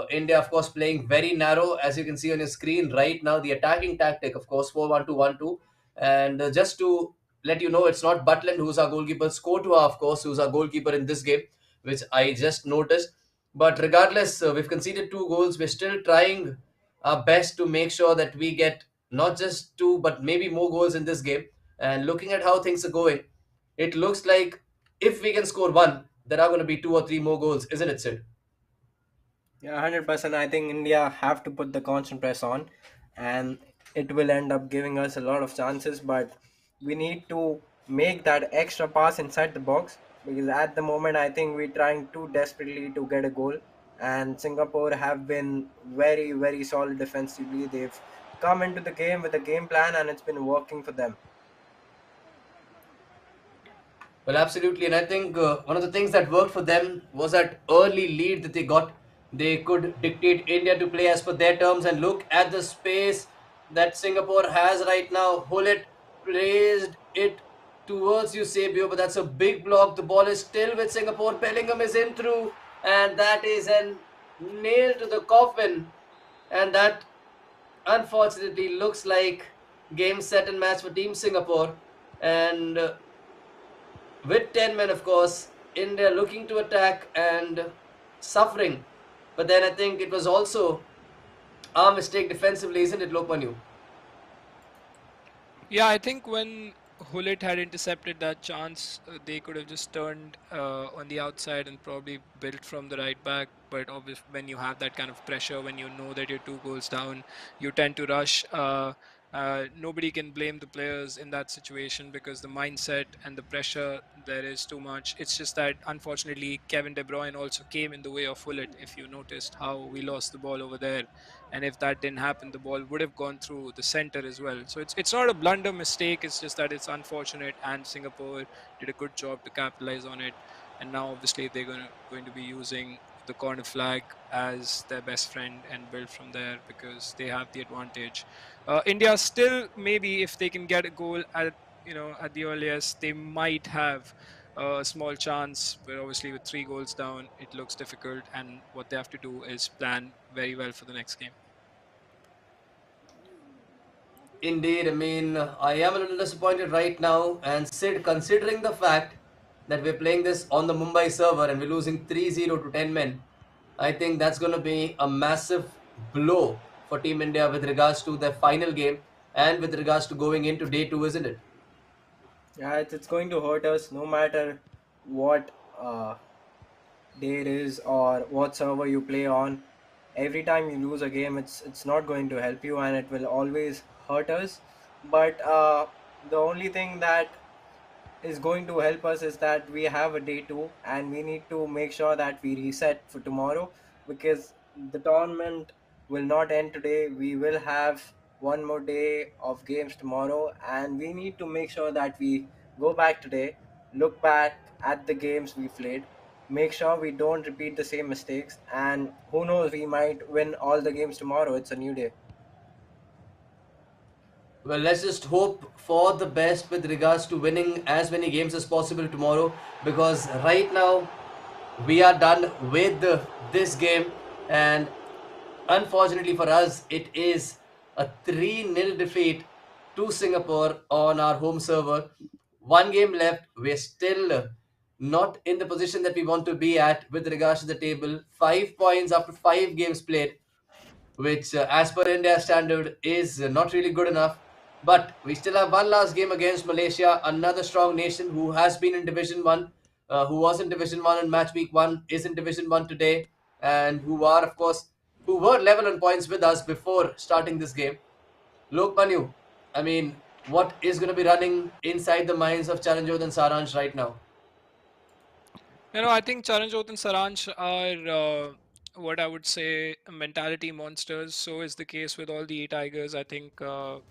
India, of course, playing very narrow, as you can see on your screen right now. The attacking tactic, of course, 4-1-2-1-2. And just to let you know, it's not Butland who's our goalkeeper, Skotua, of course, who's our goalkeeper in this game, which I just noticed. But regardless, we've conceded 2 goals. We're still trying our best to make sure that we get not just 2 but maybe more goals in this game. And looking at how things are going, it looks like if we can score 1, there are going to be 2 or 3 more goals, isn't it, Sid? Yeah, 100%. I think India have to put the constant press on, and it will end up giving us a lot of chances. But we need to make that extra pass inside the box, because at the moment, I think we're trying too desperately to get a goal. And Singapore have been very, very solid defensively. They've come into the game with a game plan, and it's been working for them. Well, absolutely. And I think one of the things that worked for them was that early lead that they got. They could dictate India to play as per their terms. And look at the space that Singapore has right now. Hullet placed it towards Eusebio, but that's a big block. The ball is still with Singapore. Bellingham is in through, and that is a nail to the coffin. And that unfortunately looks like game, set, and match for Team Singapore. And with 10 men, of course, India looking to attack and suffering. But then I think it was also our mistake defensively, isn't it, Lokmanu? Yeah, I think when Hullet had intercepted that chance, they could have just turned on the outside and probably built from the right back. But obviously, when you have that kind of pressure, when you know that you're 2 goals down, you tend to rush. Nobody can blame the players in that situation because the mindset and the pressure there is too much. It's just that unfortunately Kevin De Bruyne also came in the way of Hullet. If you noticed how we lost the ball over there, and if that didn't happen, the ball would have gone through the center as well. So it's not a blunder mistake. It's just that it's unfortunate, and Singapore did a good job to capitalize on it. And now obviously they're going to be using the corner flag as their best friend and build from there because they have the advantage. India still, maybe if they can get a goal at the earliest, they might have a small chance. But obviously with 3 goals down, it looks difficult, and what they have to do is plan very well for the next game. Indeed, I mean, I am a little disappointed right now. And Sid, considering the fact that we're playing this on the Mumbai server and we're losing 3-0 to 10 men, I think that's going to be a massive blow for Team India with regards to their final game and with regards to going into day 2, isn't it? Yeah, it's going to hurt us no matter what day it is or what server you play on, every time you lose a game, it's not going to help you and it will always hurt us. But the only thing that is going to help us is that we have a day two and we need to make sure that we reset for tomorrow, because the tournament will not end today. We will have one more day of games tomorrow and we need to make sure that we go back today, look back at the games we played, make sure we don't repeat the same mistakes, and who knows, we might win all the games tomorrow. It's a new day. Well, let's just hope for the best with regards to winning as many games as possible tomorrow, because right now we are done with this game, and unfortunately for us, it is a 3-0 defeat to Singapore on our home server. One game left. We're still not in the position that we want to be at with regards to the table. 5 points after 5 games played, which, as per India standard, is not really good enough. But we still have one last game against Malaysia, another strong nation who has been in Division 1, who was in Division 1 in match week 1, is in Division 1 today, and who are, of course, who were level on points with us before starting this game. Lokmanu, I mean, what is going to be running inside the minds of Charanjot and Saransh right now? I think Charanjot and Saransh are what I would say mentality monsters. So is the case with all the Tigers. I think,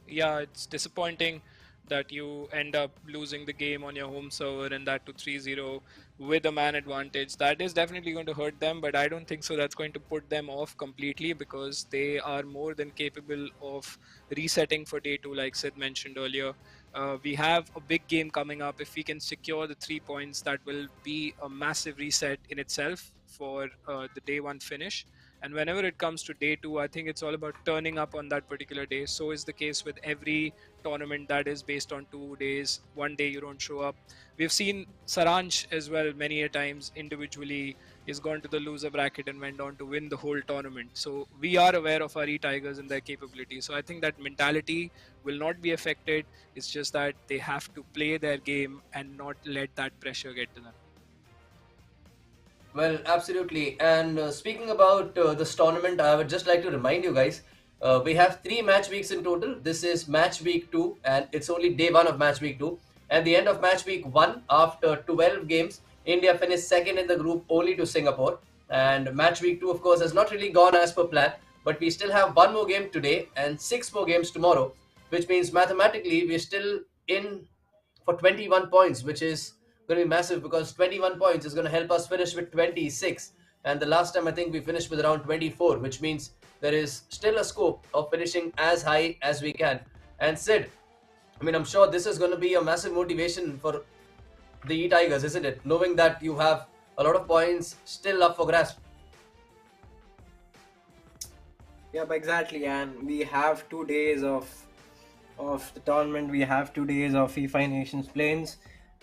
yeah, it's disappointing that you end up losing the game on your home server and that to 3-0 with a man advantage. That is definitely going to hurt them, but I don't think so that's going to put them off completely, because they are more than capable of resetting for day two, like Sid mentioned earlier. We have a big game coming up. If we can secure the 3 points, that will be a massive reset in itself for the day one finish. And whenever it comes to day two, I think it's all about turning up on that particular day. So is the case with every tournament that is based on 2 days. One day you don't show up. We've seen Saransh as well many a times individually. He's gone to the loser bracket and went on to win the whole tournament. So we are aware of our E-Tigers and their capability. So I think that mentality will not be affected. It's just that they have to play their game and not let that pressure get to them. Well, absolutely. And speaking about this tournament, I would just like to remind you guys, we have 3 match weeks in total. This is match week 2, and it's only day 1 of match week 2. At the end of match week 1, after 12 games, India finished second in the group only to Singapore. And match week 2, of course, has not really gone as per plan, but we still have one more game today and 6 more games tomorrow, which means mathematically we're still in for 21 points, which is going to be massive, because 21 points is going to help us finish with 26. And the last time I think we finished with around 24, which means there is still a scope of finishing as high as we can. And Sid, I mean, I'm sure this is going to be a massive motivation for the E-Tigers, isn't it? Knowing that you have a lot of points still up for grasp. Yep, exactly. And we have 2 days of the tournament. We have 2 days of FIFA Nations Plains,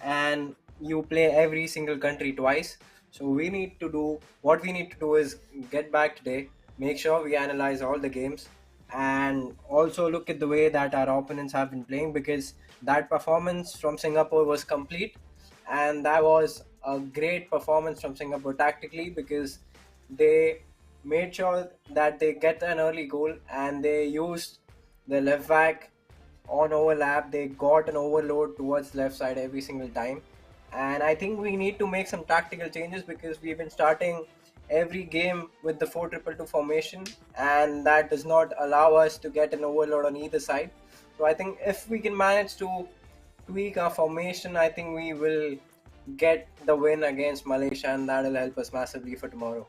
and you play every single country twice. So we need to do what we need to do is get back today, make sure we analyze all the games, and also look at the way that our opponents have been playing, because that performance from Singapore was complete, and that was a great performance from Singapore tactically, because they made sure that they get an early goal and they used the left back on overlap. They got an overload towards left side every single time. And I think we need to make some tactical changes, because we've been starting every game with the 4-2-2 formation, and that does not allow us to get an overload on either side. So I think if we can manage to tweak our formation, I think we will get the win against Malaysia, and that'll help us massively for tomorrow.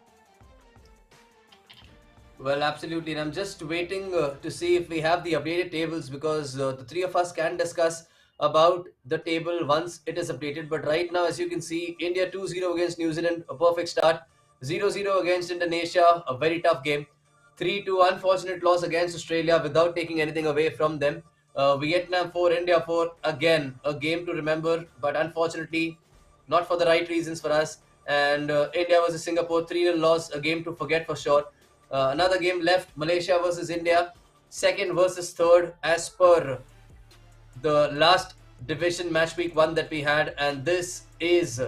Well, absolutely. And I'm just waiting to see if we have the updated tables, because the three of us can discuss about the table once it is updated. But right now, as you can see, India 2-0 against New Zealand, a perfect start. 0-0 against Indonesia, a very tough game. 3-2 unfortunate loss against Australia without taking anything away from them. Vietnam 4, India 4, again, a game to remember, but unfortunately, not for the right reasons for us. And India versus Singapore, 3-0 loss, a game to forget for sure. Another game left, Malaysia versus India, second versus third as per the last division match week 1 that we had. And this is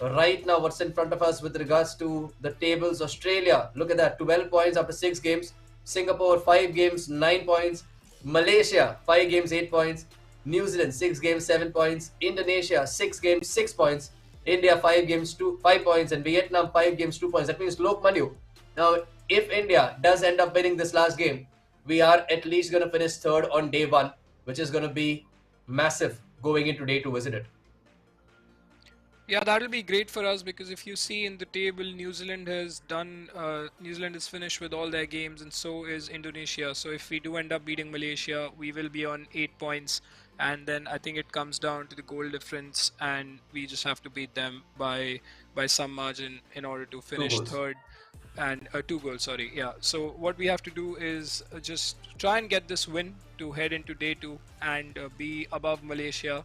right now what's in front of us with regards to the tables. Australia, look at that, 12 points after 6 games. Singapore, 5 games, 9 points. Malaysia, 5 games, 8 points. New Zealand, 6 games, 7 points. Indonesia, 6 games, 6 points. India, 5 games, 5 points. And Vietnam, 5 games, 2 points. That means Lok Manu. Now, if India does end up winning this last game, we are at least going to finish third on day one, which is going to be massive going into day two, isn't it? Yeah, that'll be great for us because if you see in the table, New Zealand has finished with all their games, and so is Indonesia. So if we do end up beating Malaysia, we will be on 8 points, and then I think it comes down to the goal difference, and we just have to beat them by some margin in order to finish goals. third. And 2 goals, sorry. Yeah. So what we have to do is just try and get this win to head into day two and be above Malaysia.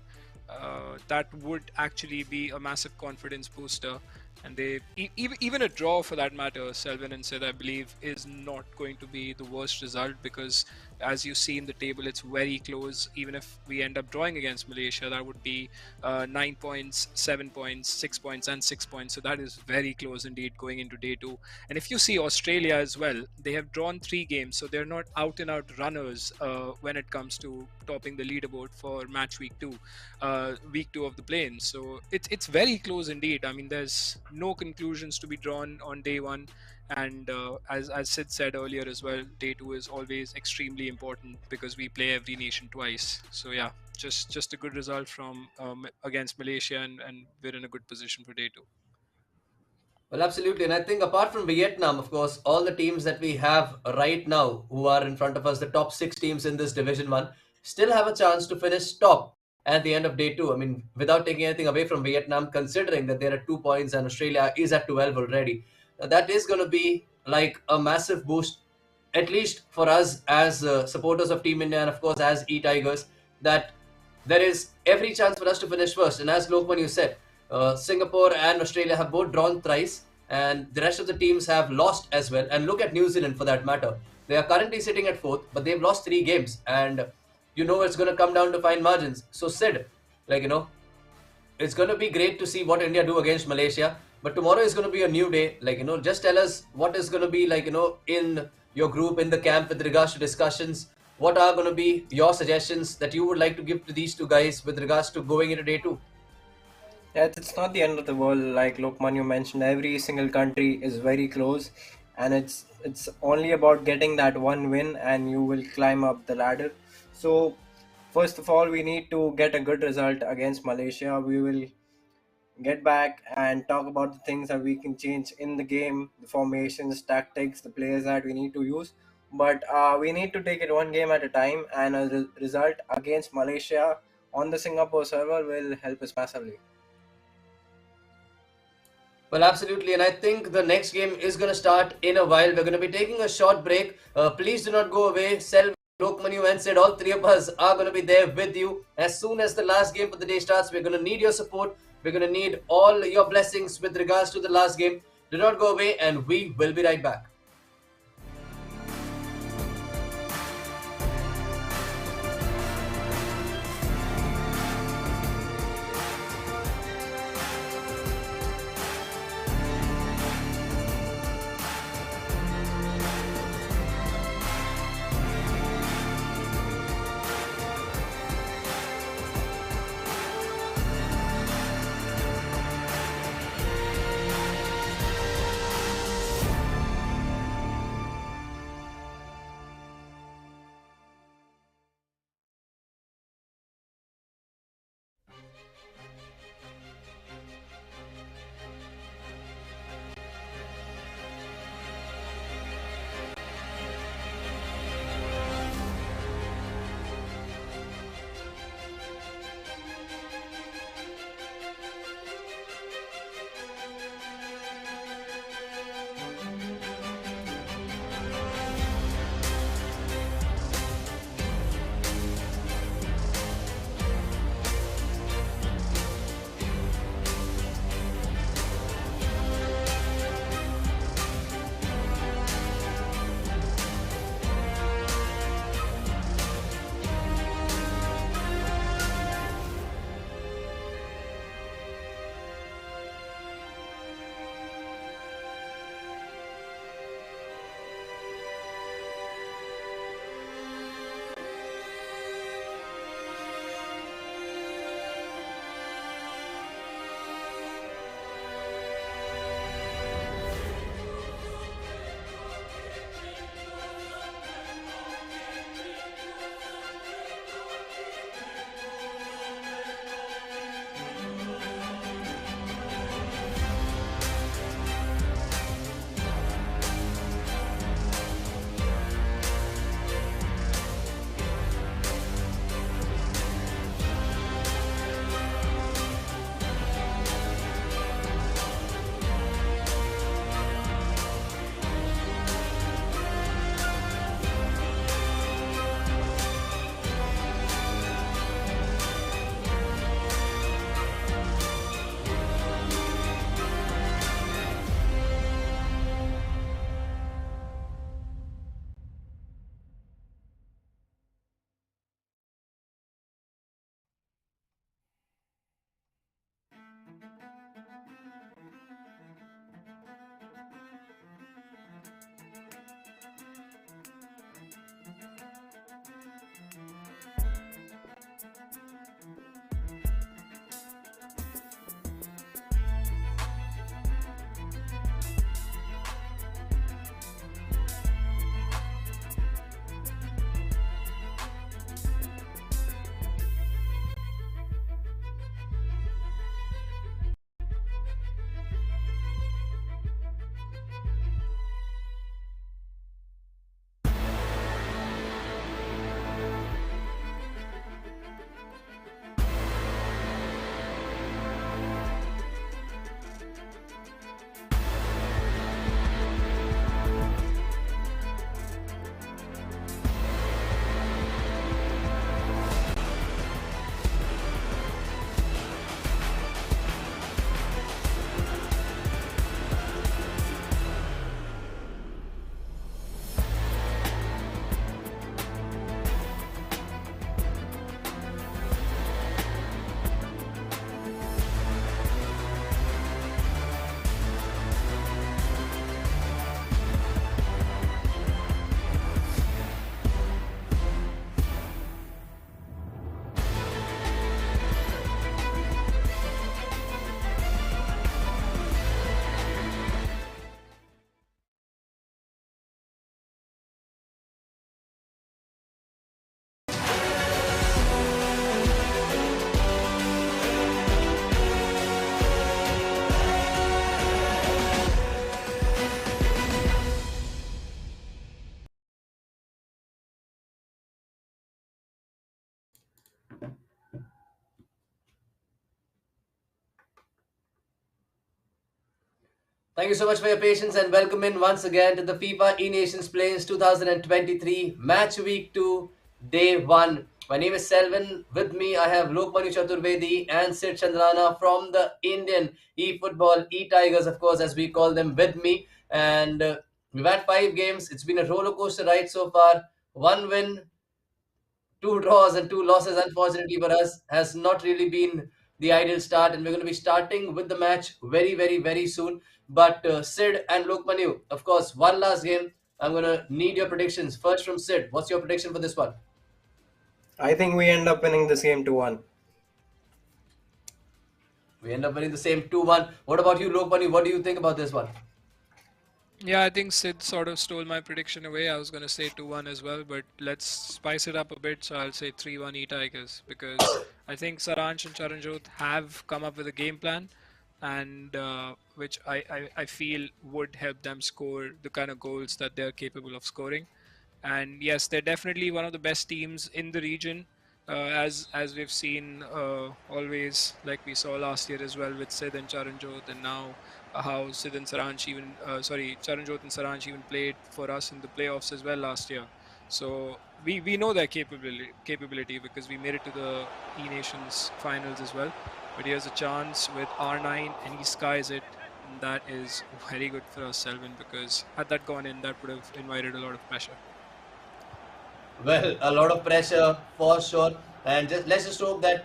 That would actually be a massive confidence booster. And even a draw for that matter, Selvin and Sid, I believe, is not going to be the worst result because, as you see in the table, it's very close. Even if we end up drawing against Malaysia, that would be 9 points, 7 points, 6 points, and 6 points. So that is very close indeed going into day two. And if you see Australia as well, they have drawn 3 games, so they're not out and out runners when it comes to topping the leaderboard for match week two of the play-in. So it's very close indeed. I mean, there's no conclusions to be drawn on day one, and as Sid said earlier as well, day two is always extremely important because we play every nation twice. So yeah, just a good result from against Malaysia, and we're in a good position for day two. Well, absolutely. And I think apart from Vietnam, of course, all the teams that we have right now who are in front of us, the top 6 teams in this Division 1, still have a chance to finish top at the end of day two. I mean, without taking anything away from Vietnam, considering that they're at 2 points and Australia is at 12 already. Now, that is going to be like a massive boost, at least for us as supporters of Team India and, of course, as E-Tigers, that there is every chance for us to finish first. And as Lokman, you said, Singapore and Australia have both drawn thrice, and the rest of the teams have lost as well. And look at New Zealand for that matter. They are currently sitting at fourth, but they've lost 3 games, and you know it's going to come down to fine margins. So, Sid, like, it's going to be great to see what India do against Malaysia. But tomorrow is going to be a new day. Like, just tell us what is going to be like, in your group, in the camp with regards to discussions. What are going to be your suggestions that you would like to give to these two guys with regards to going into day two? Yeah, it's not the end of the world. Like Lokman, you mentioned, every single country is very close, and it's only about getting that one win, and you will climb up the ladder. So, first of all, we need to get a good result against Malaysia. We will get back and talk about the things that we can change in the game, the formations, tactics, the players that we need to use. But we need to take it one game at a time, and a result against Malaysia on the Singapore server will help us massively. Well, absolutely. And I think the next game is going to start in a while. We're going to be taking a short break. Please do not go away. Sel, Lokmanu, and Sid, all 3 of us are going to be there with you. As soon as the last game for the day starts, we're going to need your support. We're going to need all your blessings with regards to the last game. Do not go away, and we will be right back. Thank you so much for your patience and welcome in once again to the FIFA E-Nations Plains 2023 Match Week 2, Day 1. My name is Selvin. With me, I have Lokmanu Chaturvedi and Sid Chandrana from the Indian E-Football E-Tigers, of course, as we call them, with me. And we've had 5 games. It's been a roller coaster ride so far. One win, two draws and two losses, unfortunately for us, has not really been the ideal start. And we're going to be starting with the match very, very, very soon. But Sid and Lokmanu, of course, one last game. I'm going to need your predictions. First from Sid, what's your prediction for this one? I think we end up winning this game 2-1. We end up winning the same 2-1. What about you, Lokmanu? What do you think about this one? Yeah, I think Sid sort of stole my prediction away. I was going to say 2-1 as well, but let's spice it up a bit. So I'll say 3-1 E-Tigers because I think Saransh and Charanjot have come up with a game plan and which I feel would help them score the kind of goals that they're capable of scoring. And yes, they're definitely one of the best teams in the region, as we've seen always, like we saw last year as well with Sid and Charanjot, and now how Sid and Saransh even, Charanjot and Saransh even played for us in the playoffs as well last year. So we know their capability because we made it to the E Nations finals as well. But here's a chance with R9 and he skies it. And that is very good for us, Selvin, because had that gone in, that would have invited a lot of pressure. Well, a lot of pressure for sure. And let's just hope that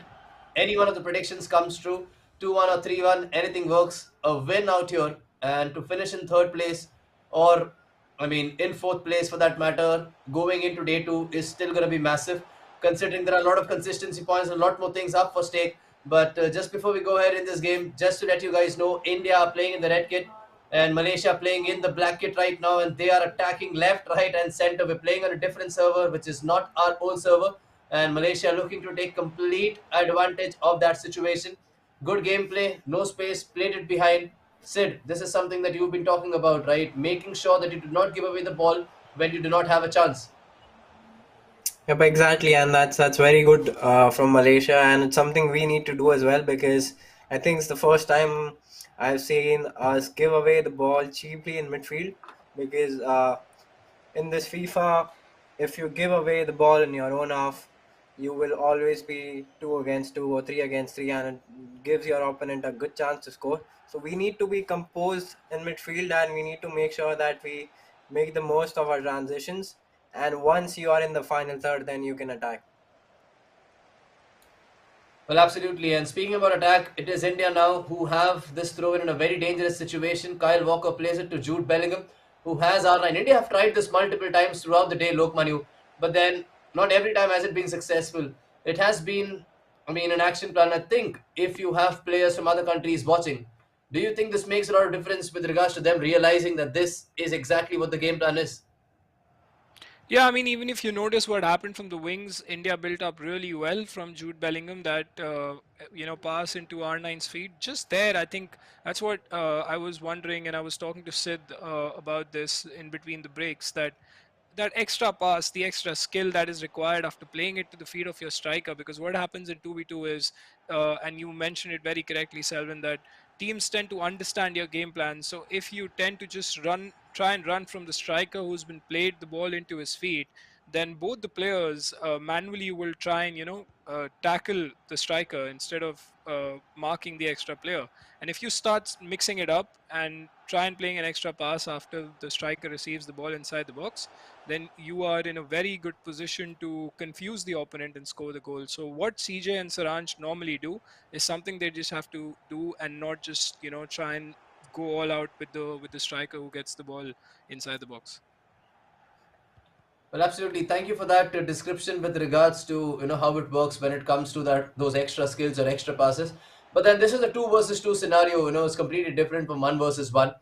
any one of the predictions comes true. 2-1 or 3-1, anything works. A win out here and to finish in third place, or I mean in fourth place for that matter, going into day 2 is still going to be massive, considering there are a lot of consistency points, a lot more things up for stake. But just before we go ahead in this game, just to let you guys know, India are playing in the red kit and Malaysia playing in the black kit right now, and they are attacking left, right, and center. We're playing on a different server, which is not our own server, and Malaysia looking to take complete advantage of that situation. Good gameplay, no space, played it behind. Sid, this is something that you've been talking about, right? Making sure that you do not give away the ball when you do not have a chance. Yep, exactly, and that's very good from Malaysia, and it's something we need to do as well because I think it's the first time I've seen us give away the ball cheaply in midfield because in this FIFA, if you give away the ball in your own half, you will always be 2 against 2 or 3 against 3, and it gives your opponent a good chance to score. So we need to be composed in midfield, and we need to make sure that we make the most of our transitions. And once you are in the final third, then you can attack. Well, absolutely. And speaking about attack, it is India now who have this throw in a very dangerous situation. Kyle Walker plays it to Jude Bellingham, who has R9. India have tried this multiple times throughout the day, Lokmanu, but then not every time has it been successful. It has been, I mean, an action plan. I think if you have players from other countries watching, do you think this makes a lot of difference with regards to them realizing that this is exactly what the game plan is? Yeah, I mean, even if you notice what happened from the wings, India built up really well from Jude Bellingham. That pass into R9's feet. Just there, I think that's what I was wondering, and I was talking to Sid about this in between the breaks. That extra pass, the extra skill that is required after playing it to the feet of your striker. Because what happens in 2v2 is, and you mentioned it very correctly, Selvin, that teams tend to understand your game plan. So if you tend to just try and run from the striker who's been played the ball into his feet, then both the players manually will try and tackle the striker instead of marking the extra player. And if you start mixing it up and try and playing an extra pass after the striker receives the ball inside the box, then you are in a very good position to confuse the opponent and score the goal. So what CJ and Saransh normally do is something they just have to do and not just try and go all out with the striker who gets the ball inside the box. Well, absolutely. Thank you for that description with regards to how it works when it comes to those extra skills or extra passes. But then this is a 2 versus 2 scenario. It's completely different from 1 versus 1.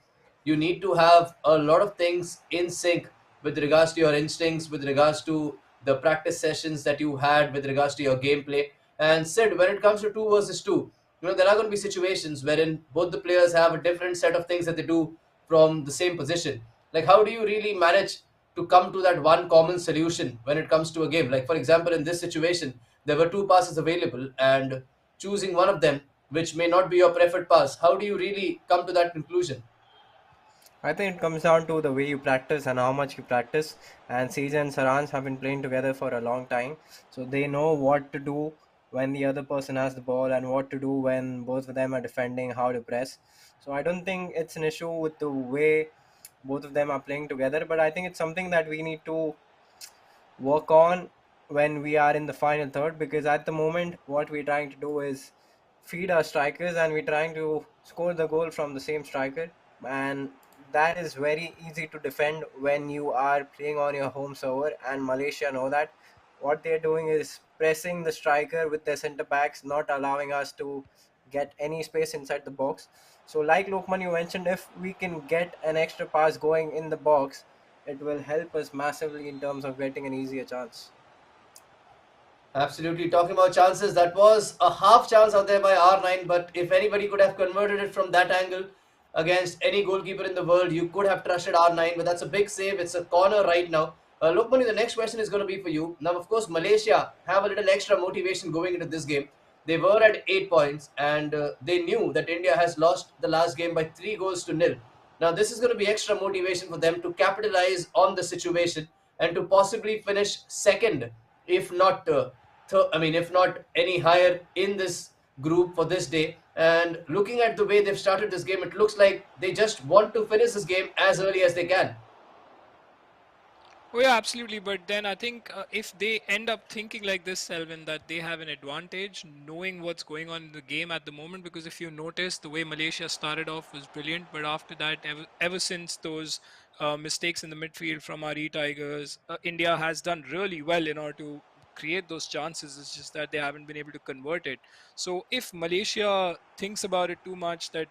You need to have a lot of things in sync with regards to your instincts, with regards to the practice sessions that you had, with regards to your gameplay. And Sid, when it comes to 2 versus 2, there are going to be situations wherein both the players have a different set of things that they do from the same position. Like, how do you really manage to come to that one common solution when it comes to a game? Like, for example, in this situation, there were two passes available, and choosing one of them, which may not be your preferred pass, how do you really come to that conclusion? I think it comes down to the way you practice and how much you practice. And CJ and Sarans have been playing together for a long time, so they know what to do when the other person has the ball and what to do when both of them are defending, how to press. So I don't think it's an issue with the way both of them are playing together, but I think it's something that we need to work on when we are in the final third, because at the moment what we're trying to do is feed our strikers and we're trying to score the goal from the same striker, and that is very easy to defend when you are playing on your home server, and Malaysia know that. What they're doing is pressing the striker with their center backs, not allowing us to get any space inside the box. So like Lokman, you mentioned, if we can get an extra pass going in the box, it will help us massively in terms of getting an easier chance. Absolutely. Talking about chances, that was a half chance out there by R9, but if anybody could have converted it from that angle against any goalkeeper in the world, you could have trusted R9, but that's a big save. It's a corner right now. Lokmani, the next question is going to be for you. Now, of course, Malaysia have a little extra motivation going into this game. They were at 8 points and they knew that India has lost the last game by 3 goals to nil. Now, this is going to be extra motivation for them to capitalize on the situation and to possibly finish second, if not if not any higher in this group for this day. And looking at the way they've started this game, it looks like they just want to finish this game as early as they can. Oh yeah, absolutely. But then I think if they end up thinking like this, Selvin, that they have an advantage, knowing what's going on in the game at the moment, because if you notice, the way Malaysia started off was brilliant, but after that, ever since those mistakes in the midfield from our E-Tigers, India has done really well in order to create those chances. It's just that they haven't been able to convert it. So if Malaysia thinks about it too much, that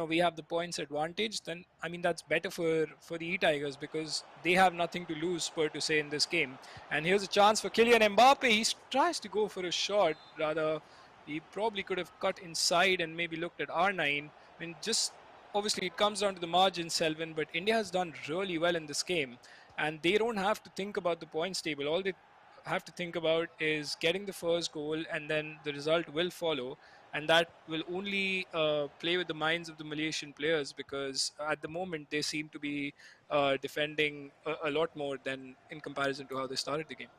we have the points advantage, then I mean that's better for the E-Tigers, because they have nothing to lose, per to say, in this game. And here's a chance for Kylian Mbappe. He tries to go for a shot. Rather, he probably could have cut inside and maybe looked at R9. I mean, just obviously it comes down to the margin, Selvin, but India has done really well in this game, and they don't have to think about the points table. All they have to think about is getting the first goal, and then the result will follow, and that will only play with the minds of the Malaysian players, because at the moment they seem to be defending a lot more than in comparison to how they started the game.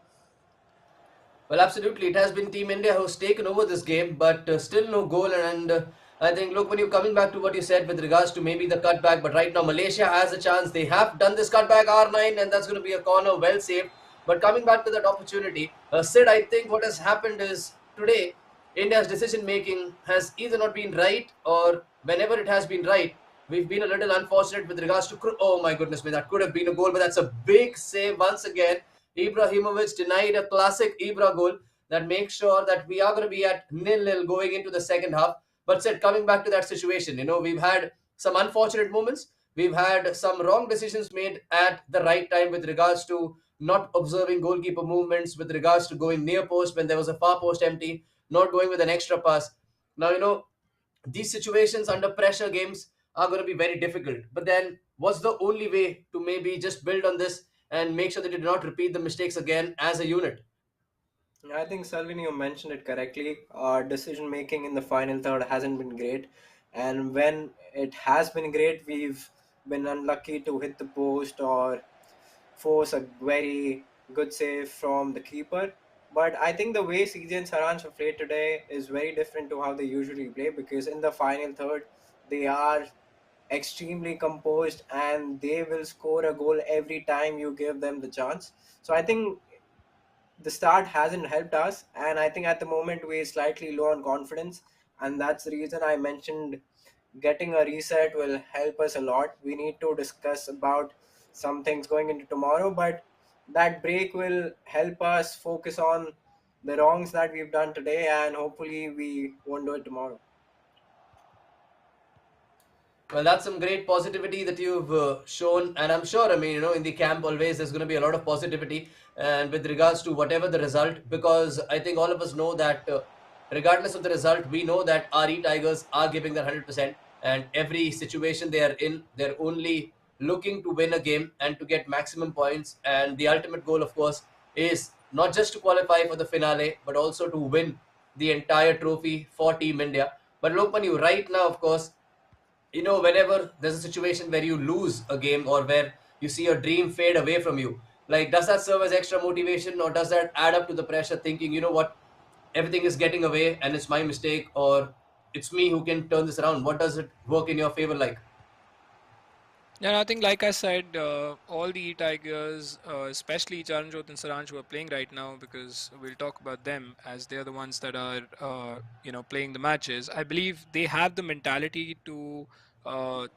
Well, absolutely. It has been Team India who's taken over this game, but still no goal. And I think, look, when you're coming back to what you said with regards to maybe the cutback, but right now Malaysia has a chance. They have done this cutback R9, and that's going to be a corner, well saved. But coming back to that opportunity, Sid, I think what has happened is today India's decision making has either not been right, or whenever it has been right, we've been a little unfortunate with regards to. Oh my goodness me, that could have been a goal, but that's a big save once again. Ibrahimovic denied a classic Ibra goal that makes sure that we are going to be at nil-nil going into the second half. But said, coming back to that situation, we've had some unfortunate moments. We've had some wrong decisions made at the right time with regards to not observing goalkeeper movements, with regards to going near post when there was a far post empty, not going with an extra pass. Now, these situations under pressure games are going to be very difficult. But then, what's the only way to maybe just build on this and make sure that you do not repeat the mistakes again as a unit? I think Salvin, you mentioned it correctly. Our decision making in the final third hasn't been great, and when it has been great, we've been unlucky to hit the post or force a very good save from the keeper. But I think the way CJ and Saransh have played today is very different to how they usually play, because in the final third, they are extremely composed and they will score a goal every time you give them the chance. So I think the start hasn't helped us, and I think at the moment we're slightly low on confidence, and that's the reason I mentioned getting a reset will help us a lot. We need to discuss about some things going into tomorrow, but that break will help us focus on the wrongs that we've done today, and hopefully we won't do it tomorrow. Well, that's some great positivity that you've shown, and I'm sure, in the camp always there's going to be a lot of positivity, and with regards to whatever the result, because I think all of us know that regardless of the result, we know that our Tigers are giving their 100%, and every situation they are in, they're only looking to win a game and to get maximum points, and the ultimate goal, of course, is not just to qualify for the finale, but also to win the entire trophy for Team India. But Lokman, you right now, of course, whenever there's a situation where you lose a game or where you see your dream fade away from you, like, does that serve as extra motivation, or does that add up to the pressure, thinking, what, everything is getting away and it's my mistake, or it's me who can turn this around? What does it work in your favor like? Yeah, I think, like I said, all the Tigers, especially Charanjot and Saranj, who are playing right now, because we'll talk about them as they're the ones that are, playing the matches. I believe they have the mentality to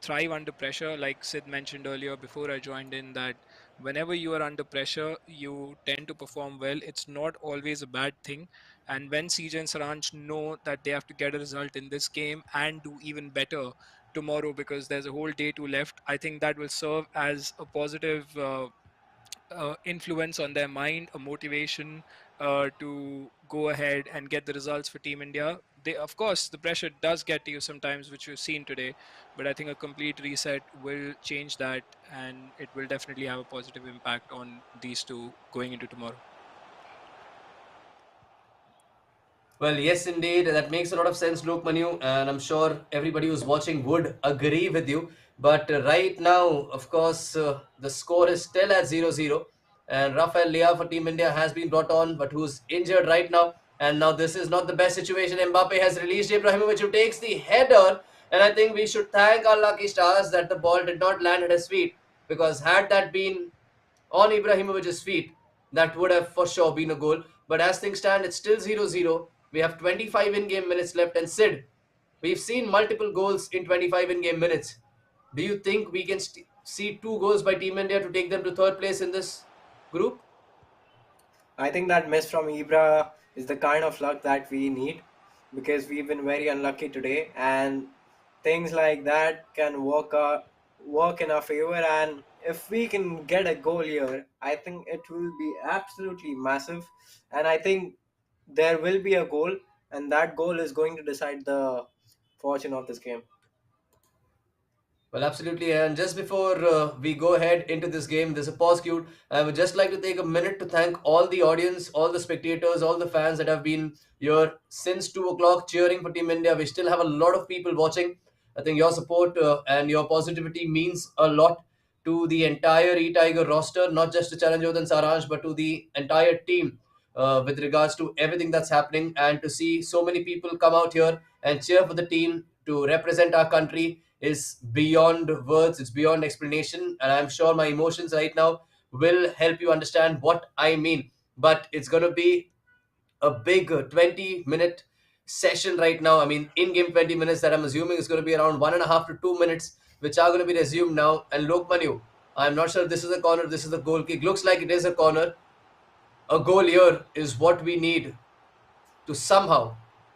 thrive under pressure. Like Sid mentioned earlier before I joined in, that whenever you are under pressure, you tend to perform well. It's not always a bad thing. And when CJ and Saranj know that they have to get a result in this game and do even better tomorrow, because there's a whole day to left, I think that will serve as a positive influence on their mind, a motivation to go ahead and get the results for Team India. They, of course, the pressure does get to you sometimes, which we've seen today, but I think a complete reset will change that, and it will definitely have a positive impact on these two going into tomorrow. Well, yes, indeed. That makes a lot of sense, Luke Manu, and I'm sure everybody who's watching would agree with you. But right now, of course, the score is still at 0-0, and Rafael Leao for Team India has been brought on, but who's injured right now. And now this is not the best situation. Mbappe has released Ibrahimovic, who takes the header, and I think we should thank our lucky stars that the ball did not land at his feet, because had that been on Ibrahimovic's feet, that would have for sure been a goal. But as things stand, it's still 0-0. We have 25 in-game minutes left. And Sid, we've seen multiple goals in 25 in-game minutes. Do you think we can see two goals by Team India to take them to third place in this group? I think that miss from Ibra is the kind of luck that we need, because we've been very unlucky today, and things like that can work in our favor. And if we can get a goal here, I think it will be absolutely massive. And I think there will be a goal, and that goal is going to decide the fortune of this game. Well, absolutely. And just before we go ahead into this game, there's a pause cue. I would just like to take a minute to thank all the audience, all the spectators, all the fans that have been here since 2 o'clock cheering for Team India. We still have a lot of people watching. I think your support and your positivity means a lot to the entire E-Tiger roster, not just to Charanjot and Saransh, but to the entire team with regards to everything that's happening. And to see so many people come out here and cheer for the team to represent our country is beyond words, it's beyond explanation. And I'm sure my emotions right now will help you understand what I mean. But it's going to be a big 20-minute session right now. I mean, in game 20 minutes that I'm assuming is going to be around 1.5 to 2 minutes, which are going to be resumed now. And Lok Manu, I'm not sure if this is a corner, this is a goal kick. Looks like it is a corner. A goal here is what we need to somehow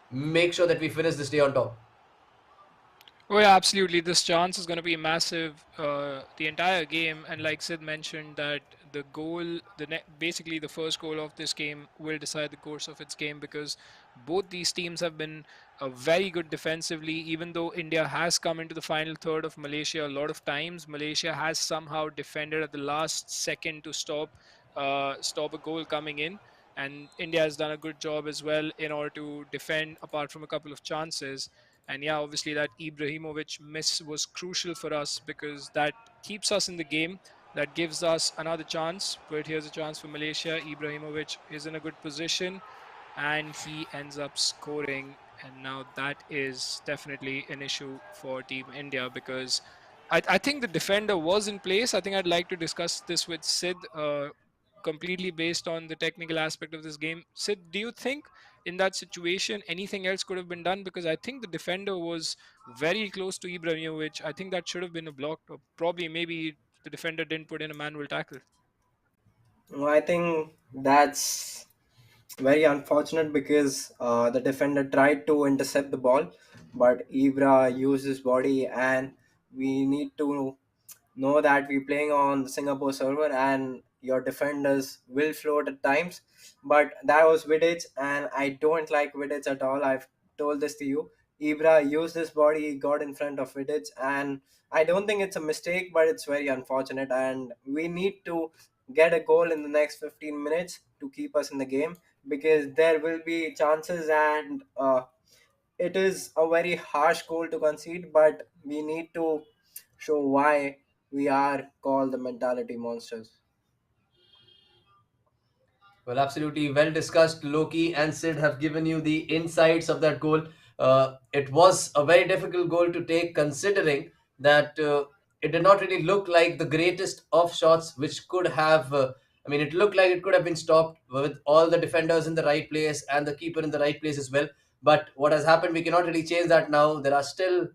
make sure that we finish this day on top. Oh yeah, absolutely. This chance is going to be massive the entire game, and like Sid mentioned, that the goal, basically the first goal of this game, will decide the course of its game, because both these teams have been very good defensively. Even though India has come into the final third of Malaysia a lot of times, Malaysia has somehow defended at the last second to stop a goal coming in, and India has done a good job as well in order to defend apart from a couple of chances. And yeah, obviously that Ibrahimovic miss was crucial for us, because that keeps us in the game. That gives us another chance. But here's a chance for Malaysia. Ibrahimovic is in a good position, and he ends up scoring. And now that is definitely an issue for Team India, because I think the defender was in place. I think I'd like to discuss this with Sid, completely based on the technical aspect of this game. Sid, do you think in that situation anything else could have been done? Because I think the defender was very close to Ibrahimovic. I think that should have been a block, or probably maybe the defender didn't put in a manual tackle. I think that's very unfortunate, because the defender tried to intercept the ball, but Ibra used his body, and we need to know that we're playing on the Singapore server and your defenders will float at times. But that was Vidic, and I don't like Vidic at all. I've told this to you. Ibra used his body, got in front of Vidic, and I don't think it's a mistake, but it's very unfortunate. And we need to get a goal in the next 15 minutes to keep us in the game, because there will be chances, and it is a very harsh goal to concede, but we need to show why we are called the mentality monsters. Well, absolutely well discussed. Loki and Sid have given you the insights of that goal. It was a very difficult goal to take, considering that it did not really look like the greatest of shots, which could have. I mean, it looked like it could have been stopped with all the defenders in the right place and the keeper in the right place as well. But what has happened, we cannot really change that now. There are still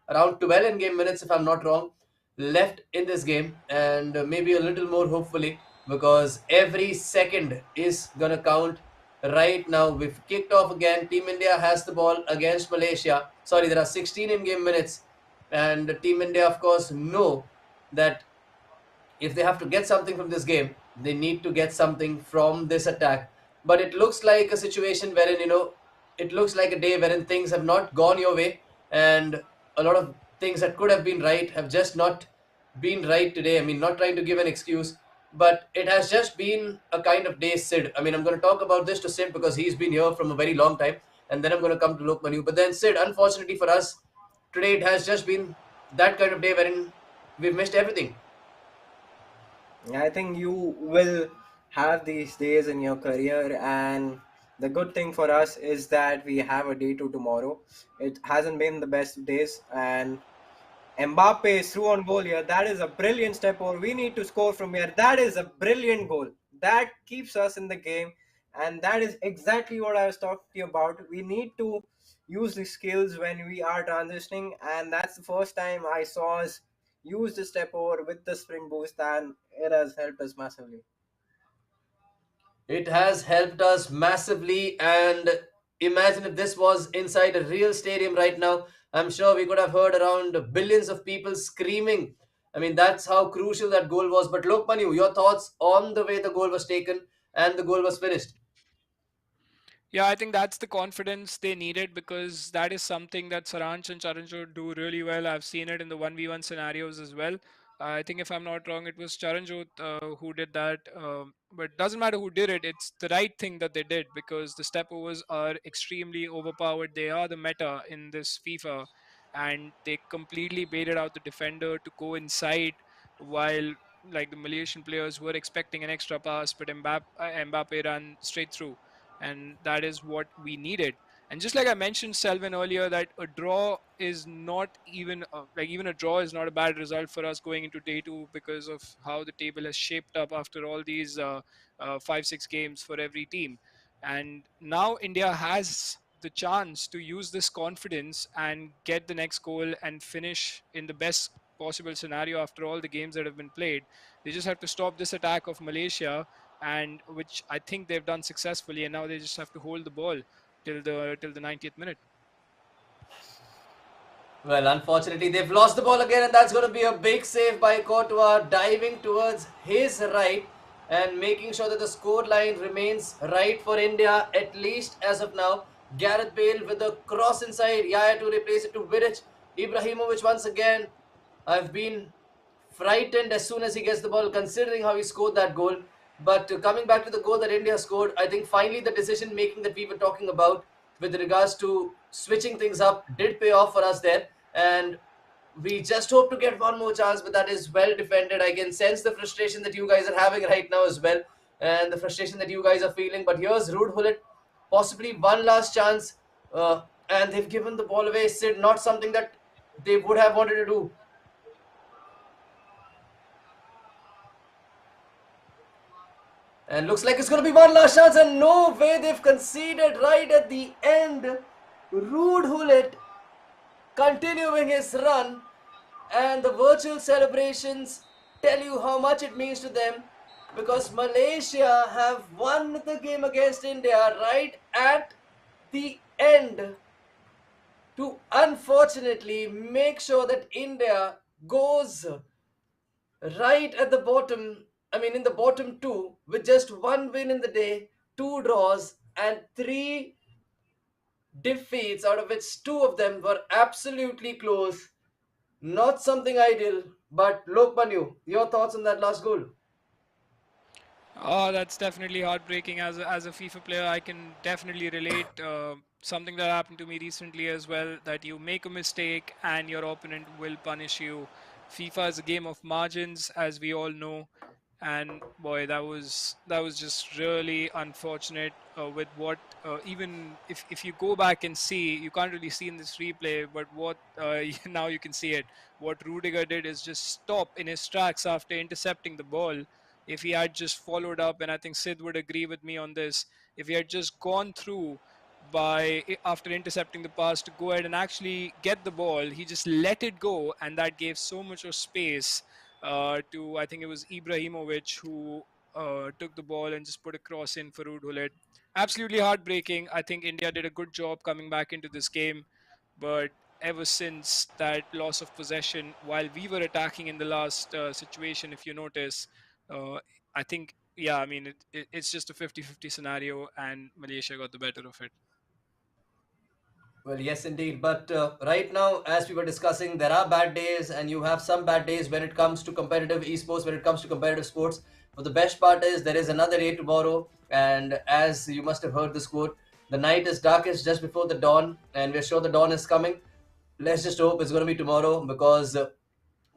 around 12 in game minutes, if I'm not wrong, left in this game, and maybe a little more, hopefully, because every second is gonna count. Right now, we've kicked off again. Team India has the ball against Malaysia. Sorry, there are 16 in-game minutes, and Team India, of course, know that if they have to get something from this game, they need to get something from this attack. But it looks like a situation wherein, it looks like a day wherein things have not gone your way, and a lot of things that could have been right have just not been right today. I mean, not trying to give an excuse, but it has just been a kind of day, Sid. I mean, I'm going to talk about this to Sid because he's been here from a very long time, and then I'm going to come to Lokmanu. But then, Sid, unfortunately for us, today it has just been that kind of day wherein we've missed everything. I think you will have these days in your career, and the good thing for us is that we have a day to tomorrow. It hasn't been the best days, and Mbappe is through on goal here. That is a brilliant step over. We need to score from here. That is a brilliant goal. That keeps us in the game. And that is exactly what I was talking to you about. We need to use the skills when we are transitioning. And that's the first time I saw us use the step over with the sprint boost, and it has helped us massively. It has helped us massively, and imagine if this was inside a real stadium right now. I'm sure we could have heard around billions of people screaming. I mean, that's how crucial that goal was. But look, Manu, your thoughts on the way the goal was taken and the goal was finished. Yeah, I think that's the confidence they needed because that is something that Saranch and Charanjot do really well. I've seen it in the 1v1 scenarios as well. I think if I'm not wrong, it was Charanjot who did that. But doesn't matter who did it, it's the right thing that they did because the step overs are extremely overpowered. They are the meta in this FIFA, and they completely baited out the defender to go inside while like the Malaysian players were expecting an extra pass, but Mbappe ran straight through, and that is what we needed. And just like I mentioned, Selvin, earlier, that a draw is not even like even a draw is not a bad result for us going into day two because of how the table has shaped up after all these 5-6 games for every team. And now India has the chance to use this confidence and get the next goal and finish in the best possible scenario after all the games that have been played. They just have to stop this attack of Malaysia, and which I think they've done successfully, and now they just have to hold the ball till the 90th minute. Well, unfortunately, they've lost the ball again, and that's going to be a big save by Courtois, diving towards his right and making sure that the score line remains right for India, at least as of now. Gareth Bale with a cross inside, Yaya to replace it to Vidic. Ibrahimovic once again. I've been frightened as soon as he gets the ball, considering how he scored that goal. But coming back to the goal that India scored, I think finally the decision making that we were talking about with regards to switching things up did pay off for us there. And we just hope to get one more chance, but that is well defended. I can sense the frustration that you guys are having right now as well, and the frustration that you guys are feeling. But here's Rude Hullet, possibly one last chance, and they've given the ball away. Sid, not something that they would have wanted to do. And looks like it's going to be one last chance, and no way, they've conceded right at the end. Rude Hullet continuing his run, and the virtual celebrations tell you how much it means to them, because Malaysia have won the game against India right at the end to unfortunately make sure that India goes right at the bottom. I mean, in the bottom two, with just one win in the day, two draws, and three defeats, out of which two of them were absolutely close. Not something ideal, but Lokmanu, your thoughts on that last goal? Oh, that's definitely heartbreaking. As a FIFA player, I can definitely relate. something that happened to me recently as well, that you make a mistake and your opponent will punish you. FIFA is a game of margins, as we all know, and boy, that was just really unfortunate. With what even if you go back and see, you can't really see in this replay, but what now you can see it. What Rudiger did is just stop in his tracks after intercepting the ball. If he had just followed up, and I think Sid would agree with me on this, if he had just gone through after intercepting the pass to go ahead and actually get the ball, he just let it go, and that gave so much of space to, I think it was Ibrahimovic, who took the ball and just put a cross in for Udhulet. Absolutely heartbreaking. I think India did a good job coming back into this game, but ever since that loss of possession, while we were attacking in the last situation, if you notice, uh, I think, yeah, I mean, it's just a 50-50 scenario, and Malaysia got the better of it. Well, yes, indeed. But right now, as we were discussing, there are bad days, and you have some bad days when it comes to competitive esports, when it comes to competitive sports. But the best part is there is another day tomorrow, and as you must have heard this quote, the night is darkest just before the dawn, and we're sure the dawn is coming. Let's just hope it's going to be tomorrow because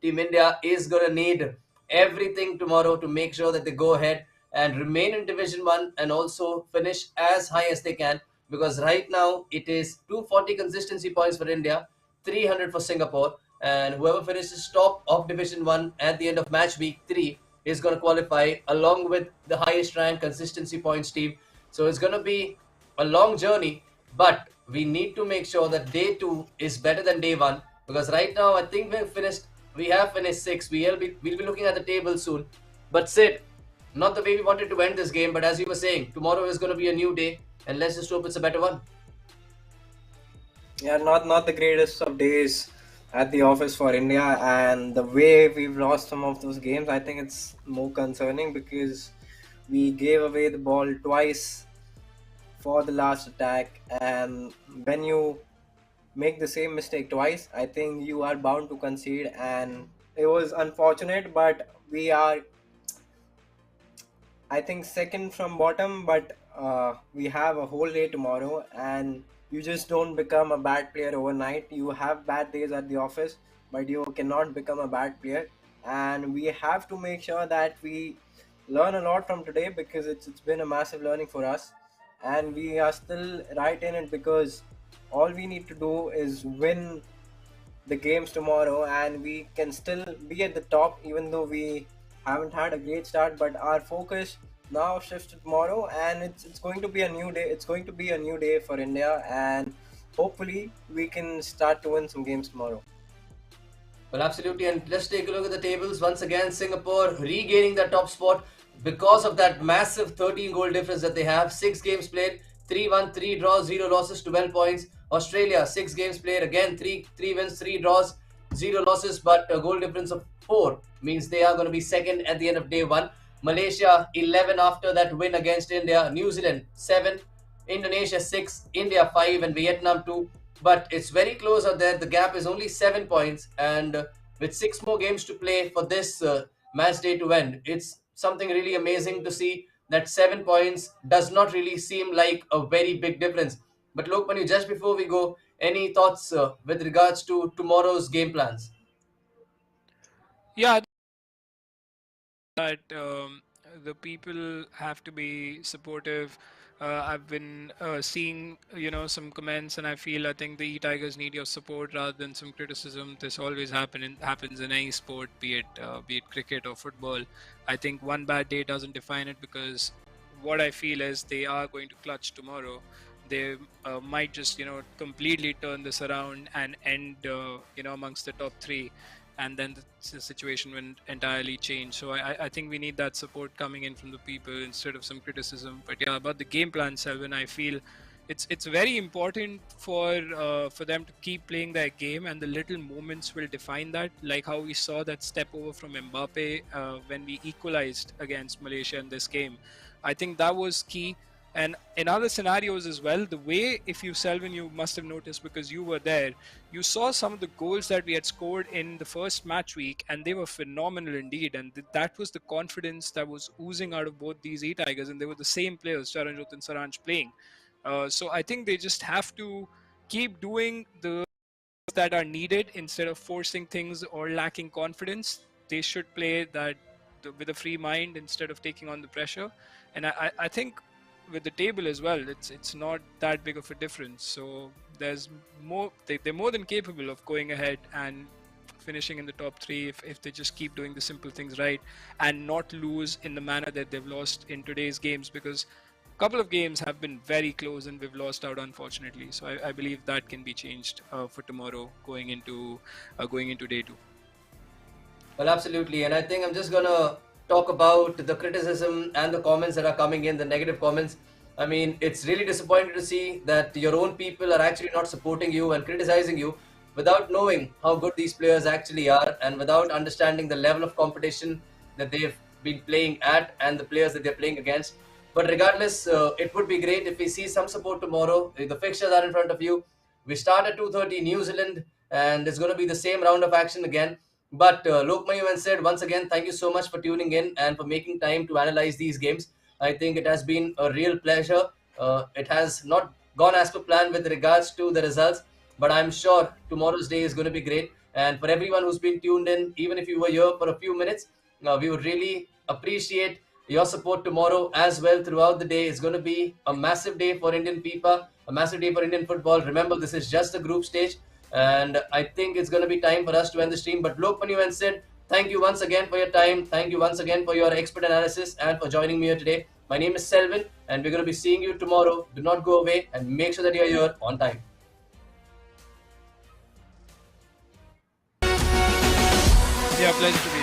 Team India is going to need everything tomorrow to make sure that they go ahead and remain in Division 1 and also finish as high as they can, because right now it is 240 consistency points for India, 300 for Singapore, and whoever finishes top of Division 1 at the end of match week 3 is going to qualify along with the highest ranked consistency points team. So it's going to be a long journey, but we need to make sure that day 2 is better than day 1, because right now I think we have finished 6. We'll be looking at the table soon. But Sid, not the way we wanted to end this game, but as you were saying, tomorrow is going to be a new day, and let's just hope it's a better one. Yeah, not the greatest of days at the office for India, and the way we've lost some of those games, I think it's more concerning because we gave away the ball twice for the last attack, and when you make the same mistake twice, I think you are bound to concede, and it was unfortunate, but we are, I think, second from bottom, but we have a whole day tomorrow, and you just don't become a bad player overnight. You have bad days at the office, but you cannot become a bad player. And we have to make sure that we learn a lot from today because it's been a massive learning for us, and we are still right in it because all we need to do is win the games tomorrow and we can still be at the top even though we haven't had a great start, but our focus now shifts to tomorrow, and it's going to be a new day. It's going to be a new day for India, and hopefully we can start to win some games tomorrow. Well, absolutely. And let's take a look at the tables. Once again, Singapore regaining that top spot because of that massive 13 goal difference that they have. 6 games played, 3-1, 3 draws, 0 losses, 12 points. Australia, 6 games played, again, 3 wins, 3 draws, 0 losses, but a goal difference of 4 means they are going to be second at the end of day 1. Malaysia, 11 after that win against India. New Zealand, 7. Indonesia 6, India 5, and Vietnam 2. But it's very close out there. The gap is only 7 points, and with 6 more games to play for this match day to end, it's something really amazing to see that 7 points does not really seem like a very big difference. But Lokmanu, just before we go, any thoughts with regards to tomorrow's game plans? Yeah, that the people have to be supportive. I've been seeing, some comments, and I think the E-Tigers need your support rather than some criticism. This always happens in any sport, be it cricket or football. I think one bad day doesn't define it, because what I feel is they are going to clutch tomorrow. They might just, completely turn this around and end, amongst the top three, and then the situation will entirely change. So I think we need that support coming in from the people instead of some criticism. But yeah, about the game plan, Selvin, I feel it's very important for them to keep playing their game, and the little moments will define that. Like how we saw that step over from Mbappe when we equalized against Malaysia in this game. I think that was key. And in other scenarios as well, the way, if you, Selvin, you must have noticed because you were there, you saw some of the goals that we had scored in the first match week, and they were phenomenal indeed. And that was the confidence that was oozing out of both these E-Tigers, and they were the same players, Charanjot and Saranj, playing. So I think they just have to keep doing the that are needed instead of forcing things or lacking confidence. They should play that with a free mind instead of taking on the pressure. And I think with the table as well, it's not that big of a difference. So there's more. They're more than capable of going ahead and finishing in the top three if they just keep doing the simple things right and not lose in the manner that they've lost in today's games, because a couple of games have been very close and we've lost out, unfortunately. So I believe that can be changed for tomorrow going into day two. Well, absolutely. And I think I'm just going to talk about the criticism and the comments that are coming in, the negative comments. I mean, it's really disappointing to see that your own people are actually not supporting you and criticizing you without knowing how good these players actually are and without understanding the level of competition that they've been playing at and the players that they're playing against. But regardless, it would be great if we see some support tomorrow. The fixtures are in front of you. We start at 2:30 New Zealand, and it's going to be the same round of action again. But Lokmayu and said, once again, thank you so much for tuning in and for making time to analyze these games. I think it has been a real pleasure. It has not gone as per plan with regards to the results, but I'm sure tomorrow's day is going to be great. And for everyone who's been tuned in, even if you were here for a few minutes, we would really appreciate your support tomorrow as well throughout the day. It's going to be a massive day for Indian FIFA, a massive day for Indian football. Remember, this is just the group stage, and I think it's going to be time for us to end the stream. But Lokmanu and Sid, thank you once again for your time. Thank you once again for your expert analysis and for joining me here today. My name is Selvin, and we're going to be seeing you tomorrow. Do not go away and make sure that you're here on time. Yeah, pleasure to be